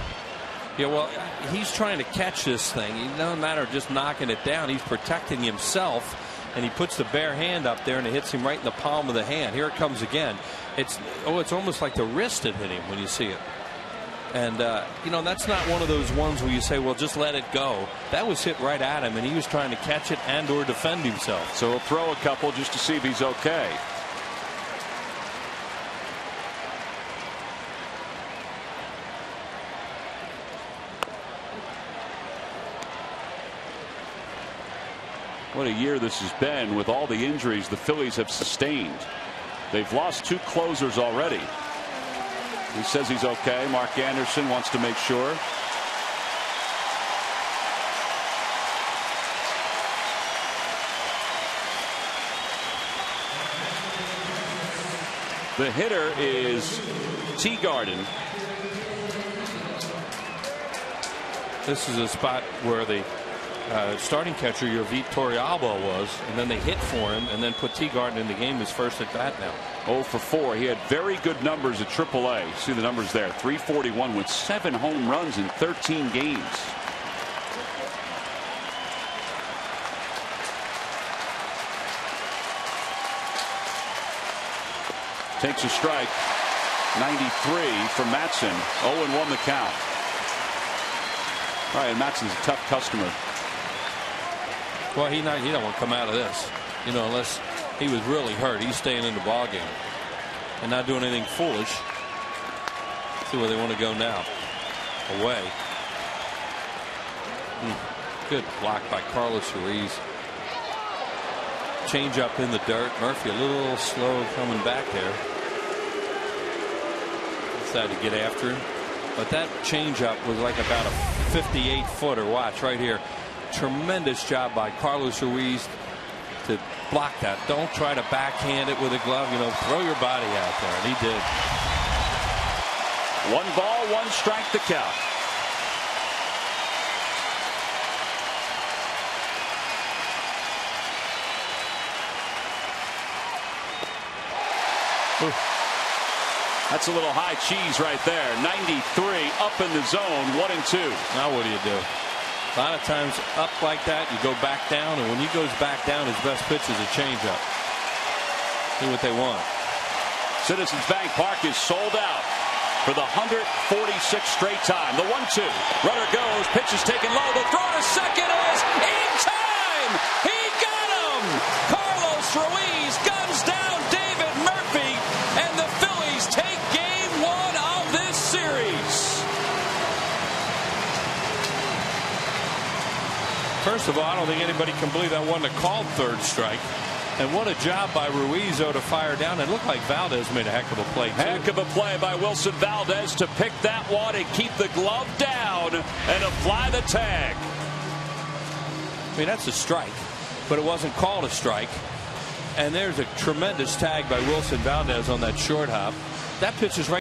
Yeah, well, he's trying to catch this thing. It doesn't matter just knocking it down. He's protecting himself, and he puts the bare hand up there, and it hits him right in the palm of the hand. Here it comes again. It's almost like the wrist that hit him when you see it. And, you know, that's not one of those ones where you say, well, just let it go. That was hit right at him, and he was trying to catch it and or defend himself. So he'll throw a couple just to see if he's okay. What a year this has been with all the injuries the Phillies have sustained. They've lost 2 closers already. He says he's okay. Mark Anderson wants to make sure. The hitter is Teagarden. This is a spot where the starting catcher Youvit Torrealba was, and then they hit for him and then put Teagarden in the game, his first at bat now. 0 for 4. He had very good numbers at AAA. See the numbers there. 341 with 7 home runs in 13 games. Takes a strike. 93 from Mattson. 0-1 the count. All right, Mattson's a tough customer. Well, he don't want to come out of this, you know, unless he was really hurt. He's staying in the ball game and not doing anything foolish. See where they want to go now. Away. Good block by Carlos Ruiz. Change up in the dirt. Murphy a little slow coming back there. Decided to get after him, but that change up was like about a 58-footer. Watch right here. Tremendous job by Carlos Ruiz to block that. Don't try to backhand it with a glove. You know, throw your body out there, and he did. 1 ball, 1 strike to count. Ooh. That's a little high cheese right there. 93 up in the zone. 1-2. Now what do you do? A lot of times up like that, you go back down, and when he goes back down, his best pitch is a changeup. See what they want. Citizens Bank Park is sold out. for the 146th straight time. The 1-2. Runner goes. Pitch is taken low. The throw to second is in time. He got him. Carlos Ruiz guns down David Murphy, and the Phillies take game 1 of this series. First of all, I don't think anybody can believe that wasn't a called third strike. And what a job by Ruiz, though, to fire down. It looked like Valdez made a heck of a play, too. Heck of a play by Wilson Valdez to pick that one and keep the glove down and to fly the tag. I mean, that's a strike, but it wasn't called a strike. And there's a tremendous tag by Wilson Valdez on that short hop. That pitch is right.